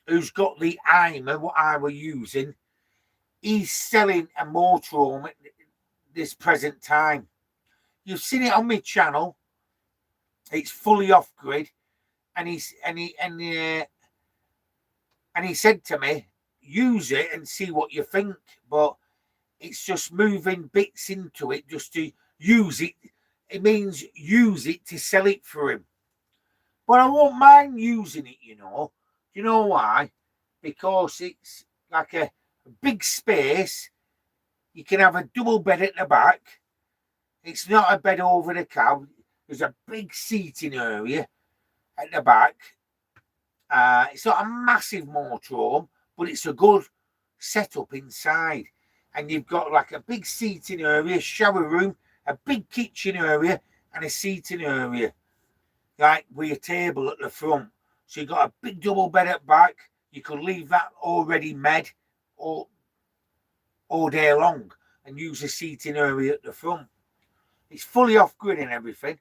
who's got the Eimer, what I were using, he's selling a motorhome at this present time. You've seen it on my channel. It's fully off grid, and he said to me, use it and see what you think. But it's just moving bits into it just to use it. It means use it to sell it for him. But I won't mind using it, you know. Do you know why? Because it's like a big space. You can have a double bed at the back. It's not a bed over the cab. There's a big seating area at the back. It's not a massive motorhome, but it's a good setup inside. And you've got like a big seating area, shower room, a big kitchen area, and a seating area, like with a table at the front. So you've got a big double bed at back. You could leave that already made all day long and use the seating area at the front. It's fully off-grid and everything,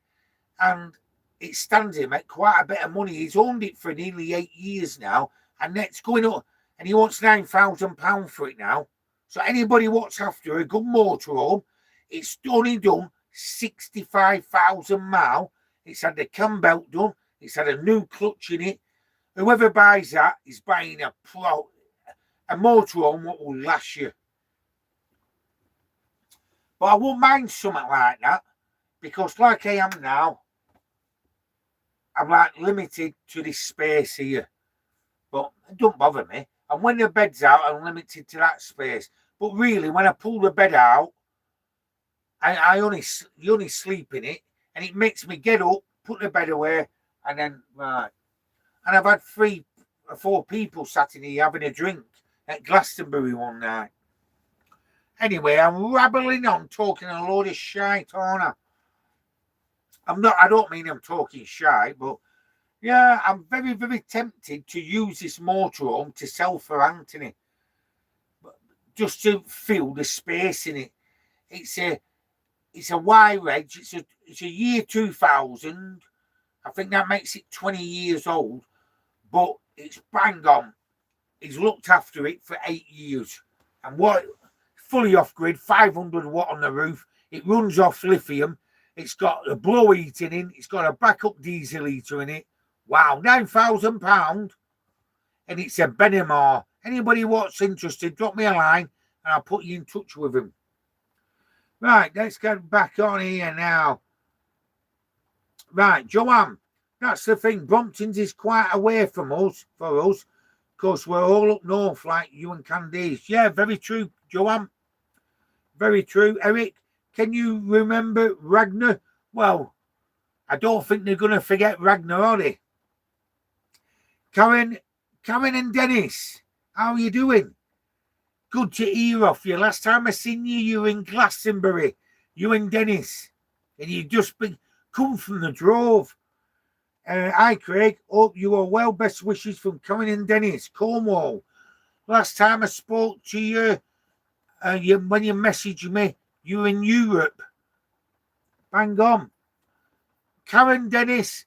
and it stands him at quite a bit of money. He's owned it for nearly 8 years now, and it's going up, and he wants £9,000 for it now. So anybody what's after a good motorhome, it's only done 65,000 miles. It's had the cam belt done. It's had a new clutch in it. Whoever buys that is buying a motorhome what will last you. But I won't mind something like that, because like I am now, I'm like limited to this space here. But it don't bother me. And when the bed's out, I'm limited to that space. But really, when I pull the bed out, you only sleep in it, and it makes me get up, put the bed away, and then right. And I've had 3 or 4 people sat in here having a drink at Glastonbury one night. Anyway, I'm rabbling on, talking a load of shite, aren't I? I don't mean I'm talking shite, but yeah, I'm very, very tempted to use this motorhome to sell for Anthony. Just to fill the space in it. It's a wire edge. It's a year 2000. I think that makes it 20 years old, but it's bang on. He's looked after it for 8 years, and what fully off grid, 500 watt on the roof. It runs off lithium. It's got a blow heating in. It's got a backup diesel heater in it. Wow, £9,000, and it's a Benimar. Anybody what's interested, drop me a line, and I'll put you in touch with him. Right, let's get back on here now. Right, Joanne, that's the thing. Brompton's is quite away from us, because we're all up north like you and Candice. Yeah, very true, Joanne. Very true. Eric, can you remember Ragnar? Well, I don't think they're going to forget Ragnar, are they? Karen and Dennis, how are you doing? Good to hear off you. Last time I seen you, you were in Glastonbury. You and Dennis. And you just come from the drove. Hi, Craig. Hope you are well. Best wishes from Karen and Dennis, Cornwall. Last time I spoke to you, when you messaged me, you were in Europe. Bang on. Karen, Dennis,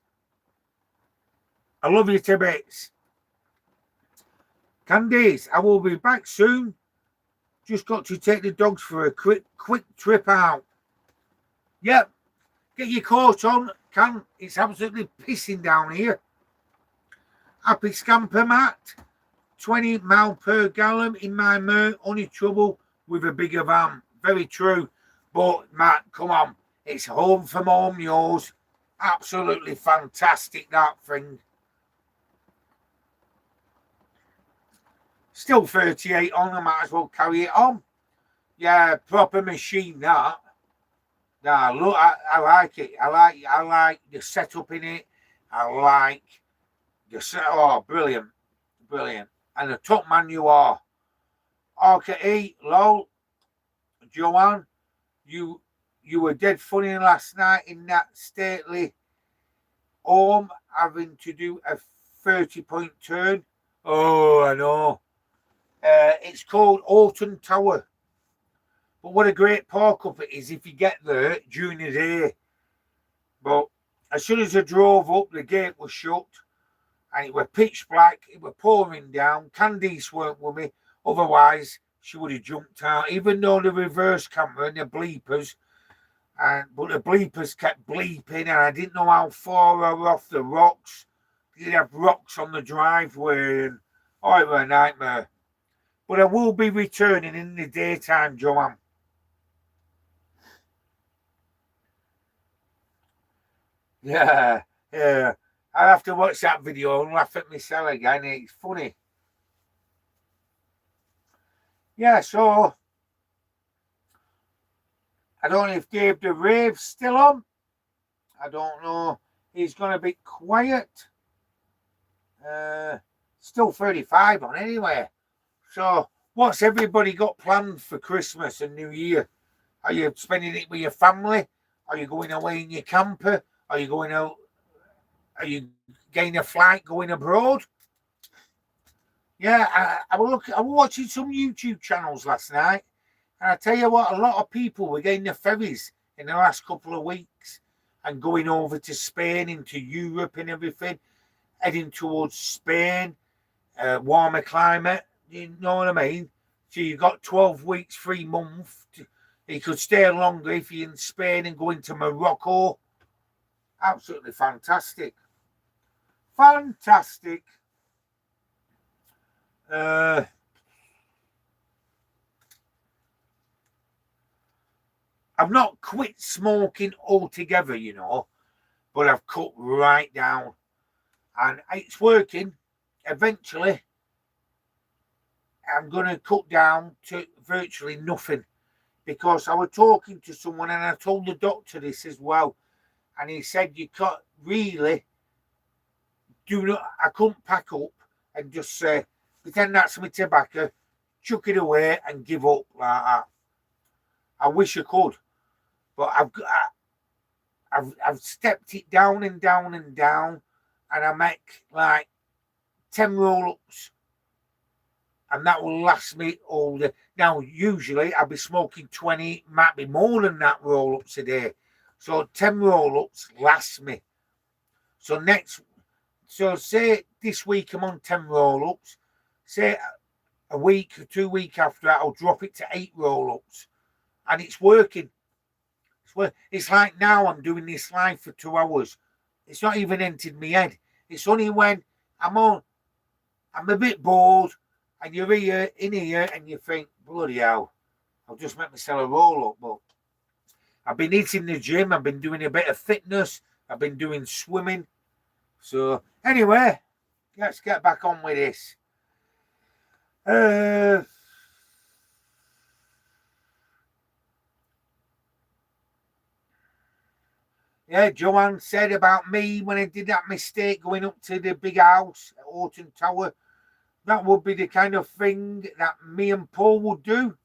I love you to bits. Candice, I will be back soon. Just got to take the dogs for a quick trip out. Yep. Get your coat on, Can. It's absolutely pissing down here. Happy scamper, Matt. 20 miles per gallon in my Mer. Only trouble with a bigger van. Very true. But, Matt, come on. It's home from home, yours. Absolutely fantastic, that thing. Still 38 on. I might as well carry it on. Yeah, proper machine, that. Nah, look, I like it. I like the setup in it. I like the set. Oh, brilliant. Brilliant. And the top man you are. Okay, lol. Joanne, you were dead funny last night in that stately home having to do a 30-point turn. Oh, I know. It's called Alton Tower. But what a great park up it is if you get there during the day. But as soon as I drove up, the gate was shut and it was pitch black. It was pouring down. Candice weren't with me. Otherwise, she would have jumped out, even though the reverse camera and the bleepers. But the bleepers kept bleeping, and I didn't know how far I was off the rocks. You'd have rocks on the driveway, and oh, it was a nightmare. But I will be returning in the daytime, Joanne. Yeah. I'll have to watch that video and laugh at myself again. It's funny. Yeah, so I don't know if Dave the Rave's still on. I don't know. He's going to be quiet. Still 35 on anyway. So what's everybody got planned for Christmas and New Year? Are you spending it with your family? Are you going away in your camper? Are you going out? Are you getting a flight going abroad. Yeah, I was watching some YouTube channels last night, and I tell you what, a lot of people were getting the ferries in the last couple of weeks and going over to Spain, into Europe and everything, heading towards Spain, warmer climate, you know what I mean? So you got 12 weeks, 3 months. You could stay longer if you're in Spain and go into Morocco. Absolutely fantastic. Fantastic. I've not quit smoking altogether, you know, but I've cut right down. And it's working. Eventually, I'm going to cut down to virtually nothing. Because I was talking to someone and I told the doctor this as well. And he said you can't really I couldn't pack up and just say, pretend that's my tobacco, chuck it away and give up like that. I wish I could. But I've stepped it down and down and down, and I make like 10 roll-ups, and that will last me all day. Now, usually I'll be smoking 20, might be more than that roll-ups a day. So 10 roll-ups last me. So say this week I'm on 10 roll-ups. Say a week or 2 weeks after that, I'll drop it to 8 roll-ups. And it's working. It's like now I'm doing this live for 2 hours. It's not even entered my head. It's only when I'm a bit bored, and you're in here and you think, bloody hell, I'll just make myself a roll-up. But I've been hitting the gym. I've been doing a bit of fitness. I've been doing swimming. So anyway, let's get back on with this. Yeah, Joanne said about me when I did that mistake going up to the big house at Orton Tower. That would be the kind of thing that me and Paul would do.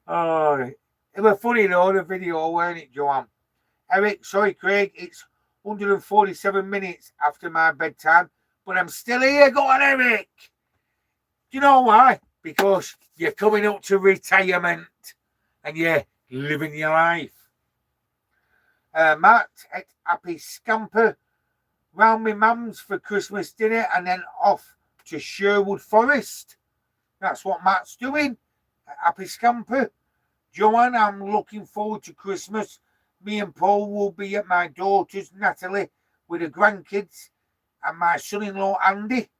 Oh, it was funny though, the video, weren't it, Joanne? Eric, sorry, Craig, it's 147 minutes after my bedtime, but I'm still here. Go on, Eric. Do you know why? Because you're coming up to retirement and you're living your life. Matt, happy scamper round my mum's for Christmas dinner and then off to Sherwood Forest. That's what Matt's doing. Happy scamper. Joanne, I'm looking forward to Christmas. Me and Paul will be at my daughter's, Natalie, with the grandkids, and my son-in-law, Andy.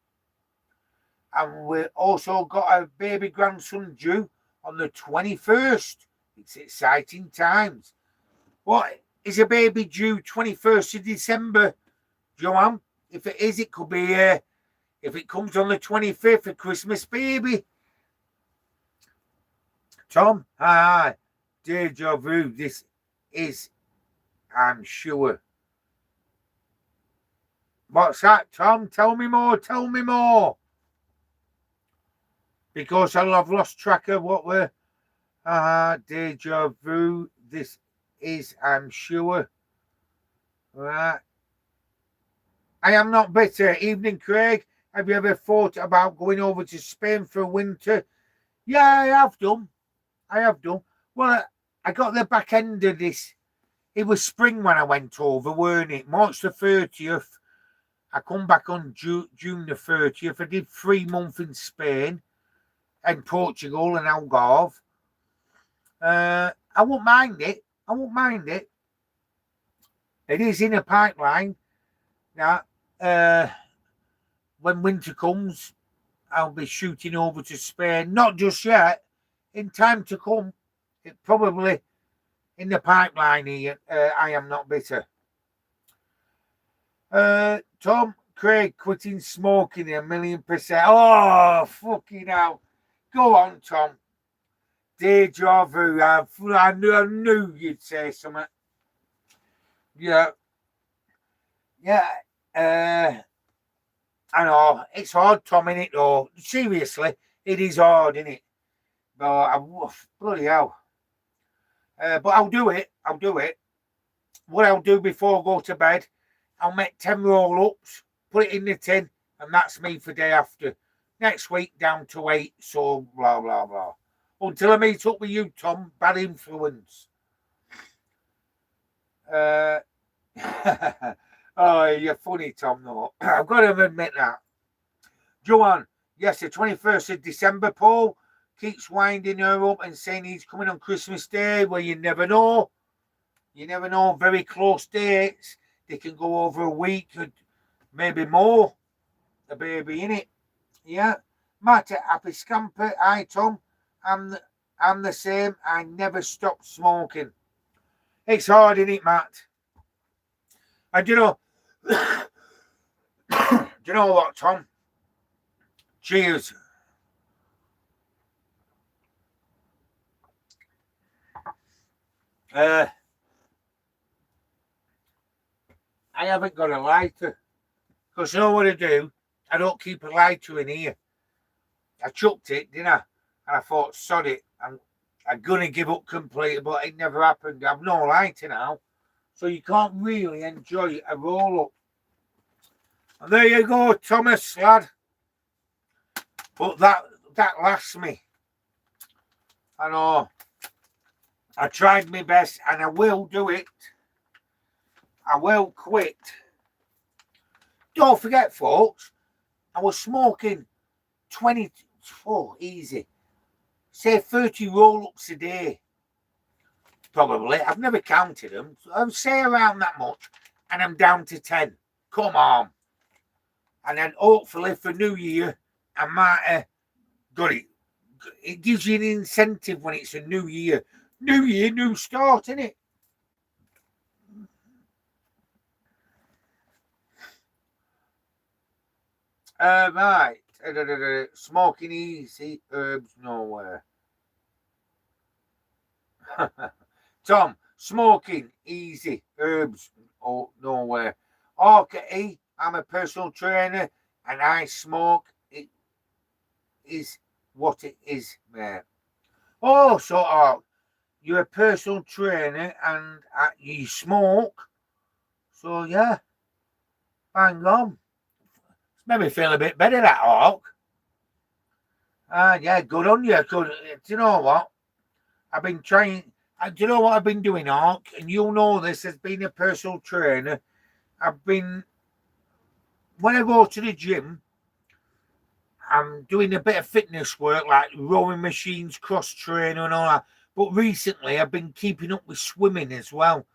And we've also got a baby grandson due on the 21st. It's exciting times. What is a baby due 21st of December, Joanne? If it is, it could be, if it comes on the 25th, a Christmas baby. Tom, hi. Deja vu, this is, I'm sure. What's that, Tom? Tell me more. Because I've lost track of what we're... deja vu, this is, I'm sure. Right. I am not bitter. Evening, Craig. Have you ever thought about going over to Spain for winter? Yeah, I have done. Well, I got the back end of this. It was spring when I went over, weren't it? March the 30th. I come back on June the 30th. I did 3 months in Spain and Portugal and Algarve. I won't mind it. It is in a pipeline. Now, when winter comes, I'll be shooting over to Spain. Not just yet. In time to come. It probably in the pipeline here. I am not bitter. Tom, Craig quitting smoking 1,000,000%. Oh, fucking hell. Go on, Tom. Deja vu. I knew you'd say something. Yeah. I know. It's hard, Tom, innit, though? Seriously, it is hard, innit? But bloody hell. But I'll do it. What I'll do before I go to bed, I'll make 10 roll-ups, put it in the tin, and that's me for day after. Next week, down to 8, so blah, blah, blah. Until I meet up with you, Tom, bad influence. Oh, you're funny, Tom, though. I've got to admit that. Joanne, yes, the 21st of December, Paul keeps winding her up and saying he's coming on Christmas Day. Well, you never know. You never know. Very close dates. They can go over a week, maybe more. The baby in it. Yeah. Matt, happy scamper. Hi, Tom. I'm the same. I never stopped smoking. It's hard, isn't it, Matt? And do you know what, Tom? Cheers. I haven't got a lighter. Because you know what I do? I don't keep a lighter in here. I chucked it, didn't I? And I thought, sod it. I'm going to give up completely, but it never happened. I've no lighter now. So you can't really enjoy a roll-up. And there you go, Thomas, lad. But that lasts me. I know. I tried my best, and I will do it. I will quit. Don't forget, folks, I was smoking 24, easy. Say 30 roll-ups a day. Probably. I've never counted them. I would say around that much, and I'm down to 10. Come on. And then hopefully for New Year, I might have got it. It gives you an incentive when it's a new year. New year, new start, innit? Right. Smoking easy, herbs nowhere. Tom, smoking easy, herbs nowhere. Okay, I'm a personal trainer and I smoke. It is what it is, mate. Oh, so you're a personal trainer and you smoke. So, yeah, bang on. It's made me feel a bit better, that Hawk. Yeah, good on you. Good. Do you know what? I've been trying. Do you know what I've been doing, Hawk? And you'll know this as being a personal trainer. I've been, when I go to the gym, I'm doing a bit of fitness work like rowing machines, cross training and all that. But recently I've been keeping up with swimming as well.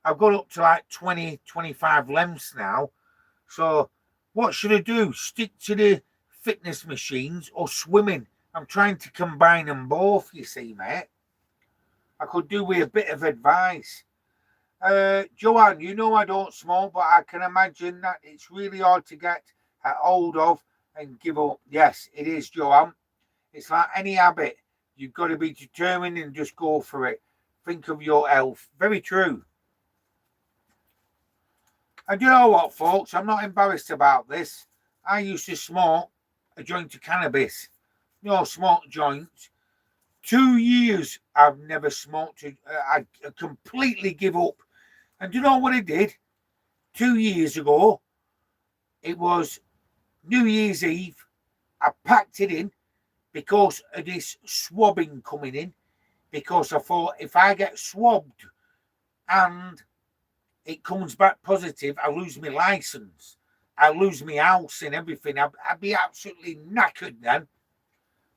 I've got up to like 20, 25 lengths now. So what should I do? Stick to the fitness machines or swimming? I'm trying to combine them both, you see, mate. I could do with a bit of advice. Joanne, you know I don't smoke, but I can imagine that it's really hard to get a hold of and give up. Yes, it is, Joanne. It's like any habit. You've got to be determined and just go for it. Think of your health. Very true. And you know what, folks? I'm not embarrassed about this. I used to smoke a joint of cannabis. Smoke joints. 2 years I've never smoked. I completely give up. And do you know what I did? 2 years ago, it was New Year's Eve. I packed it in because of this swabbing coming in. Because I thought if I get swabbed and it comes back positive, I lose my license. I lose my house and everything. I'd be absolutely knackered then.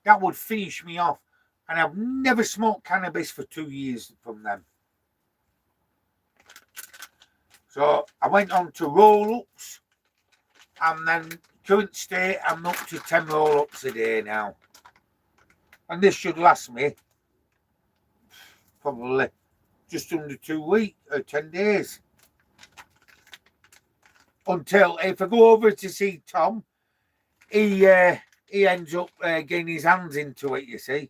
That would finish me off. And I've never smoked cannabis for 2 years from them. So I went on to roll-ups. And then current state, I'm up to 10 roll-ups a day now. And this should last me probably just under 2 weeks or 10 days. Until if I go over to see Tom, he ends up getting his hands into it, you see.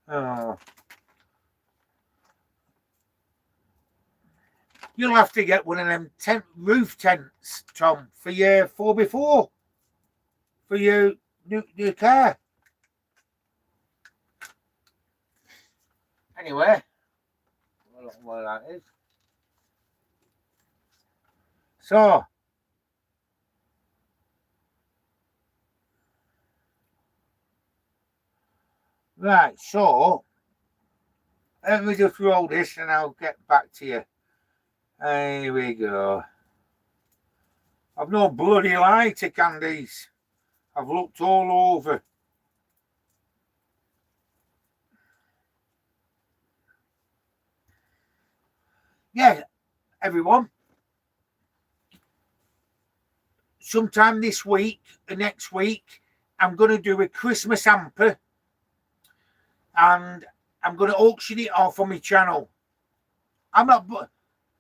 Oh. You'll have to get one of them roof tents, Tom, for your 4x4. For your new car. Anyway, I don't know where that is. So, right, so let me just roll this and I'll get back to you. Here we go. I've no bloody lighter, Candice. I've looked all over. Yeah, everyone. Sometime this week, the next week, I'm going to do a Christmas hamper and I'm going to auction it off on my channel.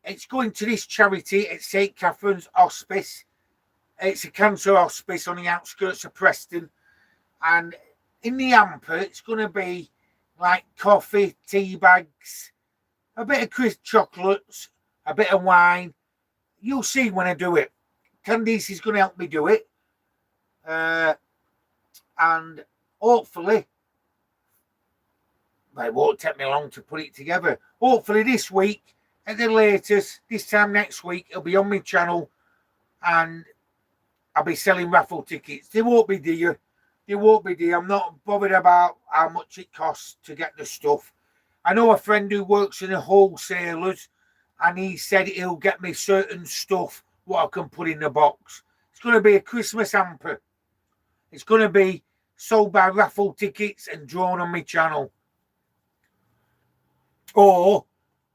It's going to this charity at St. Catherine's Hospice. It's a cancer hospice on the outskirts of Preston. And in the hamper, it's going to be like coffee, tea bags, a bit of crisp chocolates, a bit of wine. You'll see when I do it. Candice is going to help me do it. And hopefully, it won't take me long to put it together. Hopefully this week, at the latest, this time next week, it'll be on my channel and I'll be selling raffle tickets. They won't be dear. They won't be dear. I'm not bothered about how much it costs to get the stuff. I know a friend who works in a wholesalers and he said he'll get me certain stuff what I can put in the box. It's going to be a Christmas hamper. It's going to be sold by raffle tickets and drawn on my channel. Or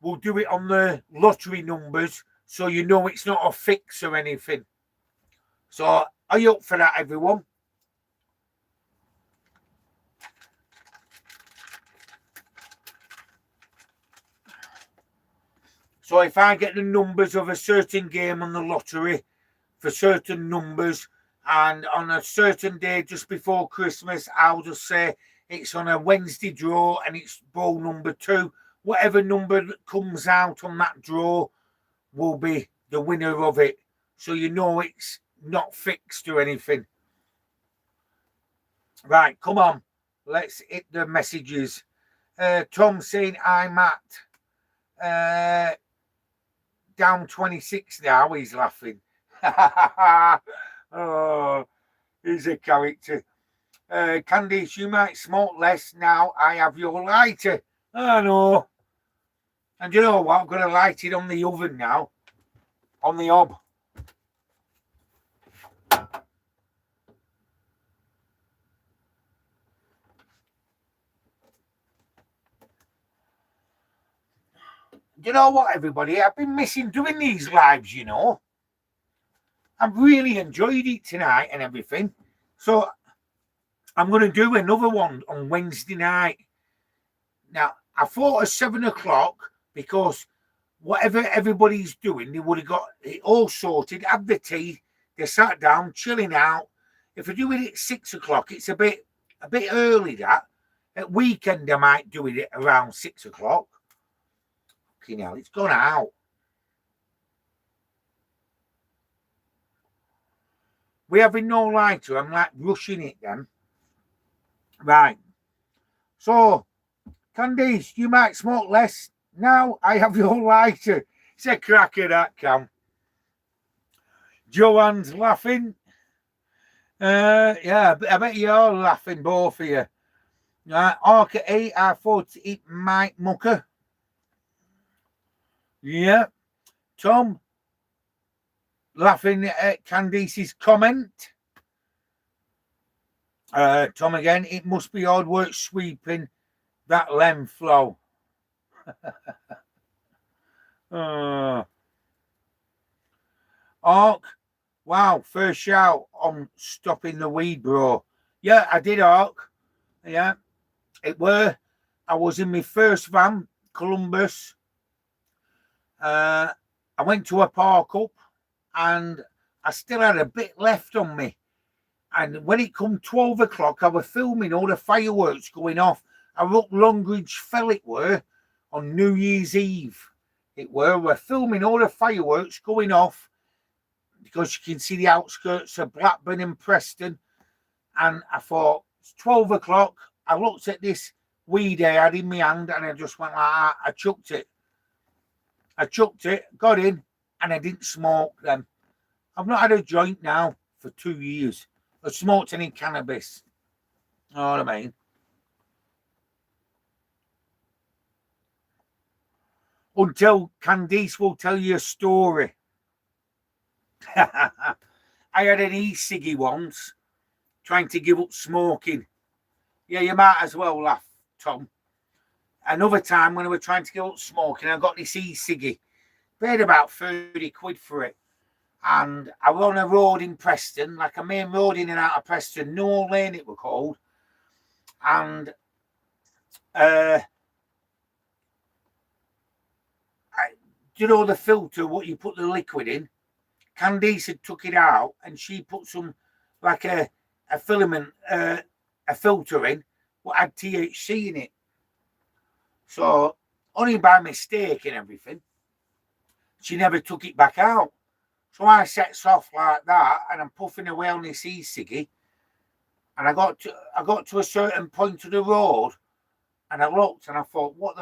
we'll do it on the lottery numbers so you know it's not a fix or anything. So are you up for that, everyone? So if I get the numbers of a certain game on the lottery for certain numbers and on a certain day just before Christmas, I'll just say it's on a Wednesday draw and it's ball number 2. Whatever number that comes out on that draw will be the winner of it. So you know it's not fixed or anything. Right, come on. Let's hit the messages. Tom saying I'm at down 26 now. He's laughing. Oh, he's a character. Candice, you might smoke less now. I have your lighter. I know. And you know what? I'm going to light it on the oven now. On the hob. You know what, everybody? I've been missing doing these lives, you know. I've really enjoyed it tonight and everything. So I'm going to do another one on Wednesday night. Now, I thought at 7 o'clock because whatever everybody's doing, they would have got it all sorted, had the tea, they sat down, chilling out. If I do it at 6 o'clock, it's a bit early that. At weekend, I might do it around 6 o'clock. Okay, now it's gone out. We're having no lighter. I'm like rushing it then. Right. So, Candice, you might smoke less. Now I have your lighter. It's a cracker, that Cam. Joanne's laughing. Yeah, I bet you're laughing, both of you. Orca 8, I thought it might mucker. Yeah. Tom, laughing at Candice's comment. Tom again, it must be hard work sweeping that lem flow. Ark, wow, first shout on stopping the weed, bro. Yeah, I did, Ark. Yeah, it were. I was in my first van, Columbus. I went to a park up and I still had a bit left on me. And when it come 12 o'clock, I was filming all the fireworks going off. I wrote Longridge Fell, it were, on New Year's Eve. We're filming all the fireworks going off because you can see the outskirts of Blackburn and Preston. And I thought, it's 12 o'clock. I looked at this weed I had in my hand and I just went like that. I chucked it, got in, and I didn't smoke them. I've not had a joint now for 2 years. I smoked any cannabis. You know what I mean? Until Candice will tell you a story. I had an e-ciggy once, trying to give up smoking. Yeah, you might as well laugh, Tom. Another time when I was trying to give up smoking, I got this e-ciggy. Paid about 30 quid for it. And I was on a road in Preston, like a main road in and out of Preston, No Lane it were called. And you know the filter, what you put the liquid in? Candice had took it out and she put some, like a filament, a filter in, what had THC in it. So, only by mistake and everything, she never took it back out. So I sets off like that and I'm puffing away on this e-ciggy. And I got to a certain point of the road and I looked and I thought, what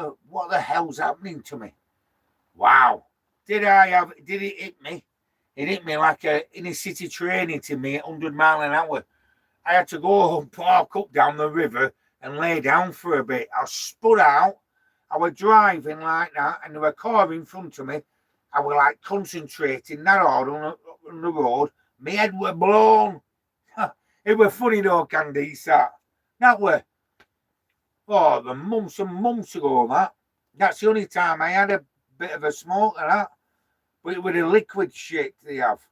the hell's happening to me? Wow. Did it hit me? It hit me like a inner city train hitting me at 100 miles an hour. I had to go home, park up down the river and lay down for a bit. I spun out. I was driving like that and there was a car in front of me. I was like concentrating that hard on the road. My head were blown. It was funny though, Candice, that were, the months and months ago, that. That's the only time I had a bit of a smoke of that. But it was a liquid shit they have.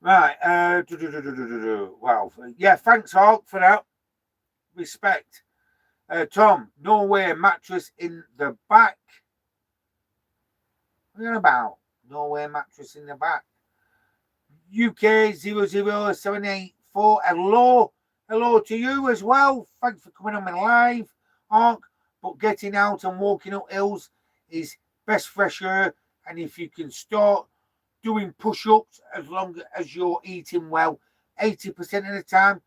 Right, well, yeah, thanks, Hawk, for that. Respect. Tom, Norway mattress in the back. What are you about? Norway mattress in the back. UK 00784. Hello to you as well. Thanks for coming on my live, Hawk. But getting out and walking up hills is best fresh air. And if you can start doing push-ups as long as you're eating well, 80% of the time,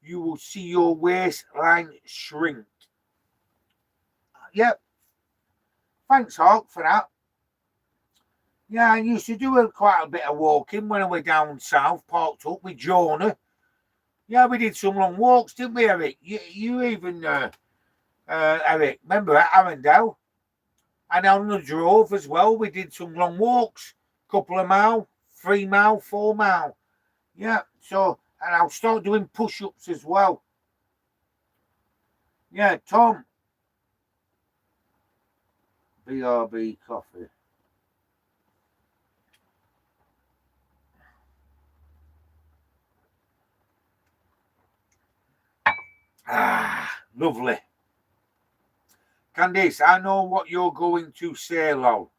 you will see your waistline shrink. Yep. Thanks, Hawk, for that. Yeah, I used to do quite a bit of walking when I was down south, parked up with Jonah. Yeah, we did some long walks, didn't we, Eric? You even, Eric, remember at Arundel? And on the Drove as well, we did some long walks, couple of mile, 3 mile, 4 mile. Yeah, so, and I'll start doing push-ups as well. Yeah, Tom. BRB coffee. Lovely. Candice, I know what you're going to say, lol.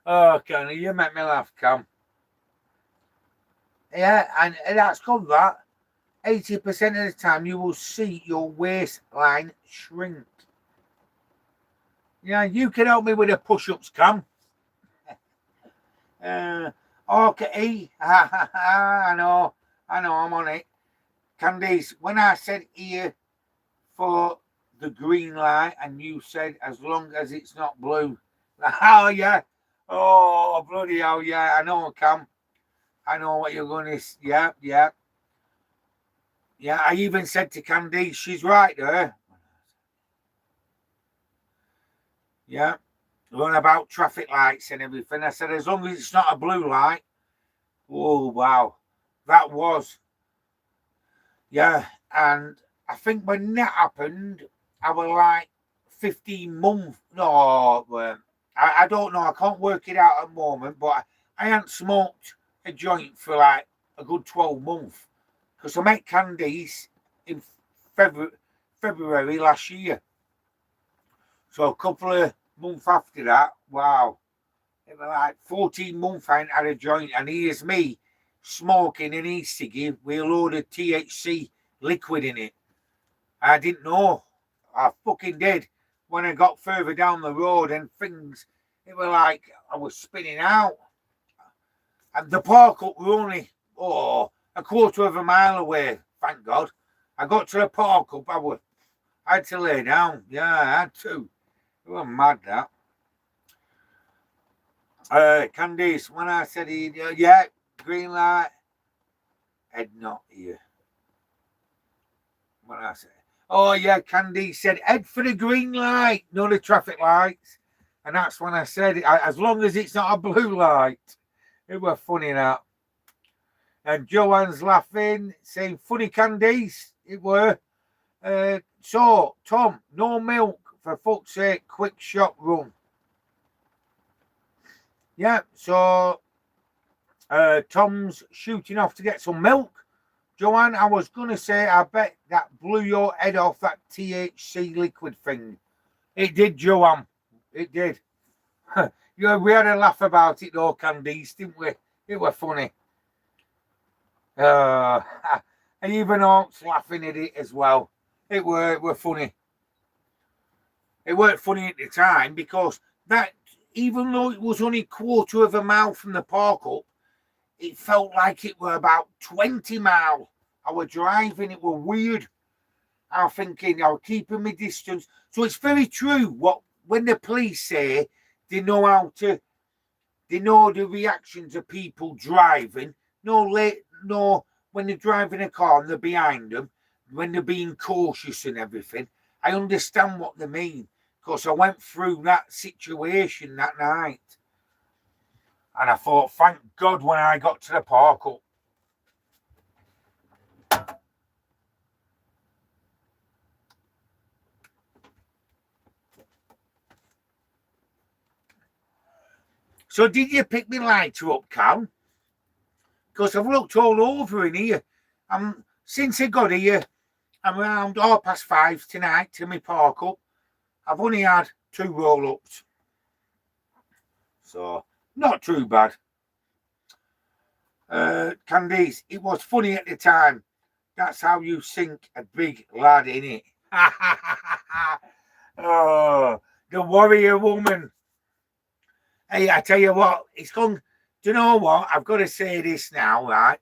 Oh, Candy, you make me laugh, Cam. Yeah, and that's good, that. 80% of the time, you will see your waistline shrink. Yeah, you can help me with the push-ups, Cam. Okay, I know, I'm on it. Candice, when I said here for the green light and you said as long as it's not blue. Oh, yeah. Oh, bloody hell, yeah. I know, Cam. I know what you're going to... Yeah. Yeah, I even said to Candice, she's right there. Yeah. Learn about traffic lights and everything. I said, as long as it's not a blue light. Oh, wow. That was. Yeah. And I think when that happened, I was like 15 months. No, I don't know. I can't work it out at the moment, but I hadn't smoked a joint for like a good 12 months. Because I met Candice in February last year. So a couple of months after that, wow. It was like 14 months I hadn't had a joint. And here's me smoking an e-ciggy with a load of THC liquid in it. I didn't know. I fucking did. When I got further down the road and things, it was like I was spinning out. And the park up were only, a quarter of a mile away, thank God. I got to the park up, I had to lay down. Yeah, I had to. It was mad, that. Candice, when I said yeah, green light, Ed not here. When I said, oh yeah, Candice said, Ed for the green light, no the traffic lights. And that's when I said it, as long as it's not a blue light. It was funny, that. And Joanne's laughing, saying, funny, Candice, it were. So, Tom, no milk, for fuck's sake, quick shop run. Yeah, so Tom's shooting off to get some milk. Joanne, I was going to say, I bet that blew your head off, that THC liquid thing. It did, Joanne. It did. Yeah, we had a laugh about it, though, Candice, didn't we? It was funny. And even Hawk's laughing at it as well. It were funny. It weren't funny at the time because that, even though it was only a quarter of a mile from the park up, it felt like it were about 20 miles. I was driving, it were weird. I was thinking, I was keeping my distance. So it's very true when the police say they know the reactions of people driving. No, when they're driving a car and they're behind them, when they're being cautious and everything. I understand what they mean because I went through that situation that night. And I thought, thank God when I got to the park up. So did you pick me lighter up, Cal? Because I've looked all over in here. Since I got here, I'm around 5:30 tonight to my park up. I've only had 2 roll-ups. So, not too bad. Candice, it was funny at the time. That's how you sink a big lad in it. Oh, the warrior woman. Hey, I tell you what, it's gone. Do you know what? I've got to say this now, right?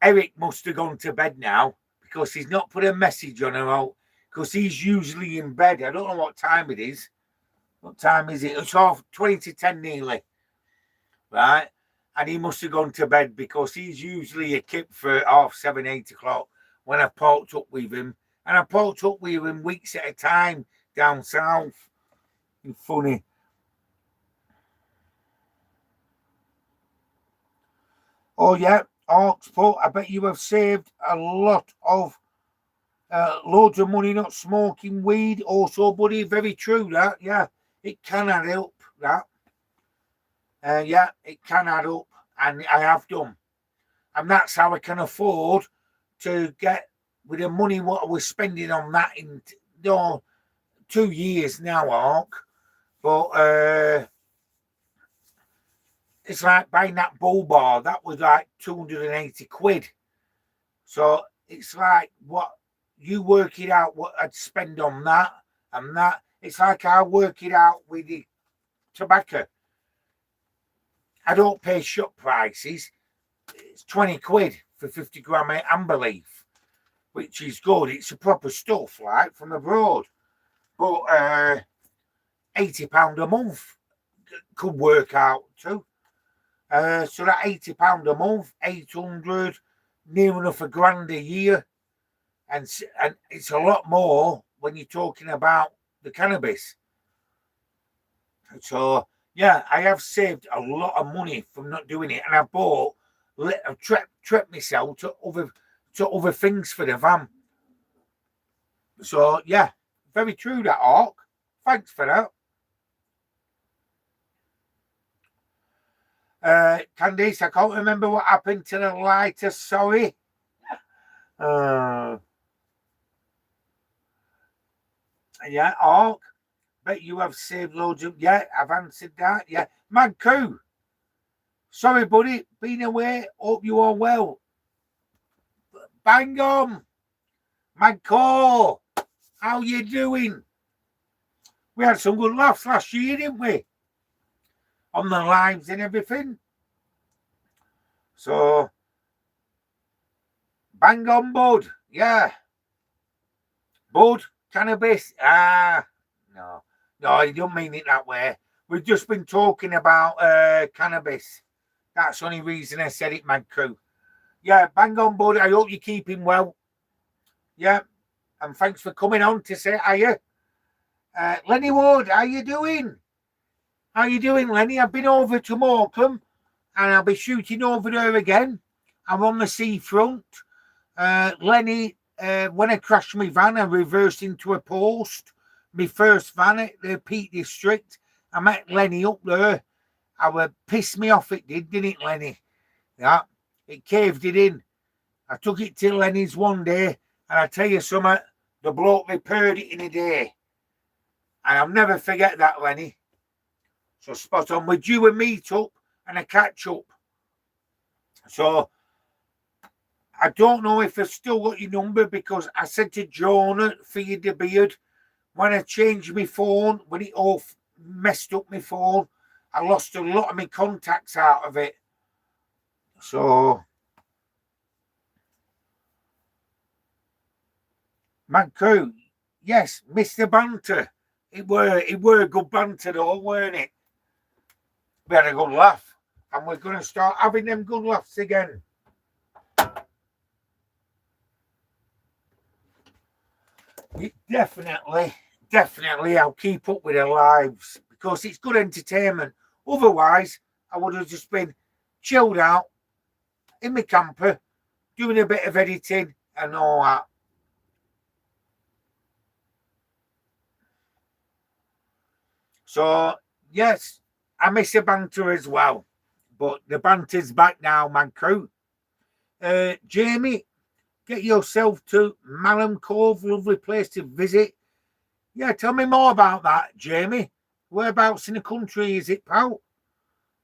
Eric must have gone to bed now because he's not put a message on her out because he's usually in bed. I don't know what time it is. What time is it? It's 20 to 10 nearly. Right? And he must have gone to bed because he's usually a kip for 7:30, 8 o'clock when I parked up with him. And I parked up with him weeks at a time down south. It's funny. Oh, yeah. Oxport, I bet you have saved a lot of loads of money not smoking weed. Also, buddy, very true that. Yeah, it can add up, that. Yeah, it can add up, and I have done. And that's how I can afford to get, with the money what I was spending on that in 2 years now, Ark. But it's like buying that bull bar. That was like 280 quid. So it's like what you work it out, what I'd spend on that and that. It's like I work it out with the tobacco. I don't pay shop prices. It's 20 quid for 50 gram of amber leaf, which is good. It's a proper stuff, like from abroad. But £80 a month could work out too. So that £80 a month, 800, near enough £1,000 a year, and it's a lot more when you're talking about the cannabis. So yeah, I have saved a lot of money from not doing it, and I bought a trip myself to other things for the van. So yeah, very true that, Ark. Thanks for that. Candice, I can't remember what happened to the lighter, sorry. Yeah, Ark, bet you have saved loads of, yeah, I've answered that, yeah. Mad Coo, sorry buddy, been away, hope you are well. Bang on, Mad Core, how you doing? We had some good laughs last year, didn't we? On the lives and everything. So, Bang on, bud. Yeah. Bud, cannabis. No. No, you don't mean it that way. We've just been talking about cannabis. That's the only reason I said it, Mad Crew. Yeah, bang on, bud. I hope you're keeping well. Yeah. And thanks for coming on to say hiya. Lenny Ward, how you doing? How you doing, Lenny? I've been over to Morecambe and I'll be shooting over there again. I'm on the seafront. Lenny, when I crashed my van, I reversed into a post. My first van at the Peak District. I met Lenny up there. Pissed me off, it didn't it, Lenny? Yeah, it caved it in. I took it to Lenny's one day, and I tell you something, the bloke repaired it in a day. And I'll never forget that, Lenny. So spot on. We're due a meet up and a catch up. So I don't know if I've still got your number because I said to Jonah for you the beard when I changed my phone, when it all messed up my phone, I lost a lot of my contacts out of it. So Mad Crew, yes, Mr. Banter. It were good banter though, weren't it? We had a good laugh. And we're gonna start having them good laughs again. Definitely I'll keep up with their lives because it's good entertainment. Otherwise, I would have just been chilled out in my camper, doing a bit of editing and all that. So, yes, I miss the banter as well. But the banter's back now, man crew. Jamie, get yourself to Malham Cove, lovely place to visit. Yeah, tell me more about that, Jamie. Whereabouts in the country is it, pal?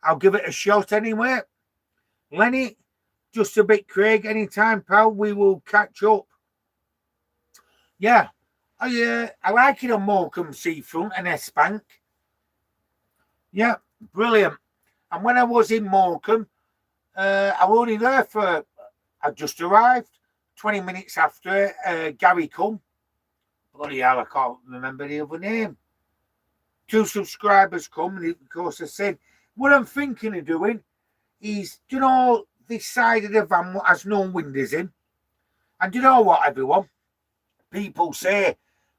I'll give it a shot anyway. Lenny, just a bit Craig, anytime, pal. We will catch up. Yeah, I like it on Morecambe Seafront and S-Bank. Yeah, brilliant. And when I was in Morecambe, I was only there for, I just arrived 20 minutes after Gary come. Bloody hell, I can't remember the other name. 2 subscribers come, and of course I said, what I'm thinking of doing is, do you know, this side of the van has no windows in? And do you know what, everyone? People say,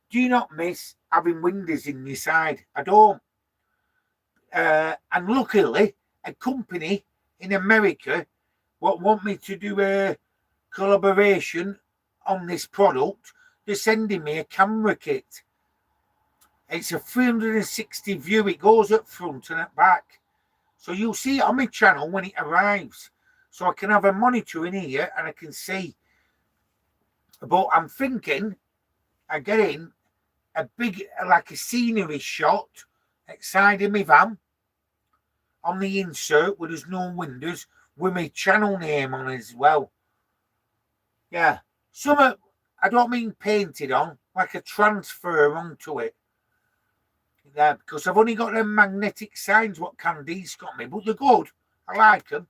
do you not miss having windows in your side? I don't. And luckily, a company in America want me to do a collaboration on this product. They're sending me a camera kit. It's a 360 view. It goes up front and at back. So you'll see it on my channel when it arrives. So I can have a monitor in here and I can see. But I'm thinking of getting a big, like a scenery shot outside of my van on the insert where there's no windows with my channel name on as well. Yeah. Some, I don't mean painted on, like a transfer onto it. Yeah, because I've only got them magnetic signs what Candy's got me, but they're good. I like them.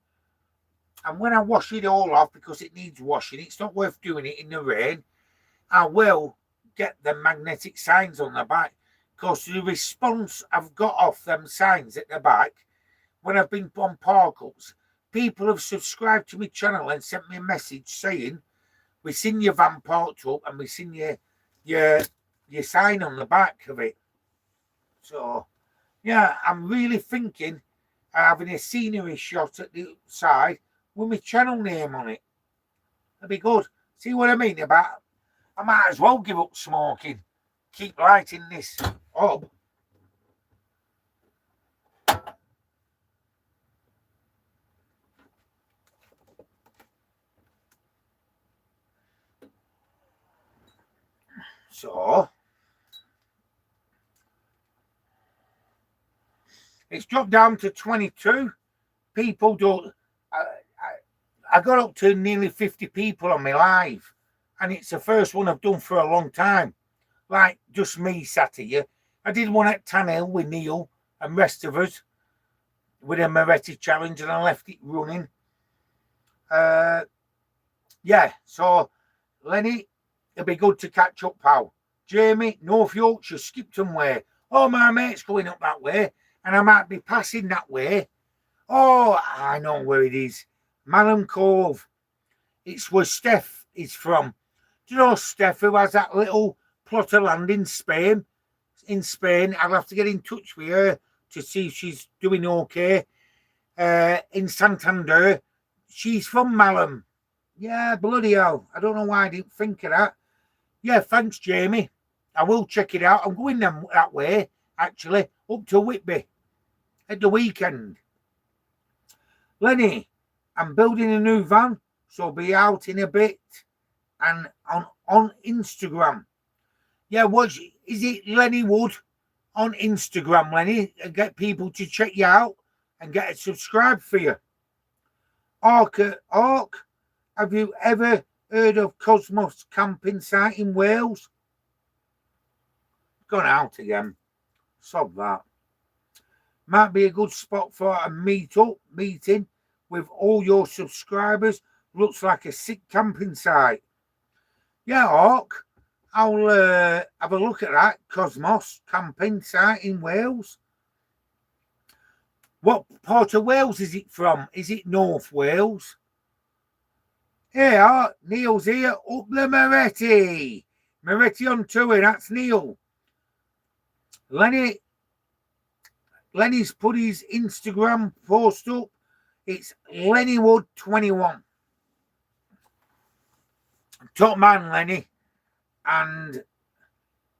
And when I wash it all off, because it needs washing, it's not worth doing it in the rain, I will get the magnetic signs on the back. Because the response I've got off them signs at the back, when I've been on park-ups, people have subscribed to my channel and sent me a message saying, we've seen your van parked up and we've seen your sign on the back of it. So, yeah, I'm really thinking of having a scenery shot at the side with my channel name on it. That'd be good. See what I mean about? I might as well give up smoking. Keep lighting this up. So, it's dropped down to 22. People don't. I got up to nearly 50 people on my live, and it's the first one I've done for a long time. Like just me sat here. I did one at Tanhill with Neil and rest of us with a Moretti challenge, and I left it running. Yeah, so Lenny, it'll be good to catch up, pal. Jamie, North Yorkshire, Skipton way. Oh, my mate's going up that way, and I might be passing that way. Oh, I know where it is. Malham Cove. It's where Steph is from. Do you know Steph, who has that little plot of land in Spain? I'll have to get in touch with her to see if she's doing okay. In Santander, she's from Malham. Yeah, bloody hell. I don't know why I didn't think of that. Yeah, thanks, Jamie. I will check it out. I'm going that way, actually, up to Whitby at the weekend. Lenny, I'm building a new van, so I'll be out in a bit and on Instagram. Yeah, is it Lenny Wood on Instagram, Lenny? And get people to check you out and get a subscribe for you. Ark, have you ever heard of Cosmos camping site in Wales? Gone out again. Sob that. Might be a good spot for a meeting with all your subscribers. Looks like a sick camping site. Yeah, Ark, I'll have a look at that Cosmos camping site in Wales. What part of Wales is it from? Is it North Wales? Hey, Art, Neil's here, up the Moretti. Moretti on tour, that's Neil. Lenny's put his Instagram post up. It's Lennywood21. Top man, Lenny. And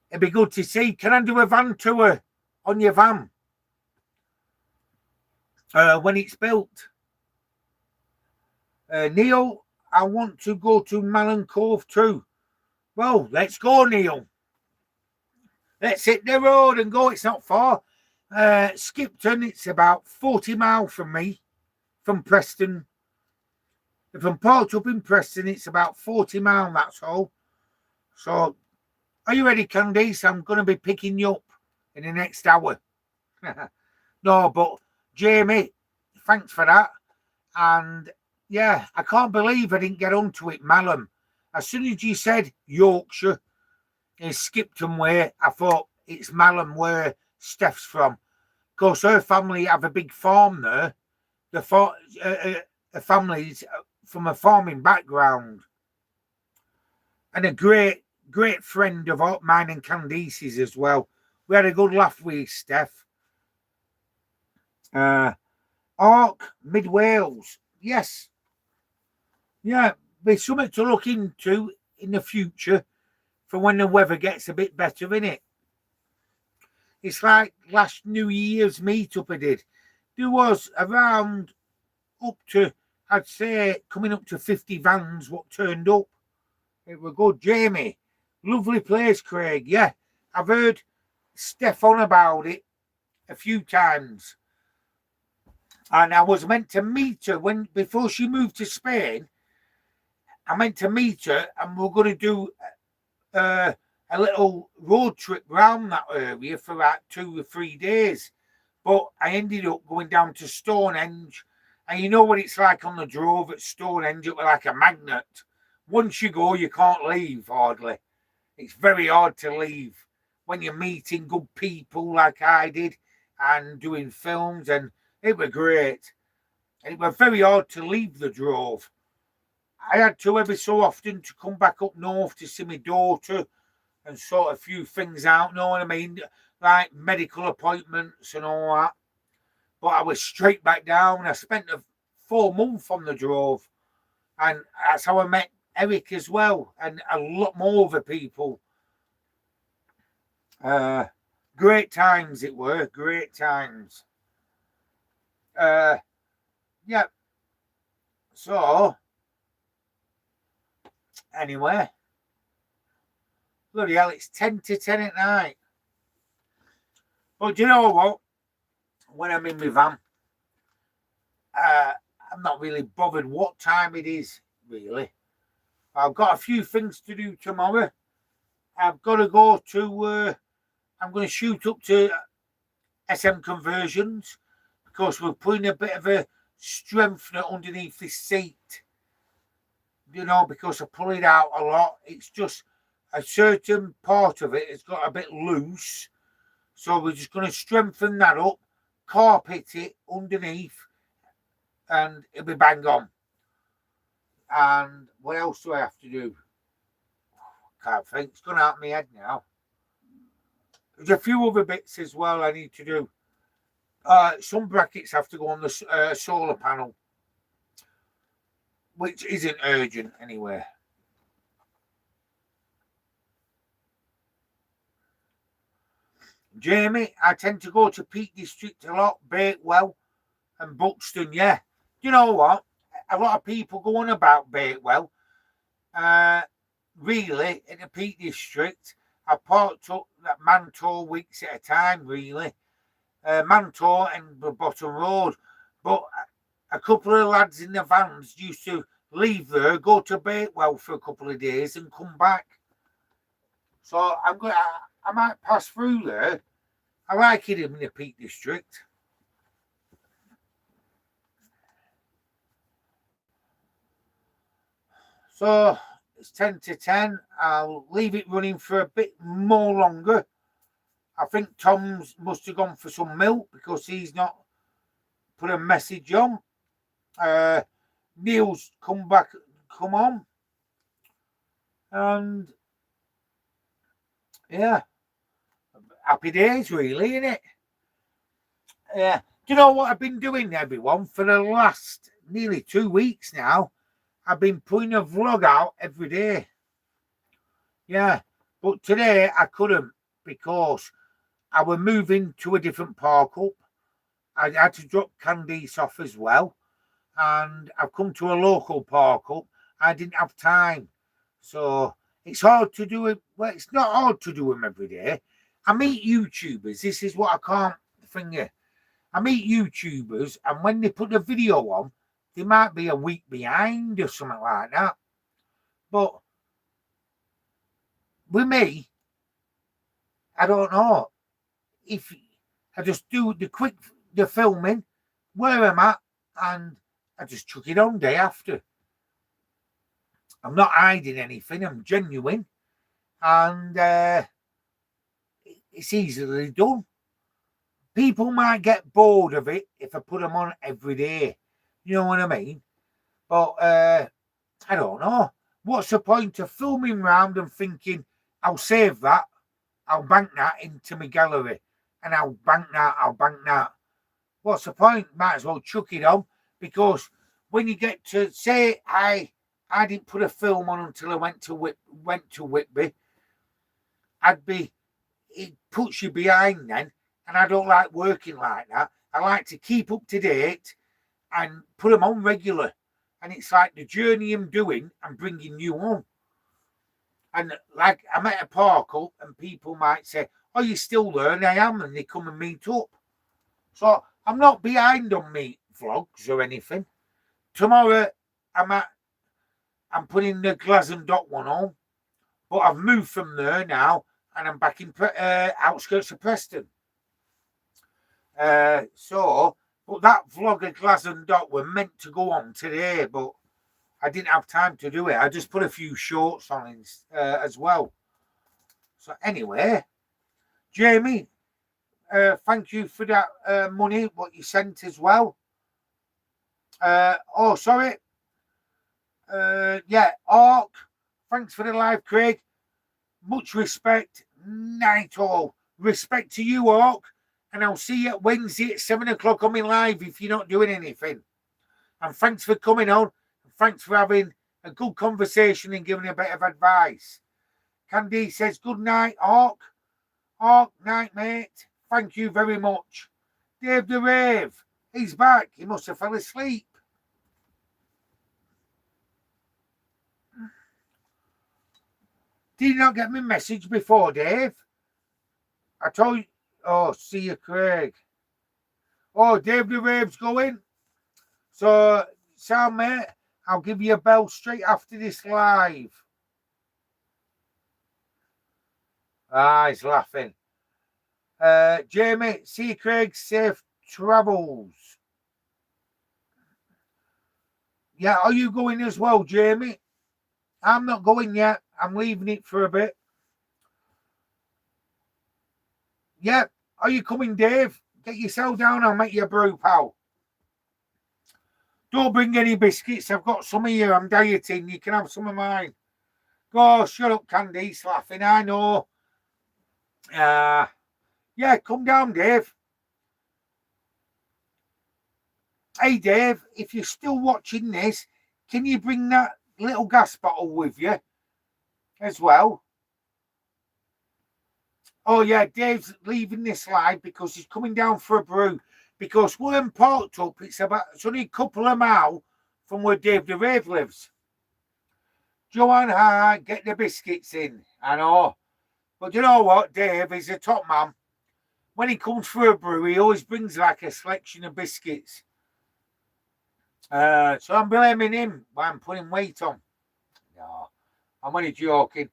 it'd be good to see. Can I do a van tour on your van? When it's built. Neil, I want to go to Malham Cove too. Well, let's go, Neil. Let's hit the road and go. It's not far. Skipton, it's about 40 miles from me, from Preston. If I'm parked up in Preston, it's about 40 miles, that's all. So, are you ready, Candice? I'm going to be picking you up in the next hour. No, but Jamie, thanks for that. And yeah, I can't believe I didn't get onto it, Malham. As soon as you said Yorkshire, in Skipton way, I thought it's Malham where Steph's from. Because her family have a big farm there. The family's from a farming background. And a great friend of mine and Candice's as well. We had a good laugh with Steph. Ark, Mid Wales. Yes. Yeah, there's something to look into in the future for when the weather gets a bit better, innit? It's like last New Year's meetup I did. There was around up to, I'd say, coming up to 50 vans what turned up. It was good. Jamie, lovely place, Craig. Yeah, I've heard Steph on about it a few times. And I was meant to meet her before she moved to Spain. I meant to meet her and we're going to do a little road trip round that area for about 2 or 3 days. But I ended up going down to Stonehenge. And you know what it's like on the Drove at Stonehenge? It was like a magnet. Once you go, you can't leave, hardly. It's very hard to leave when you're meeting good people like I did and doing films. And it was great. And it was very hard to leave the Drove. I had to every so often to come back up north to see my daughter and sort a few things out, know what I mean? Like medical appointments and all that. But I was straight back down. I spent 4 months on the Drove. And that's how I met Eric as well. And a lot more other people. Great times it were. Great times. Yeah. So, anyway. Bloody hell, it's 10 to 10 at night. But do you know what? When I'm in my van, I'm not really bothered what time it is, really. I've got a few things to do tomorrow. I've got to go to, I'm going to shoot up to SM Conversions because we're putting a bit of a strengthener underneath this seat you know, because I pull it out a lot. It's just a certain part of it has got a bit loose. So we're just going to strengthen that up, carpet it underneath, and it'll be bang on. And what else do I have to do? Can't think. It's gone out of my head now. There's a few other bits as well I need to do. Some brackets have to go on the solar panel, which isn't urgent anyway. Jamie, I tend to go to Peak District a lot, Bakewell and Buxton. Yeah, you know what? A lot of people go on about Bakewell. Really, in the Peak District, I parked up that Mantor weeks at a time, really. Mantor and the Bottom Road. But a couple of lads in the vans used to leave there, go to Bakewell for a couple of days and come back. So I might pass through there. I like it in the Peak District. So it's 10 to 10. I'll leave it running for a bit more longer. I think Tom's must have gone for some milk because he's not put a message on. Neil's come on. And yeah, happy days really, isn't it? Yeah. Do you know what I've been doing, everyone? For the last nearly 2 weeks now, I've been putting a vlog out every day. Yeah. But today I couldn't because I was moving to a different park up. I had to drop Candice off as well. And I've come to a local park up. I didn't have time. So it's hard to do it. Well, it's not hard to do them every day. I meet YouTubers. This is what I can't finger. I meet YouTubers, and when they put the video on, they might be a week behind or something like that. But with me, I don't know. If I just do the filming, where I'm at, and I just chuck it on day after. I'm not hiding anything. I'm genuine. And it's easily done. People might get bored of it if I put them on every day. You know what I mean? But I don't know. What's the point of filming round and thinking, I'll save that, I'll bank that into my gallery, and I'll bank that. What's the point? Might as well chuck it on, because when you get to, say, I didn't put a film on until I went to Whitby, it puts you behind then, and I don't like working like that. I like to keep up to date and put them on regular. And it's like the journey I'm doing, I'm bringing you on. And like I'm at a park up and people might say, oh, you're still there? And I am, and they come and meet up. So I'm not behind on me vlogs or anything. Tomorrow I'm putting the Glasson Dot one on, but I've moved from there now and I'm back in outskirts of Preston. But that vlog of Glasson Dot were meant to go on today, but I didn't have time to do it. I just put a few shorts on as well. So anyway, Jamie, thank you for that money, what you sent as well. Sorry. Ark, thanks for the live, Craig. Much respect. Night all. Respect to you, Ark. And I'll see you at Wednesday at 7 o'clock on my live if you're not doing anything. And thanks for coming on. And thanks for having a good conversation and giving a bit of advice. Candy says, good night, Ark. Ark, night, mate. Thank you very much. Dave the Rave, he's back. He must have fell asleep. Did you not get my message before, Dave? I told you. Oh, see you, Craig. Oh, Dave the Rave's going. So, Sam, mate, I'll give you a bell straight after this live. He's laughing. Jamie, see you, Craig. Safe travels. Yeah, are you going as well, Jamie? I'm not going yet. I'm leaving it for a bit. Yeah. Are you coming, Dave? Get yourself down. I'll make you a brew, pal. Don't bring any biscuits. I've got some here. I'm dieting. You can have some of mine. Go, shut up, Candice. Laughing. I know. Yeah, come down, Dave. Hey, Dave, if you're still watching this, can you bring that little gas bottle with you as well? Oh, yeah, Dave's leaving this live because he's coming down for a brew. Because we're in Portugal, it's only a couple of miles from where Dave the Rave lives. Joanne, hi, get the biscuits in. I know. But you know what? Dave is a top man. When he comes for a brew, he always brings like a selection of biscuits. So I'm blaming him by I'm putting weight on. No, I'm only joking.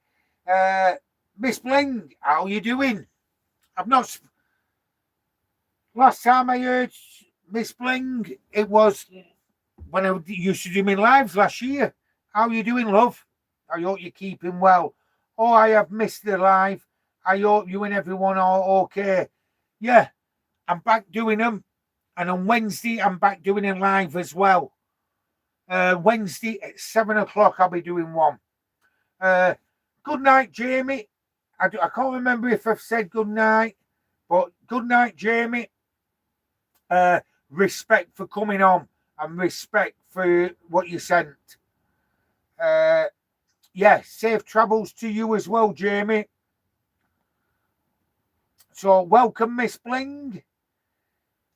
Miss Bling, how you doing? I've not. Last time I heard Miss Bling, it was when I used to do my lives last year. How you doing, love? I hope you're keeping well. Oh, I have missed the live. I hope you and everyone are okay. Yeah, I'm back doing them. And on Wednesday, I'm back doing a live as well. Wednesday at 7 o'clock, I'll be doing one. Good night, Jamie. I can't remember if I've said good night, but good night, Jamie. Respect for coming on and respect for what you sent. Yeah, safe travels to you as well, Jamie. So welcome, Miss Bling.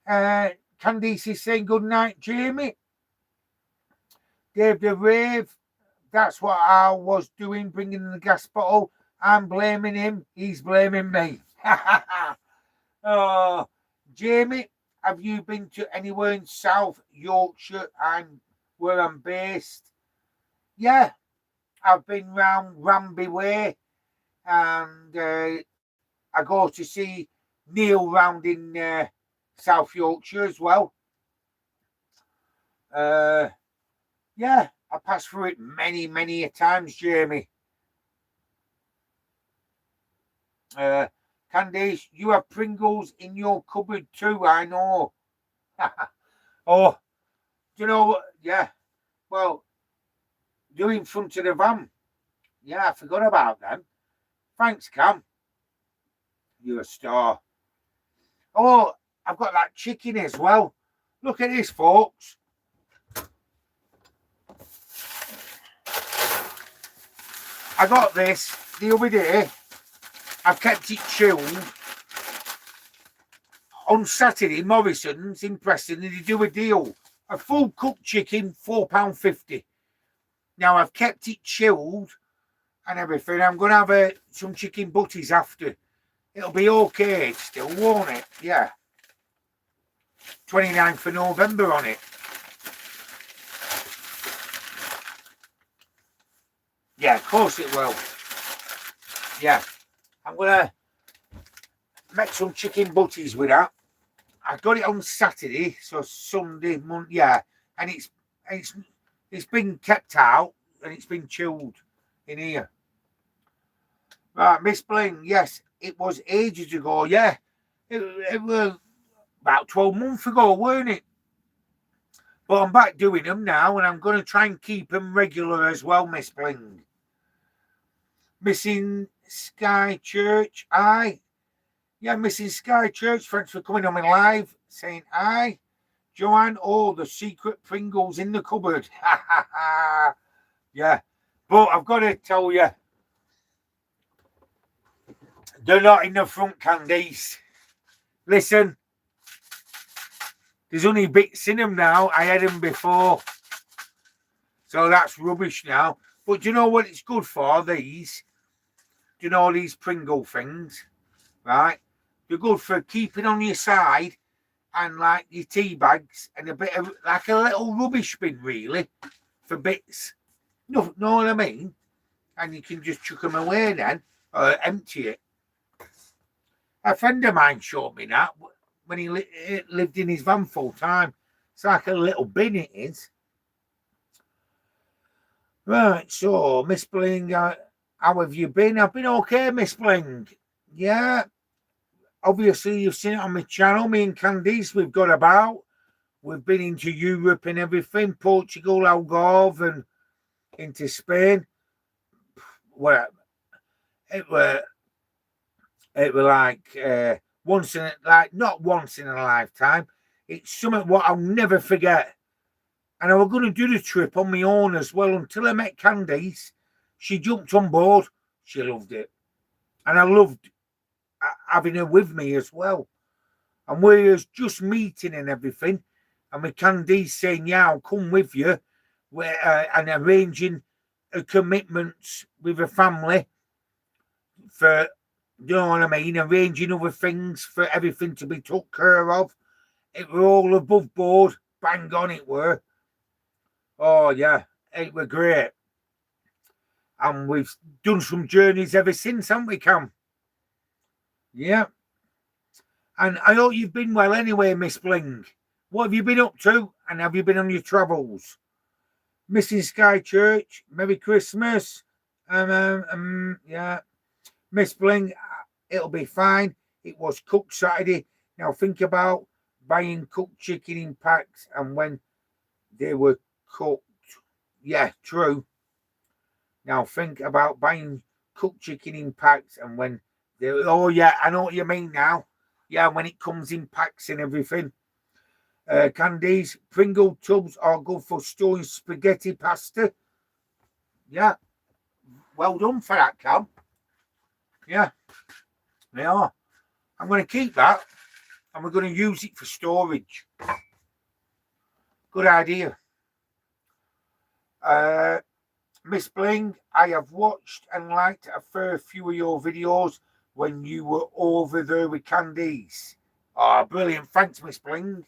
Candice is saying good night, Jamie. Dave the Rave, that's what I was doing, bringing the gas bottle. I'm blaming him. He's blaming me. Oh, Jamie, have you been to anywhere in South Yorkshire? Where I'm based. Yeah, I've been round Ramby Way, and I go to see Neil round in South Yorkshire as well. Yeah, I passed through it many a times, Jamie. Candice, you have Pringles in your cupboard too, I know. Oh, do you know what? Yeah, well, you're in front of the van. Yeah, I forgot about them. Thanks, Cam. You're a star. Oh, I've got that chicken as well. Look at this, folks. I got this the other day. I've kept it chilled. On Saturday, Morrison's in Preston, they do a deal. A full cooked chicken, £4.50. Now, I've kept it chilled and everything. I'm going to have some chicken butties after. It'll be okay still, won't it? Yeah. 29th of November on it. Yeah, of course it will. Yeah. I'm going to make some chicken butties with that. I got it on Saturday, so Sunday, Monday, yeah. And it's been kept out and it's been chilled in here. Right, Miss Bling, yes, it was ages ago, yeah. It was about 12 months ago, weren't it? But I'm back doing them now, and I'm going to try and keep them regular as well, Miss Bling. Missing Sky Church, aye. Yeah, Missing Sky Church, thanks for coming on my live, saying aye. Joanne, oh, the secret Pringles in the cupboard. Yeah, but I've got to tell you, they're not in the front, Candice. Listen, there's only bits in them now. I had them before. So that's rubbish now. But do you know what it's good for, these? Do you know these Pringle things? Right? They're good for keeping on your side and like your tea bags and a bit of like a little rubbish bin, really, for bits. Know what I mean? And you can just chuck them away then or empty it. A friend of mine showed me that when he lived in his van full time. It's like a little bin, it is. Right, so Miss Bling, how have you been? I've been okay, Miss Bling. Yeah, obviously you've seen it on my channel. Me and Candice, we've got about. We've been into Europe and everything, Portugal, Algarve, and into Spain. Well, it were like once in not once in a lifetime. It's something what I'll never forget. And I was going to do the trip on my own as well until I met Candice. She jumped on board. She loved it, and I loved having her with me as well. And we was just meeting and everything, and with Candice saying, "Yeah, I'll come with you," and arranging commitments with a family for, you know what I mean, arranging other things for everything to be took care of. It were all above board, bang on it were. Oh yeah, it were great. And we've done some journeys ever since, haven't we, Cam? Yeah. And I hope you've been well anyway, Miss Bling. What have you been up to? And have you been on your travels? Missing Sky Church, Merry Christmas. Yeah. Miss Bling, it'll be fine. It was cooked Saturday. Now think about buying cooked chicken in packs and when they were cooked. Yeah, true. Now think about buying cooked chicken in packs and when they, oh yeah, I know what you mean now. Yeah, when it comes in packs and everything. Candies, Pringle tubs are good for storing spaghetti pasta. Yeah, well done for that, Cam. Yeah, they are. I'm going to keep that and we're going to use it for storage. Good idea. Miss Bling, I have watched and liked a fair few of your videos when you were over there with Candice. Oh, brilliant. Thanks, Miss Bling.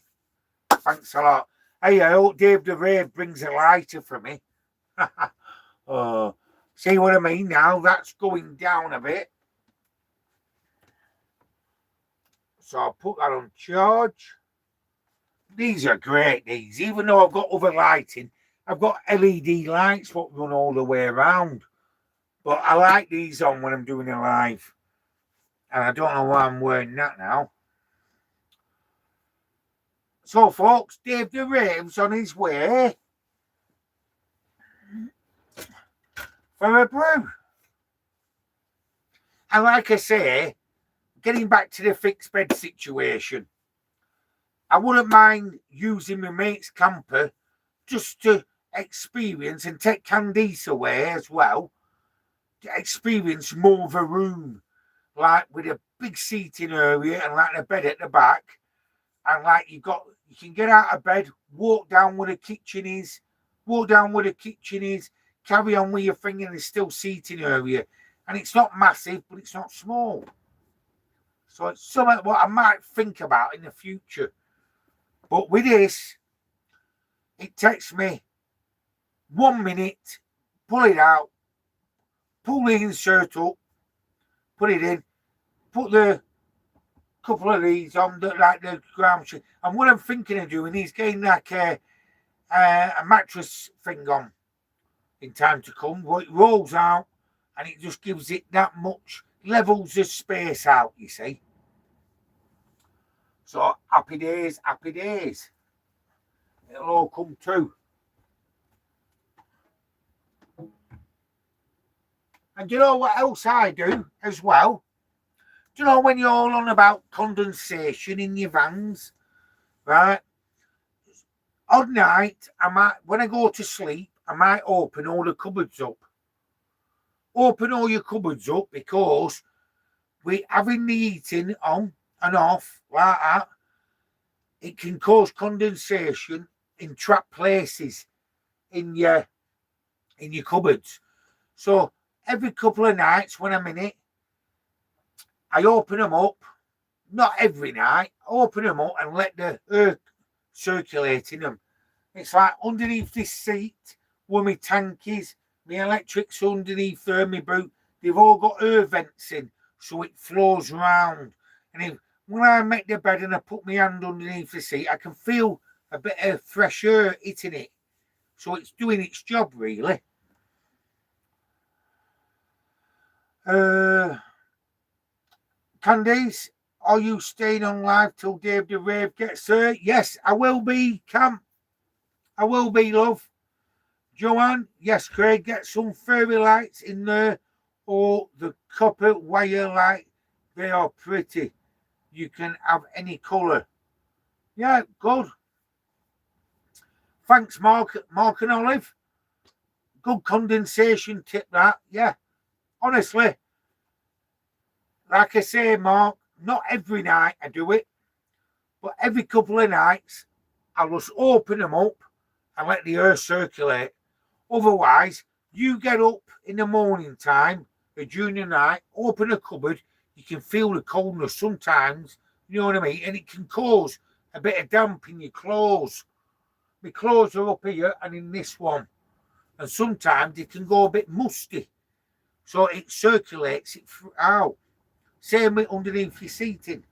Thanks a lot. Hey, I hope Dave the Rave brings a lighter for me. See what I mean now? That's going down a bit. So I'll put that on charge. These are great, these. Even though I've got other lighting, I've got LED lights what run all the way around. But I like these on when I'm doing a live. And I don't know why I'm wearing that now. So, folks, Dave the Rave's on his way for a brew. And like I say, getting back to the fixed bed situation, I wouldn't mind using my mate's camper just to experience and take Candice away as well, to experience more of a room, like with a big seating area and like a bed at the back. And like you can get out of bed, walk down where the kitchen is, carry on with your thing, and there's still seating area. And it's not massive, but it's not small. So it's something what I might think about in the future. But with this, it takes me 1 minute, pull it out, pull the insert up, put it in, put the couple of these on like the ground sheet. And what I'm thinking of doing is getting like a mattress thing on in time to come. Where it rolls out and it just gives it that much levels the space out, you see. So happy days, happy days. It'll all come true. And do you know what else I do as well? Do you know when you're all on about condensation in your vans, right? Odd night, when I go to sleep, I might open all the cupboards up. Open all your cupboards up because we having the heating on and off like that, it can cause condensation in trapped places in your cupboards. So every couple of nights when I'm in it, I open them up. Not every night. I open them up and let the air circulate in them. It's like underneath this seat where my tank is, my electric's underneath there, my boot. They've all got air vents in, so it flows round. And when I make the bed and I put my hand underneath the seat, I can feel a bit of fresh air hitting it. So it's doing its job, really. Candice, are you staying on live till Dave the Rave gets there? Yes, I will be, Cam. I will be, love. Joanne, yes, Craig, get some fairy lights in there or the copper wire light. They are pretty. You can have any colour. Yeah, good. Thanks, Mark and Olive. Good condensation tip, that. Yeah, honestly. Like I say, Mark, not every night I do it, but every couple of nights I'll just open them up and let the air circulate. Otherwise, you get up in the morning time or during the night, open a cupboard, you can feel the coldness sometimes, you know what I mean? And it can cause a bit of damp in your clothes. My clothes are up here and in this one. And sometimes it can go a bit musty. So it circulates it out. Same with underneath your seating.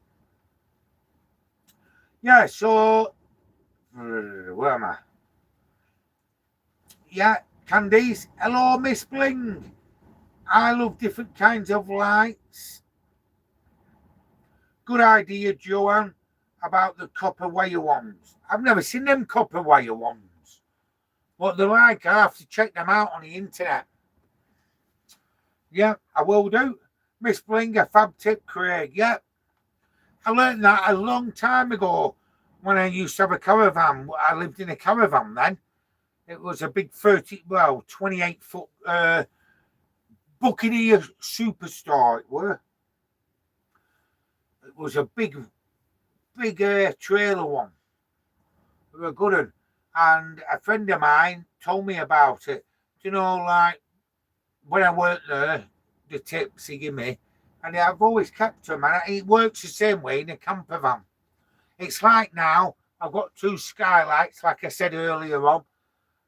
Yeah, so where am I? Yeah, Candice. Hello, Miss Bling. I love different kinds of lights. Good idea, Joanne, about the copper wire ones. I've never seen them copper wire ones. What they're like, I have to check them out on the internet. Yeah, I will do. Miss Bling, a fab tip, Craig. Yeah, I learned that a long time ago when I used to have a caravan. I lived in a caravan then. It was a big 28-foot Buccaneer Superstar. It was a big trailer one. It was a good one. And a friend of mine told me about it. You know, like when I worked there, the tips he gave me, and I've always kept them. And it works the same way in a camper van. It's like now I've got 2 skylights, like I said earlier on.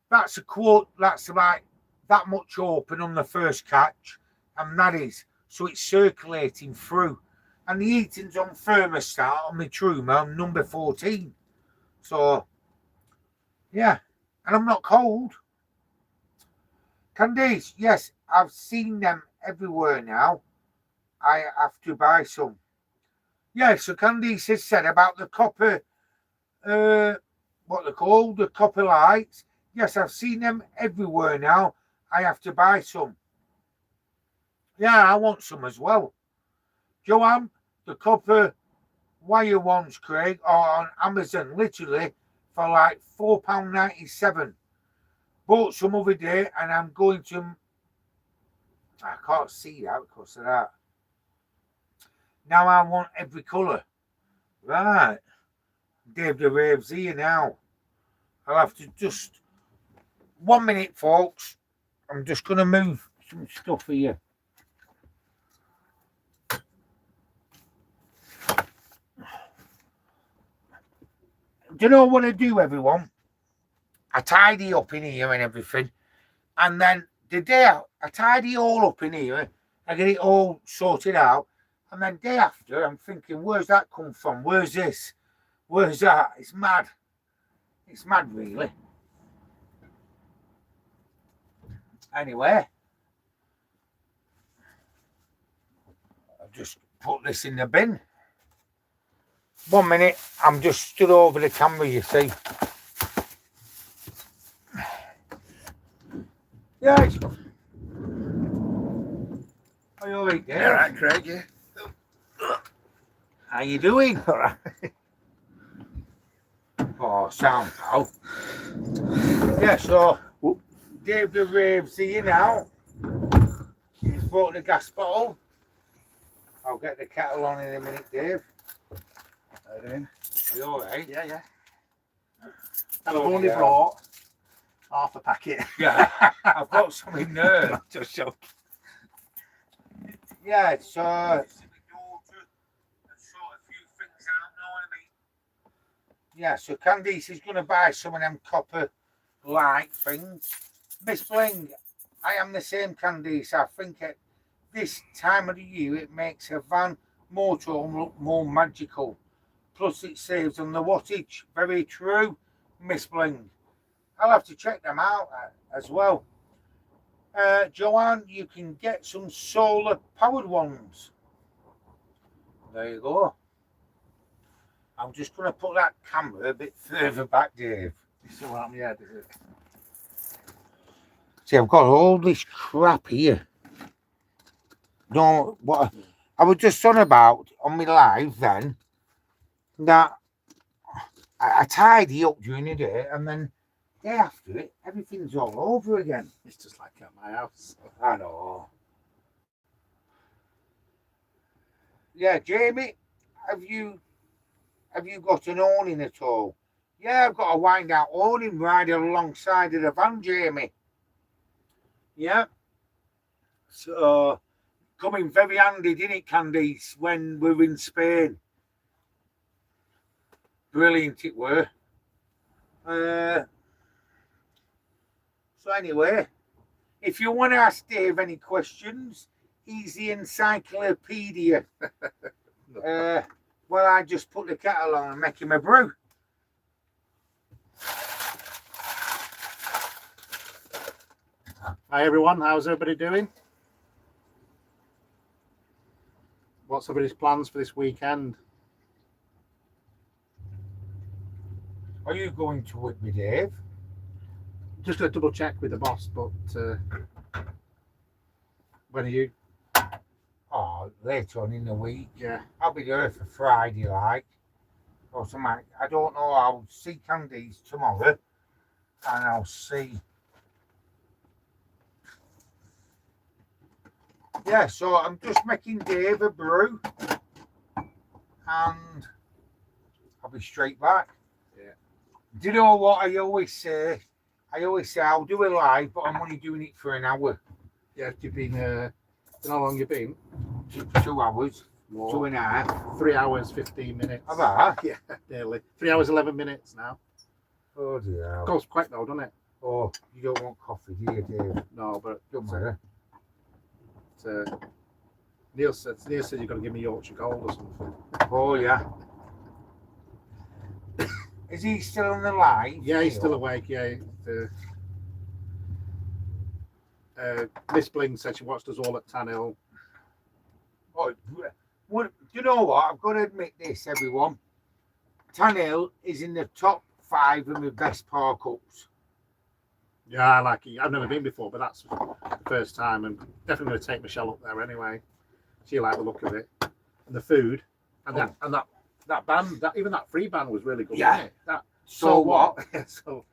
That's a quote. That's like that much open on the first catch, and that is so it's circulating through. And the heating's on thermostat on my Truma on number 14. So yeah, and I'm not cold. Candice, yes, I've seen them everywhere now. I have to buy some. Yeah, so Candice has said about the copper, what they're called, the copper lights. Yes, I've seen them everywhere now. I have to buy some. Yeah, I want some as well. Joanne, the copper wire ones, Craig, are on Amazon, literally, for like £4.97. Bought some other day, and I'm going to... I can't see that because of that. Now I want every colour. Right. Dave the Rave's here now. I'll have to just... 1 minute, folks. I'm just going to move some stuff here. Do you know what I do, everyone? I tidy up in here and everything. And then the day out, I tidy all up in here. I get it all sorted out. And then day after, I'm thinking, where's that come from? Where's this? Where's that? It's mad. It's mad, really. Anyway, I'll just put this in the bin. 1 minute, I'm just stood over the camera, you see. Yeah, it's... Are you all right, Dave? All right, Craig, yeah. How you doing? All right. Oh, sound, pal. Yeah, so Dave the Rave's here now. He's brought the gas bottle. I'll get the kettle on in a minute, Dave. How you doing? Are you all right? Yeah, yeah. I've only brought half a packet. Yeah, I've got some in there. Just joking. Yeah, it's yeah, so Candice is going to buy some of them copper light things. Miss Bling, I am the same, Candice. I think at this time of the year it makes a van motorhome look more magical. Plus it saves on the wattage. Very true, Miss Bling. I'll have to check them out as well. Joanne, you can get some solar powered ones. There you go. I'm just going to put that camera a bit further back, Dave. It's still out my head, is it? See, I've got all this crap here. No, what I was just on about on my live then, that I tidy up during the day and then day after it, everything's all over again. It's just like at my house. I know. Yeah, Jamie, have you got an awning at all? Yeah, I've got a wind out awning right alongside of the van, Jamie. Yeah. So coming very handy, didn't it, Candice, when we were in Spain? Brilliant it were. So anyway, if you want to ask Dave any questions, he's the encyclopedia. Well, I just put the kettle on and make him a brew. Hi everyone, how's everybody doing? What's everybody's plans for this weekend? Are you going to Whitby, Dave? Just going to double check with the boss, but when are you? Oh, later on in the week. Yeah. I'll be there for Friday, like. Or something. I don't know. I'll see Candice tomorrow. And I'll see. Yeah, so I'm just making Dave a brew. And I'll be straight back. Yeah. Do you know what I always say? I'll do a live, but I'm only doing it for an hour. Yeah, you've been, how long you been? 2 hours, More. 2.5. 3 hours, 15 minutes. Have I? Yeah, nearly. 3 hours, 11 minutes now. Oh dear. Goes quick though, doesn't it? Oh, you don't want coffee, do you, Dave? No, but Don't matter. Neil said you've got to give me Yorkshire Gold or something. Oh yeah. Is he still on the line? Yeah, he's still awake. Yeah. Miss Bling said she watched us all at Tanhill. Oh, what? Do you know what? I've got to admit this, everyone. Tanhill is in the top 5 of my best park ups. Yeah, I like it. I've never been before, but that's the first time, and definitely going to take Michelle up there anyway. She liked the look of it, and the food, and that band, even that free band was really good. Yeah. Wasn't it? That So what? So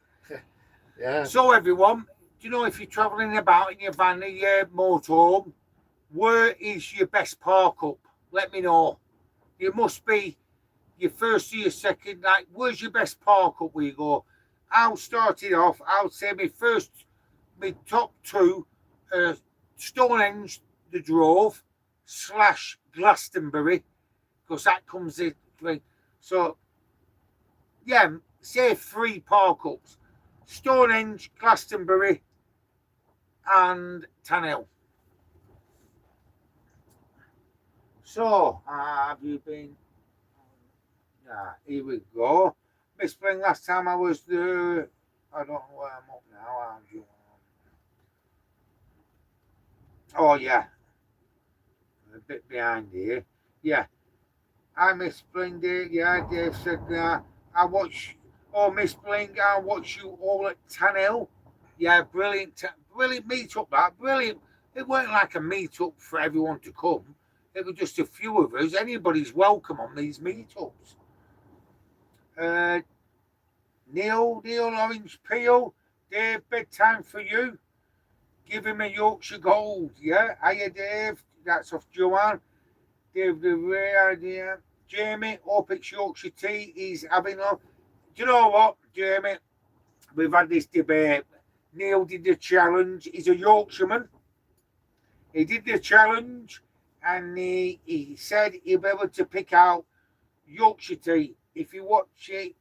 yeah. So everyone, do you know if you're travelling about in your van or your motorhome, where is your best park up? Let me know. You must be your first or your second. Like, where's your best park up where you go? I'll start it off. I'll say my top 2, Stonehenge, the Drove, / Glastonbury, because that comes in. So, yeah, say 3 park ups: Stonehenge, Glastonbury, and Tanhill. So, have you been? Here we go. Miss Spring, last time I was there, I don't know where I'm up now. Oh, yeah. A bit behind here. Yeah. I Miss Spring, Dave. Yeah, Dave said that. Miss Bling, I watch you all at Tanhill. Yeah, brilliant meet up, that. Brilliant. It weren't like a meet up for everyone to come. It was just a few of us. Anybody's welcome on these meetups. Neil Orange Peel, Dave, bedtime for you. Give him a Yorkshire Gold, yeah? Hiya, Dave. That's off Joanne. Dave, the rare idea. Jamie, hope it's Yorkshire tea. He's having a... Do you know what, Jamie? We've had this debate. Neil did the challenge. He's a Yorkshireman. He did the challenge, and he said he'll be able to pick out Yorkshire tea. If you watch it,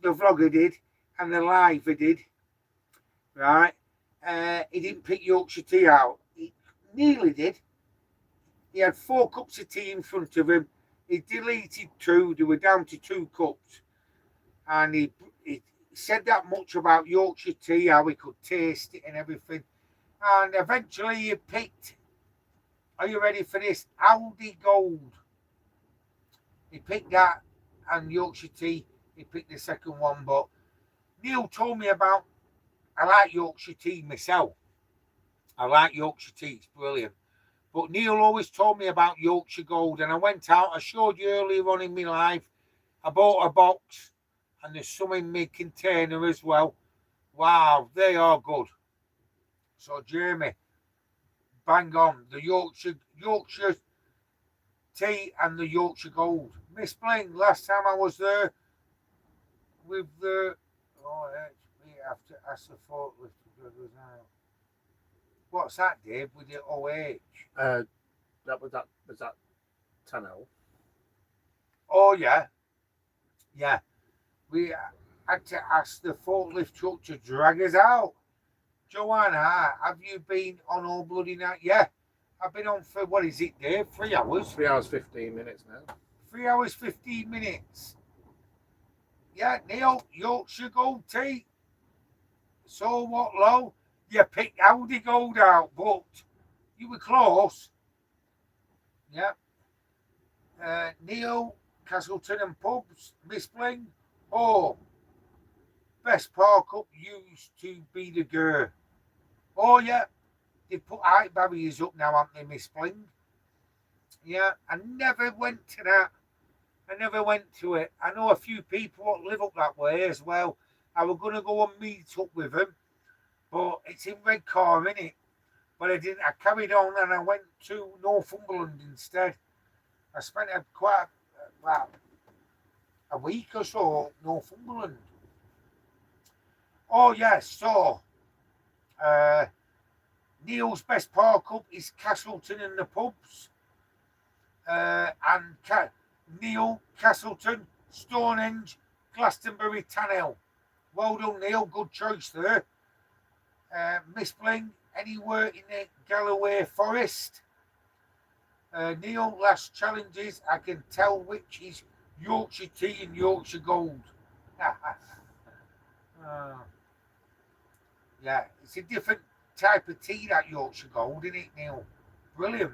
the vlogger did, and the live did, right? He didn't pick Yorkshire tea out. He nearly did. He had 4 cups of tea in front of him. He deleted 2. They were down to 2 cups. And he said that much about Yorkshire tea, how he could taste it and everything. And eventually he picked, are you ready for this? Aldi Gold. He picked that and Yorkshire tea. He picked the second one, but Neil told me about, I like Yorkshire tea myself. I like Yorkshire tea, it's brilliant. But Neil always told me about Yorkshire Gold, and I went out, I showed you earlier on in my life, I bought a box, and there's some in my container as well. Wow, they are good. So Jeremy, bang on, the Yorkshire tea and the Yorkshire Gold. Miss Bling, last time I was there with the we have to ask the forklift. What's that, Dave, with the OH? Was that 10L. Oh yeah, yeah. We had to ask the forklift truck to drag us out. Joanna, have you been on all bloody night? Yeah, I've been on for, what is it, Dave? 3 hours? 3 hours 15 minutes now. 3 hours 15 minutes. Yeah, Neil, Yorkshire Gold tea. So what, Lo? You picked Aldi Gold out, but you were close. Yeah. Neil, Castleton and Pubs, Miss Bling. Oh, best park up used to be the Gur. Oh, yeah. They put height barriers up now, haven't they, Miss Bling? Yeah, I never went to that. I never went to it. I know a few people that live up that way as well. I was going to go and meet up with them, but it's in Redcar, innit? But I didn't. I carried on and I went to Northumberland instead. I spent a week or so at Northumberland. Oh, yes, so Neil's best park up is Castleton and the Pubs. Neil, Castleton, Stonehenge, Glastonbury, Tannhill. Well done, Neil. Good choice there. Miss Bling, anywhere in the Galloway Forest. Neil, last challenges. I can tell which is Yorkshire tea and Yorkshire Gold. Yeah, it's a different type of tea, that Yorkshire Gold, isn't it, Neil? Brilliant.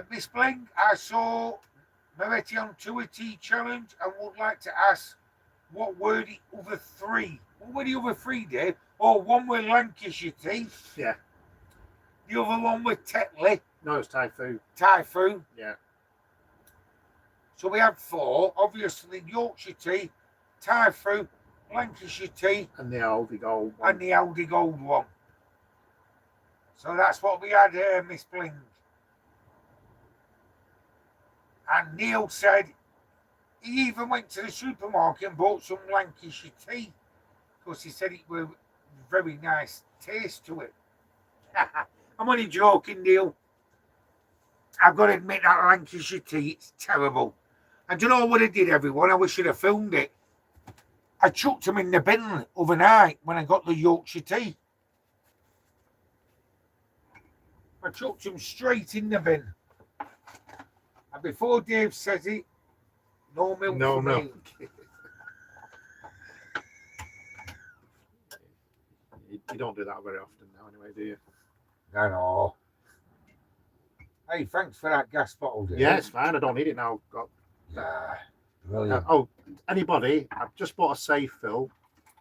Miss Bling, I saw Moretti on Tour Tea Challenge and would like to ask, what were the other three? What were the other three, Dave? Oh, one with Lancashire tea. Yeah. The other one with Tetley. No, it's Typhoon. Typhoon. Yeah. So we had 4. Obviously, Yorkshire tea, Typhoon, Lancashire tea, And the Aldi Gold one. and the Aldi Gold one. So that's what we had here, Miss Bling. And Neil said he even went to the supermarket and bought some Lancashire tea because he said it was very nice taste to it. I'm only joking, Neil. I've got to admit that Lancashire tea, it's terrible. And do you know what I did, everyone? I wish I'd have filmed it. I chucked them in the bin overnight when I got the Yorkshire tea. I chucked them straight in the bin. And before Dave says it, no milk for me. You don't do that very often now, anyway, do you? No. Hey, thanks for that gas bottle, Dave. Yeah, it's fine. I don't need it now. Brilliant. Anybody? I've just bought a safe fill.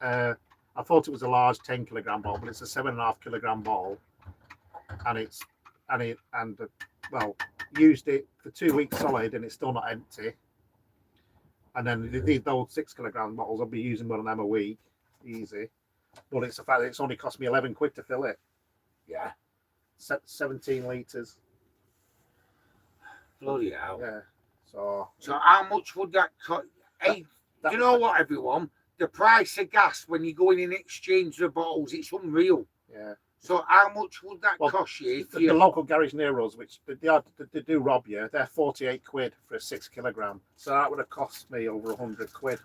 I thought it was a large 10-kilogram bottle, but it's a 7.5-kilogram bottle, and used it for 2 weeks solid, and it's still not empty. And then these old 6-kilogram bottles, I'll be using one of them a week, easy. But it's the fact that it's only cost me 11 quid to fill it. Yeah. 17 litres. Bloody hell. Yeah. So how much would that cost? Hey, do you know what, everyone? The price of gas when you're going in exchange the bottles, it's unreal. Yeah. So how much would that cost you? If the local garage near us, which they do rob you, they're 48 quid for a 6-kilogram. So that would have cost me over 100 quid.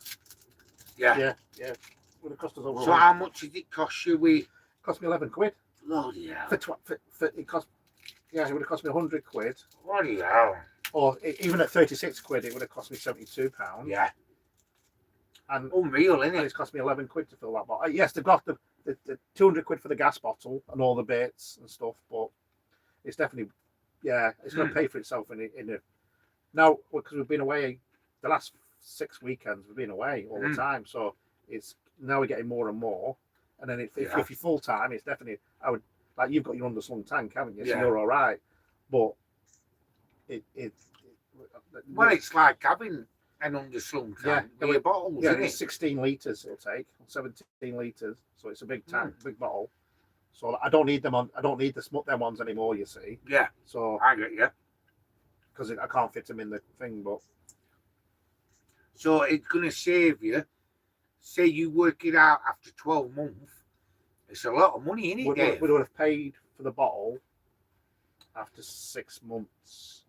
Yeah. Yeah. Would have cost us over. So how much did it cost you? Cost me 11 quid. Bloody hell. It would have cost me 100 quid. Bloody hell. Or even at 36 quid, it would have cost me £72. Yeah. And unreal, isn't and it? it's cost me 11 quid to fill that bottle. Yes, they've got the the 200 quid for the gas bottle and all the bits and stuff, but it's definitely, yeah, it's going to pay for itself in a now, because we've been away the last 6 weekends, we've been away all the time, so it's now we're getting more and more, and then if you're full time, it's definitely, I would, like, you've got your underslung tank, haven't you? So you're all right, but well, it's like having an underslung tank with your bottles, isn't it's it? 16 litres it'll take, 17 litres, so it's a big tank, big bottle. So I don't need them on. I don't need the them ones anymore. You see. Yeah. So I get you. Because I can't fit them in the thing, but so it's going to save you. Say you work it out after 12 months. It's a lot of money, isn't it, we would have paid for the bottle after 6 months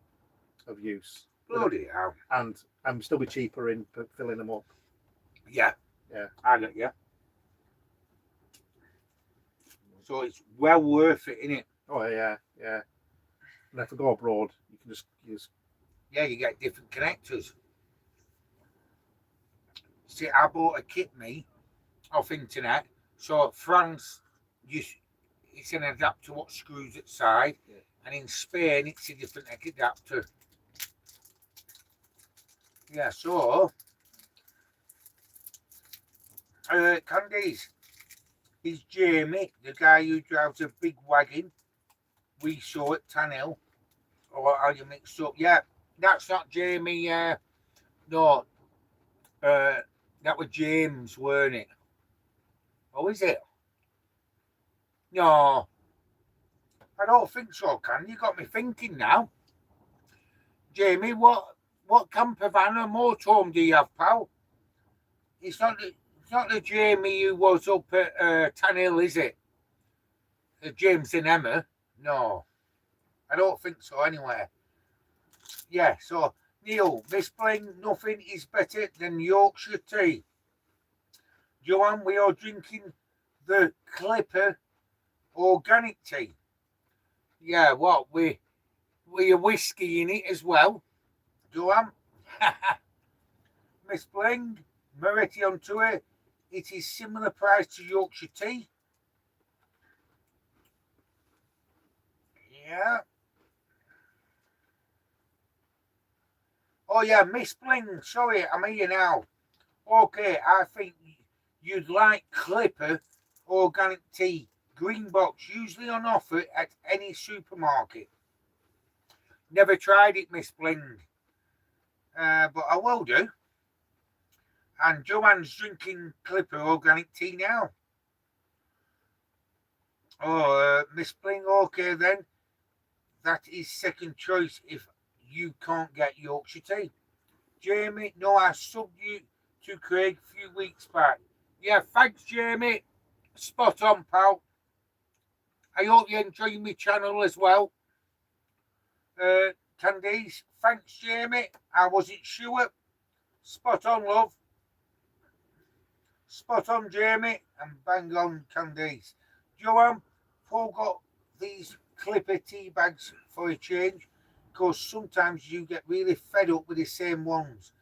of use. Bloody hell. And still be cheaper in filling them up. Yeah. Yeah. I get you. So it's well worth it, isn't it? Oh yeah, yeah. And if I go abroad, you can just use. Yeah, you get different connectors. See, I bought a kit me off internet. So France, it's an adapter what screws at side, and in Spain it's a different adapter. Yeah, so Candice, is Jamie the guy who drives a big wagon we saw at Tanhill? Or are you mixed up? Yeah, that's not Jamie. No, that was James, weren't it? Oh, is it? No, I don't think so. Can you got me thinking now? Jamie, what camper van or motorhome do you have, pal? It's not the Jamie who was up at Tanhill, is it? James and Emma? No, I don't think so. Anyway, yeah. So Neil, Miss Bling, nothing is better than Yorkshire tea. Joanne, we are drinking the Clipper organic tea. Yeah, what we are whiskey in it as well. Joanne, Miss Bling, Moretti on tour. It is similar price to Yorkshire tea. Yeah. Oh yeah, Miss Bling. Sorry, I'm here now. Okay, I think you'd like Clipper organic tea. Green box, usually on offer at any supermarket. Never tried it, Miss Bling. But I will do. And Joanne's drinking Clipper organic tea now. Oh, Miss Bling, okay then. That is second choice if you can't get Yorkshire tea. Jamie, no, I subbed you to Craig a few weeks back. Yeah, thanks, Jamie. Spot on, pal. I hope you enjoy my channel as well. Candice, thanks, Jamie. I wasn't sure. Spot on, love. Spot on, Jamie. And bang on, Candice. Joanne, forgot these Clipper tea bags for a change, because sometimes you get really fed up with the same ones.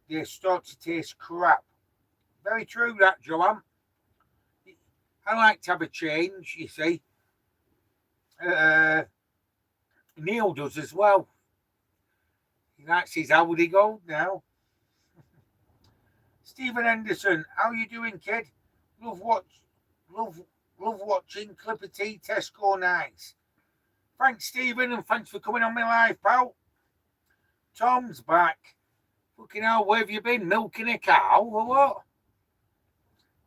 They start to taste crap. Very true, that, Joanne. I like to have a change, you see. Neil does as well. He likes his Audi Gold now. Stephen Henderson, how you doing, kid? Love watching Clipper Tea Tesco Nights. Thanks, Stephen, and thanks for coming on my live, pal. Tom's back. Fucking hell, where have you been? Milking a cow or what?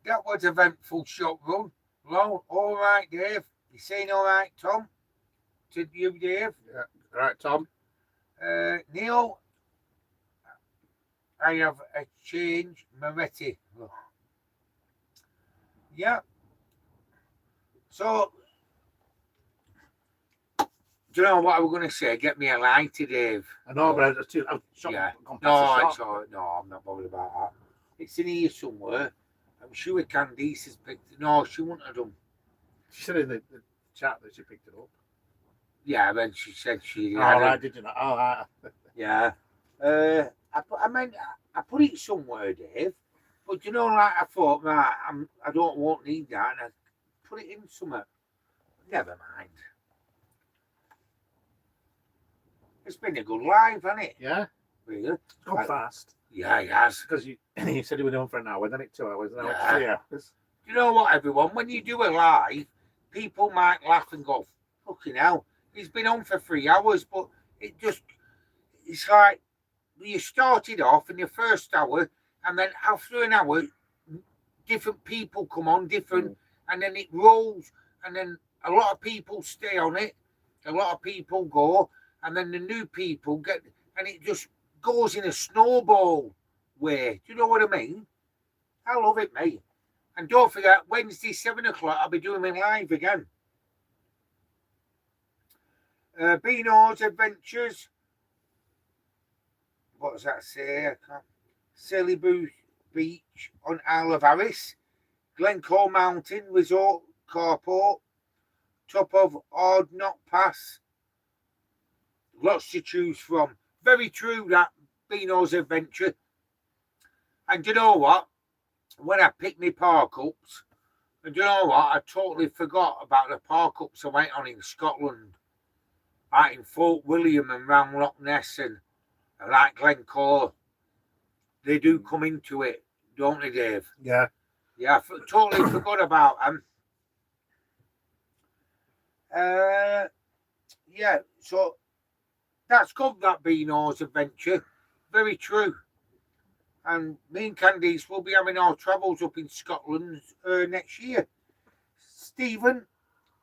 That was an eventful shot run. Well, all right, Dave. You saying all right, Tom? To you, Dave? Yeah. All right, Tom. Neil, I have a change. Moretti. Oh. Yeah. So, do you know what I was going to say? Get me a lighter, Dave. I know, but I'm shot. Yeah. No, it's all right. No, I'm not bothered about that. It's in here somewhere. I'm sure Candice has picked it. No, she wouldn't have done. She said in the chat that she picked it up. Yeah, then she said she. Oh, right, did you not? Oh, right. Yeah. I put it somewhere, Dave. But you know, like I thought, right, I don't want need that. And put it in somewhere. Never mind. It's been a good live, hasn't it? Yeah, Really? it's gone fast. Yeah, it has. Because you said you were doing for an hour, then it's 2 hours, now it's Yeah. 3 hours. You know what, everyone? When you do a live, people might laugh and go, fucking hell, he's been on for 3 hours, but it's like you started off in the first hour, and then after an hour, different people come on, and then it rolls, and then a lot of people stay on it, a lot of people go, and then the new people get, and it just goes in a snowball way. Do you know what I mean? I love it, mate. And don't forget, Wednesday, 7 o'clock, I'll be doing my live again. Beano's Adventures. What does that say? Silly Beach on Isle of Harris. Glencoe Mountain Resort Carport. Top of Ord Knot Pass. Lots to choose from. Very true, that Beano's Adventure. And you know what? When I picked my park ups, and you know what? I totally forgot about the park ups I went on in Scotland. Like in Fort William and round Loch Ness and like Glencoe. They do come into it, don't they, Dave? Yeah. Yeah, I totally forgot about them. Yeah, so that's good, that Beano's Adventure. Very true. And me and Candice will be having our travels up in Scotland next year. Stephen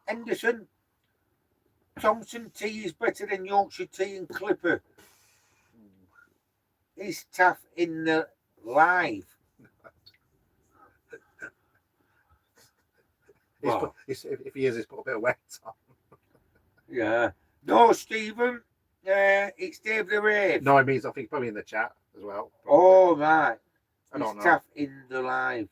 Henderson, Thompson tea is better than Yorkshire tea and Clipper. Is tough in the live. If he is, he's put a bit of weight on. Yeah. No, Stephen, it's Dave the Rave. No, it means I think probably in the chat as well. Probably. Oh, right. I don't know. Tough in the live.